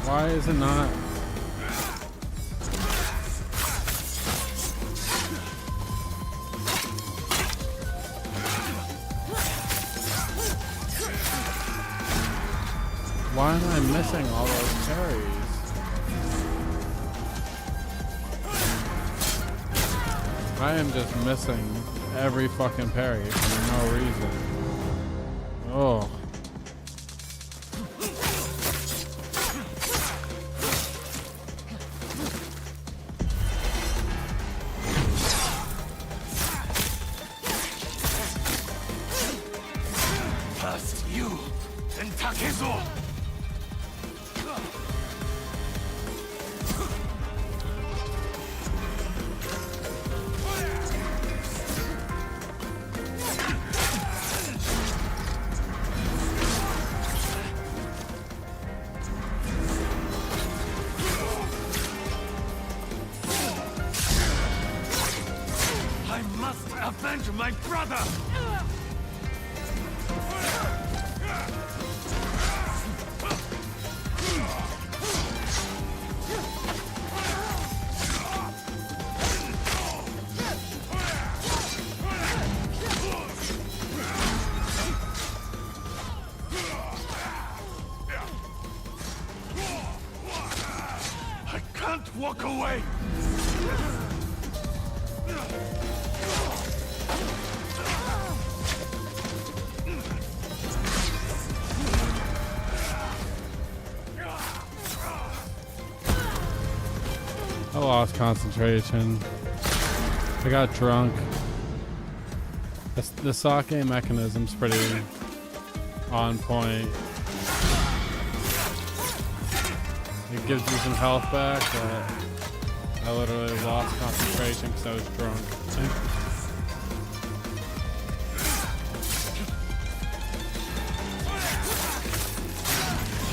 Speaker 1: Why is it not? Why am I missing all those parries? I am just missing every fucking parry for no reason. Oh.
Speaker 5: Takezo! I must avenge my brother! I can't walk away!
Speaker 1: I lost concentration. I got drunk. The sake mechanism's pretty on point. It gives you some health back, but I literally lost concentration because I was drunk.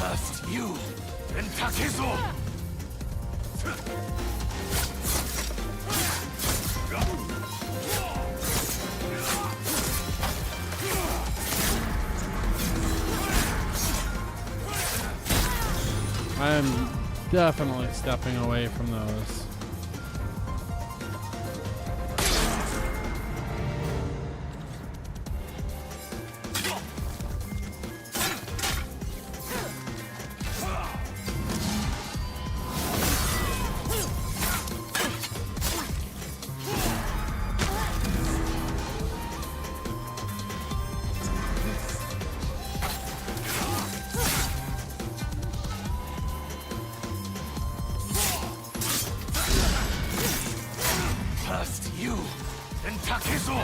Speaker 5: First you, then Takezo!
Speaker 1: I am definitely stepping away from those.
Speaker 5: First you, then Takezo!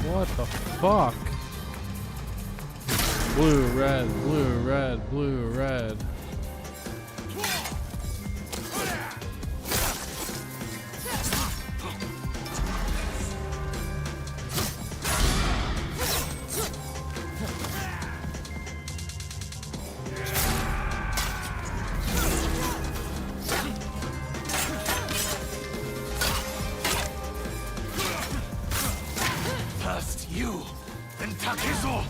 Speaker 1: What the fuck? Blue, red, blue, red, blue, red.
Speaker 5: First you, then Takezo!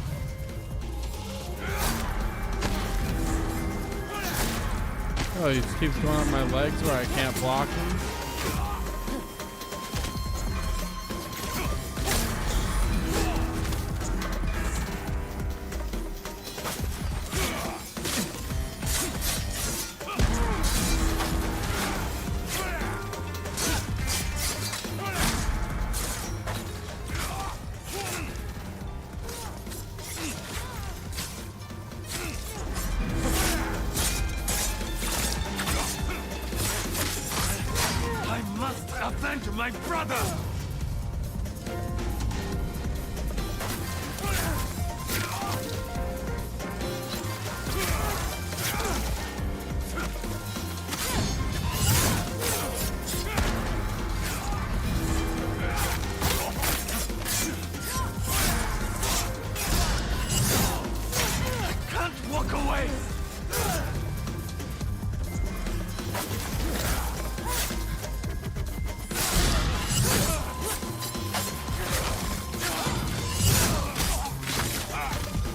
Speaker 1: Oh, he just keeps going up my legs where I can't block him.
Speaker 5: I must avenge my brother! I can't walk away!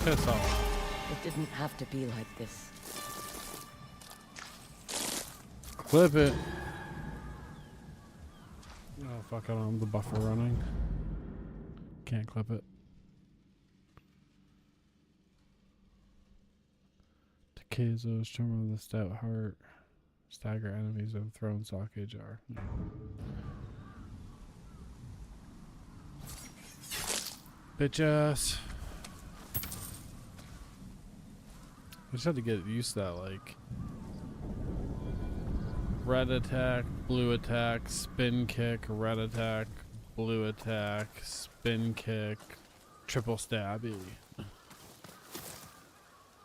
Speaker 1: Piss off.
Speaker 3: It didn't have to be like this.
Speaker 1: Clip it. Oh fuck, I don't have the buffer running. Can't clip it. Takezo's charm of the stout heart. Stagger enemies of thrown sake jar. Bitch ass. I just had to get used to that, like. red attack, blue attack, spin kick, red attack, blue attack, spin kick, triple stabby.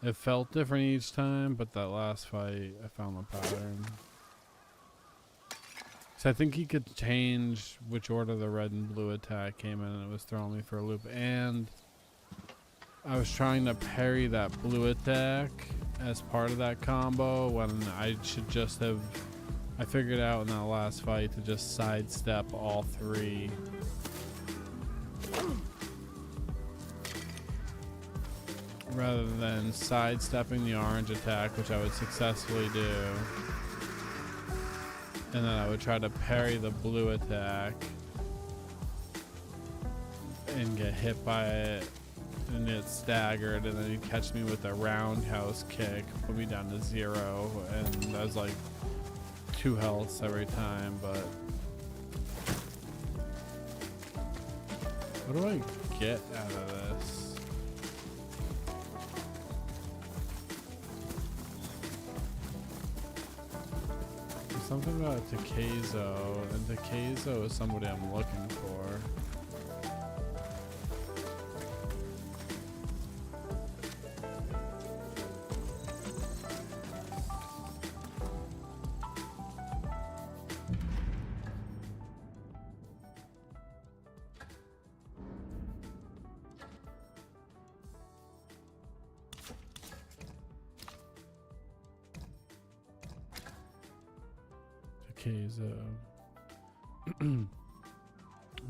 Speaker 1: It felt different each time, but that last fight, I found the pattern. So I think he could change which order the red and blue attack came in, and it was throwing me for a loop. And I was trying to parry that blue attack as part of that combo when I should just have... I figured out in that last fight to just sidestep all three. Rather than sidestepping the orange attack, which I would successfully do. And then I would try to parry the blue attack and get hit by it and get staggered, and then he'd catch me with a roundhouse kick, put me down to 0, and I was like 2 healths every time. But what do I get out of this? Something about Takezo, and Takezo is somebody I'm looking for.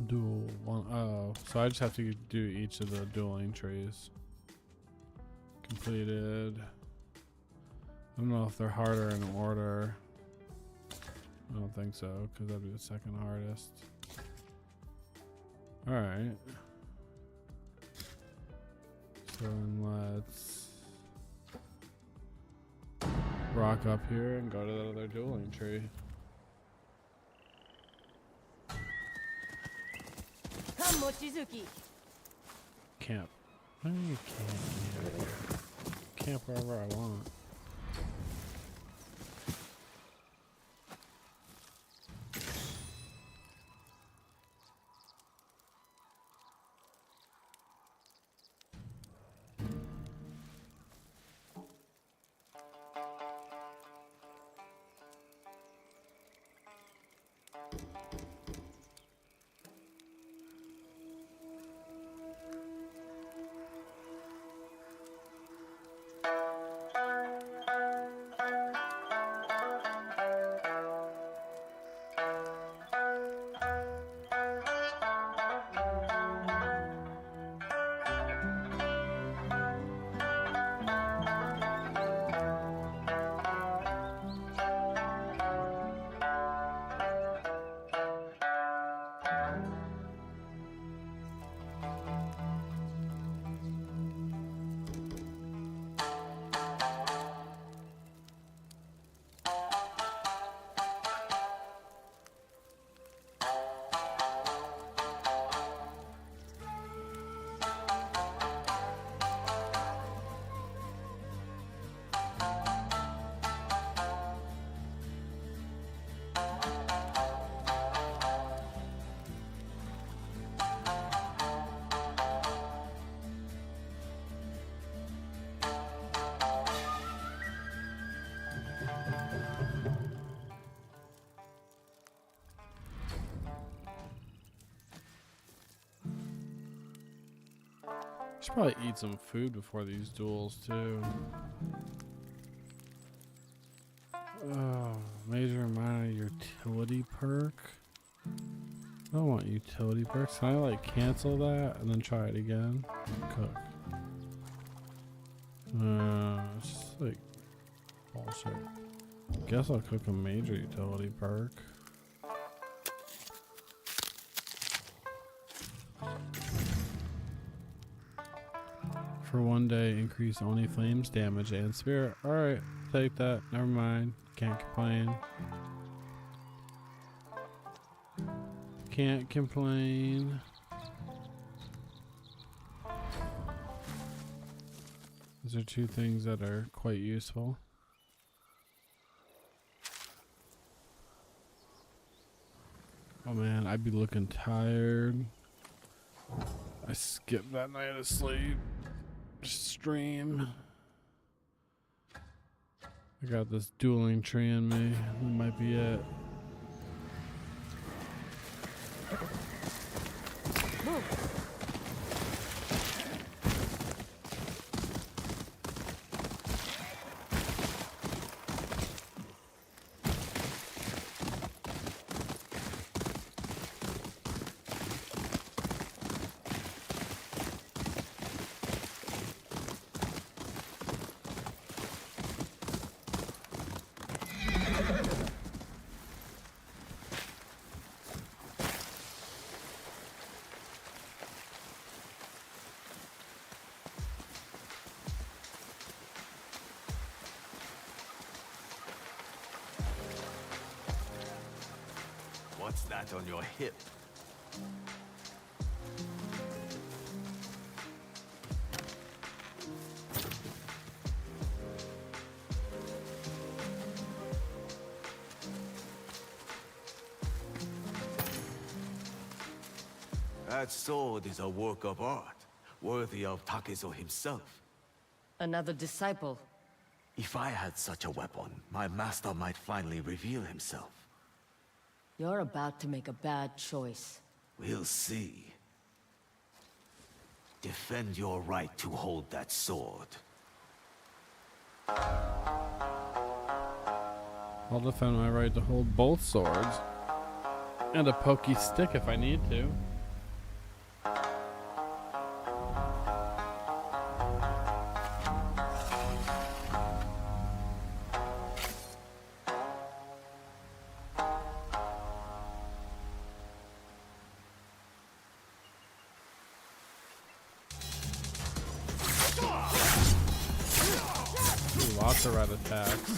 Speaker 1: Dual one. Oh, so I just have to do each of the dueling trees. Completed. I don't know if they're harder in order. I don't think so, because that'd be the second hardest. Alright. So then let's rock up here and go to the other dueling tree. Camp. I mean, you can't camp wherever I want. Should probably eat some food before these duels too. Oh, major and minor utility perk. I don't want utility perks. Can I like cancel that and then try it again? Cook. It's just like bullshit. Guess I'll cook a major utility perk. For 1 day, increase only flames damage and spirit. Alright, take that. Never mind. Can't complain. Can't complain. Those are 2 things that are quite useful. Oh man, I'd be looking tired. I skipped that night of sleep. Stream. I got this dueling tree in me. That might be it.
Speaker 8: What's that on your hip? That sword is a work of art, worthy of Takezo himself.
Speaker 3: Another disciple.
Speaker 8: If I had such a weapon, my master might finally reveal himself.
Speaker 3: You're about to make a bad choice.
Speaker 8: We'll see. Defend your right to hold that sword.
Speaker 1: I'll defend my right to hold both swords. And a pokey stick if I need to. Lots of red attacks.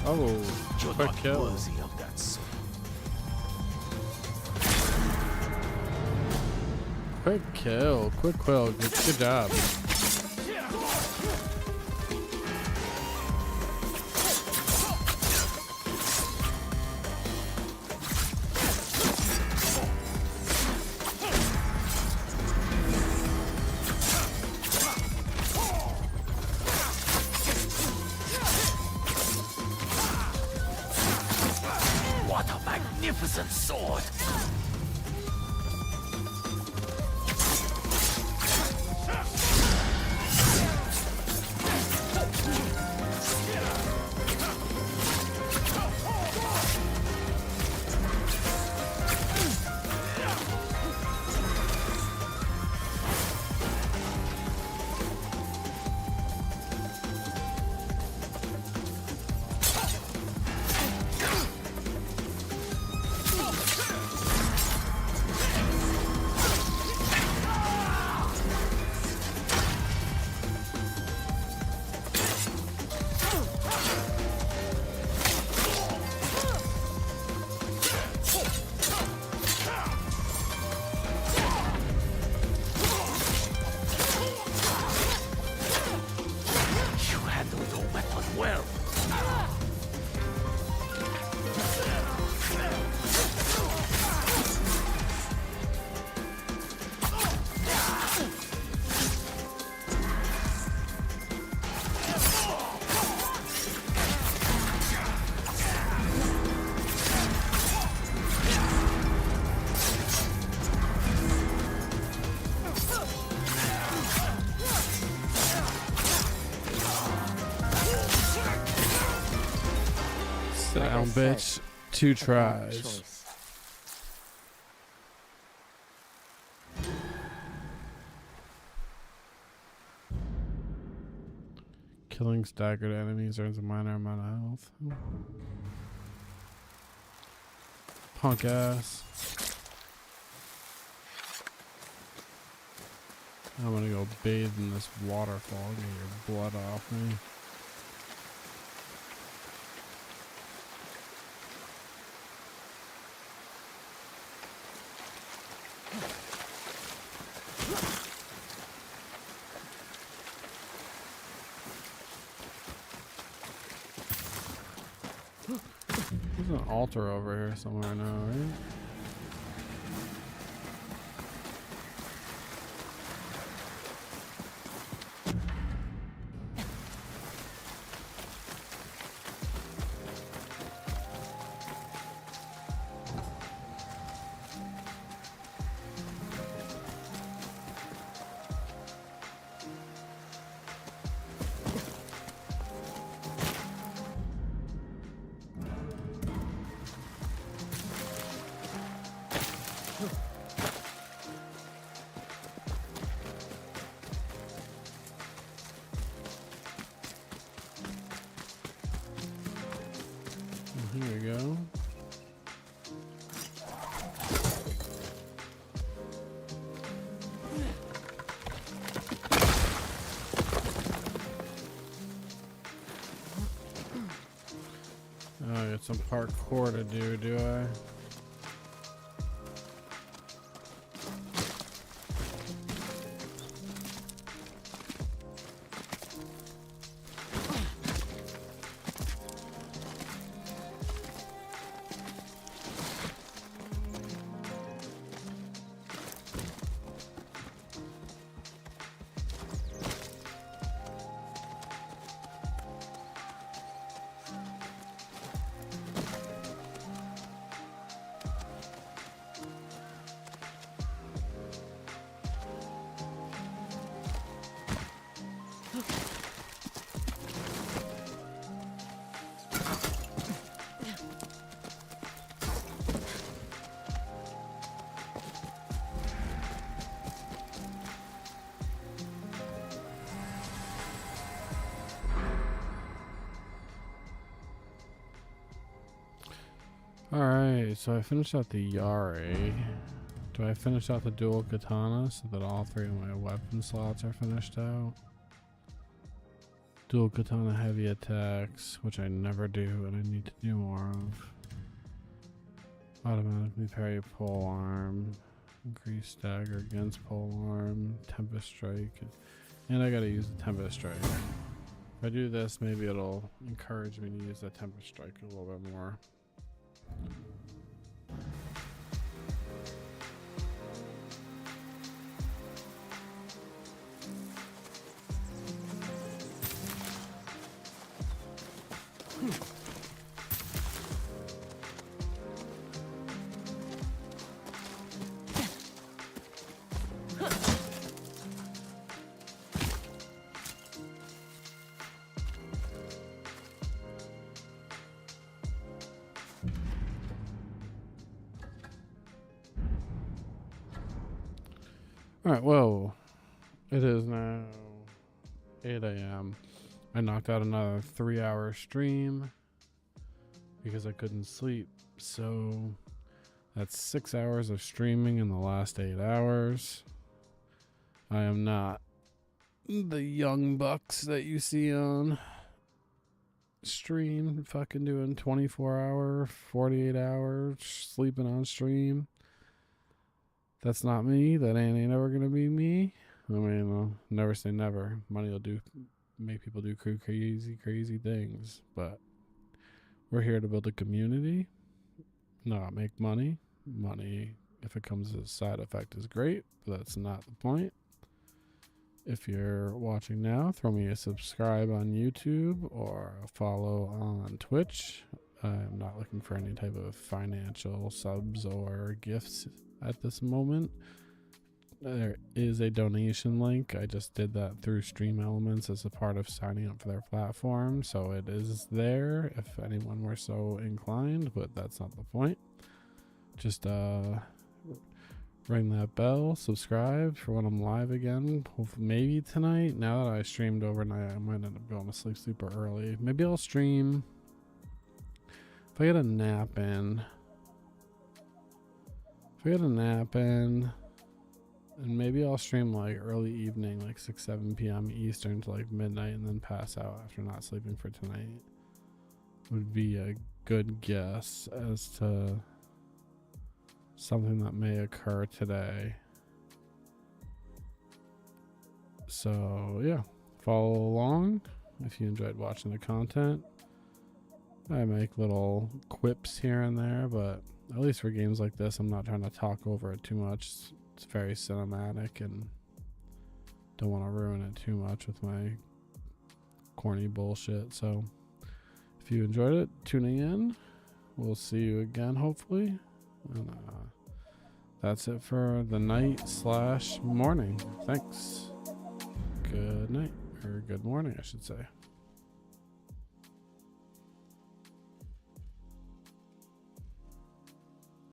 Speaker 1: Oh,
Speaker 8: You're
Speaker 1: quick
Speaker 8: not
Speaker 1: kill.
Speaker 8: worthy of that sword.
Speaker 1: Quick kill. Quick kill. Good job.
Speaker 8: What a magnificent sword!
Speaker 1: Sound bitch. 2 tries.
Speaker 3: Choice.
Speaker 1: Killing staggered enemies earns a minor amount of health. Punk ass. I'm gonna go bathe in this waterfall. Get your blood off me. altar over here somewhere now, right? Here we go. Oh, I got some parkour to do I? Alright, so I finished out the Yare. Do I finish out the dual katana so that all three of my weapon slots are finished out? Dual katana heavy attacks, which I never do and I need to do more of. Automatically parry pole arm. Increase stagger against pole arm. Tempest strike. And I gotta use the Tempest strike. If I do this, maybe it'll encourage me to use the Tempest strike a little bit more. Alright, well, it is now 8 a.m. I knocked out another 3-hour stream because I couldn't sleep. So that's 6 hours of streaming in the last 8 hours. I am not the young bucks that you see on stream fucking doing 24-hour, 48-hour sleeping on stream. That's not me. That ain't ever gonna be me. I mean, I'll never say never. Money will make people do crazy things. But we're here to build a community, not make money. Money, if it comes as a side effect, is great, but that's not the point. If you're watching now, throw me a subscribe on YouTube or a follow on Twitch. I'm not looking for any type of financial subs or gifts at this moment. There is a donation link. I just did that through Stream Elements as a part of signing up for their platform, so it is there if anyone were so inclined, but that's not the point. Just ring that bell, subscribe for when I'm live again, hopefully maybe tonight. Now that I streamed overnight, I might end up going to sleep super early. Maybe I'll stream if I get a nap in. And maybe I'll stream like early evening, like 6-7 p.m. Eastern to like midnight, and then pass out after not sleeping for tonight. Would be a good guess as to something that may occur today. So yeah, follow along if you enjoyed watching the content. I make little quips here and there, but at least for games like this, I'm not trying to talk over it too much. It's very cinematic and don't want to ruin it too much with my corny bullshit. So if you enjoyed it, tuning in, we'll see you again, hopefully. And that's it for the night/morning. Thanks. Good night, or good morning, I should say.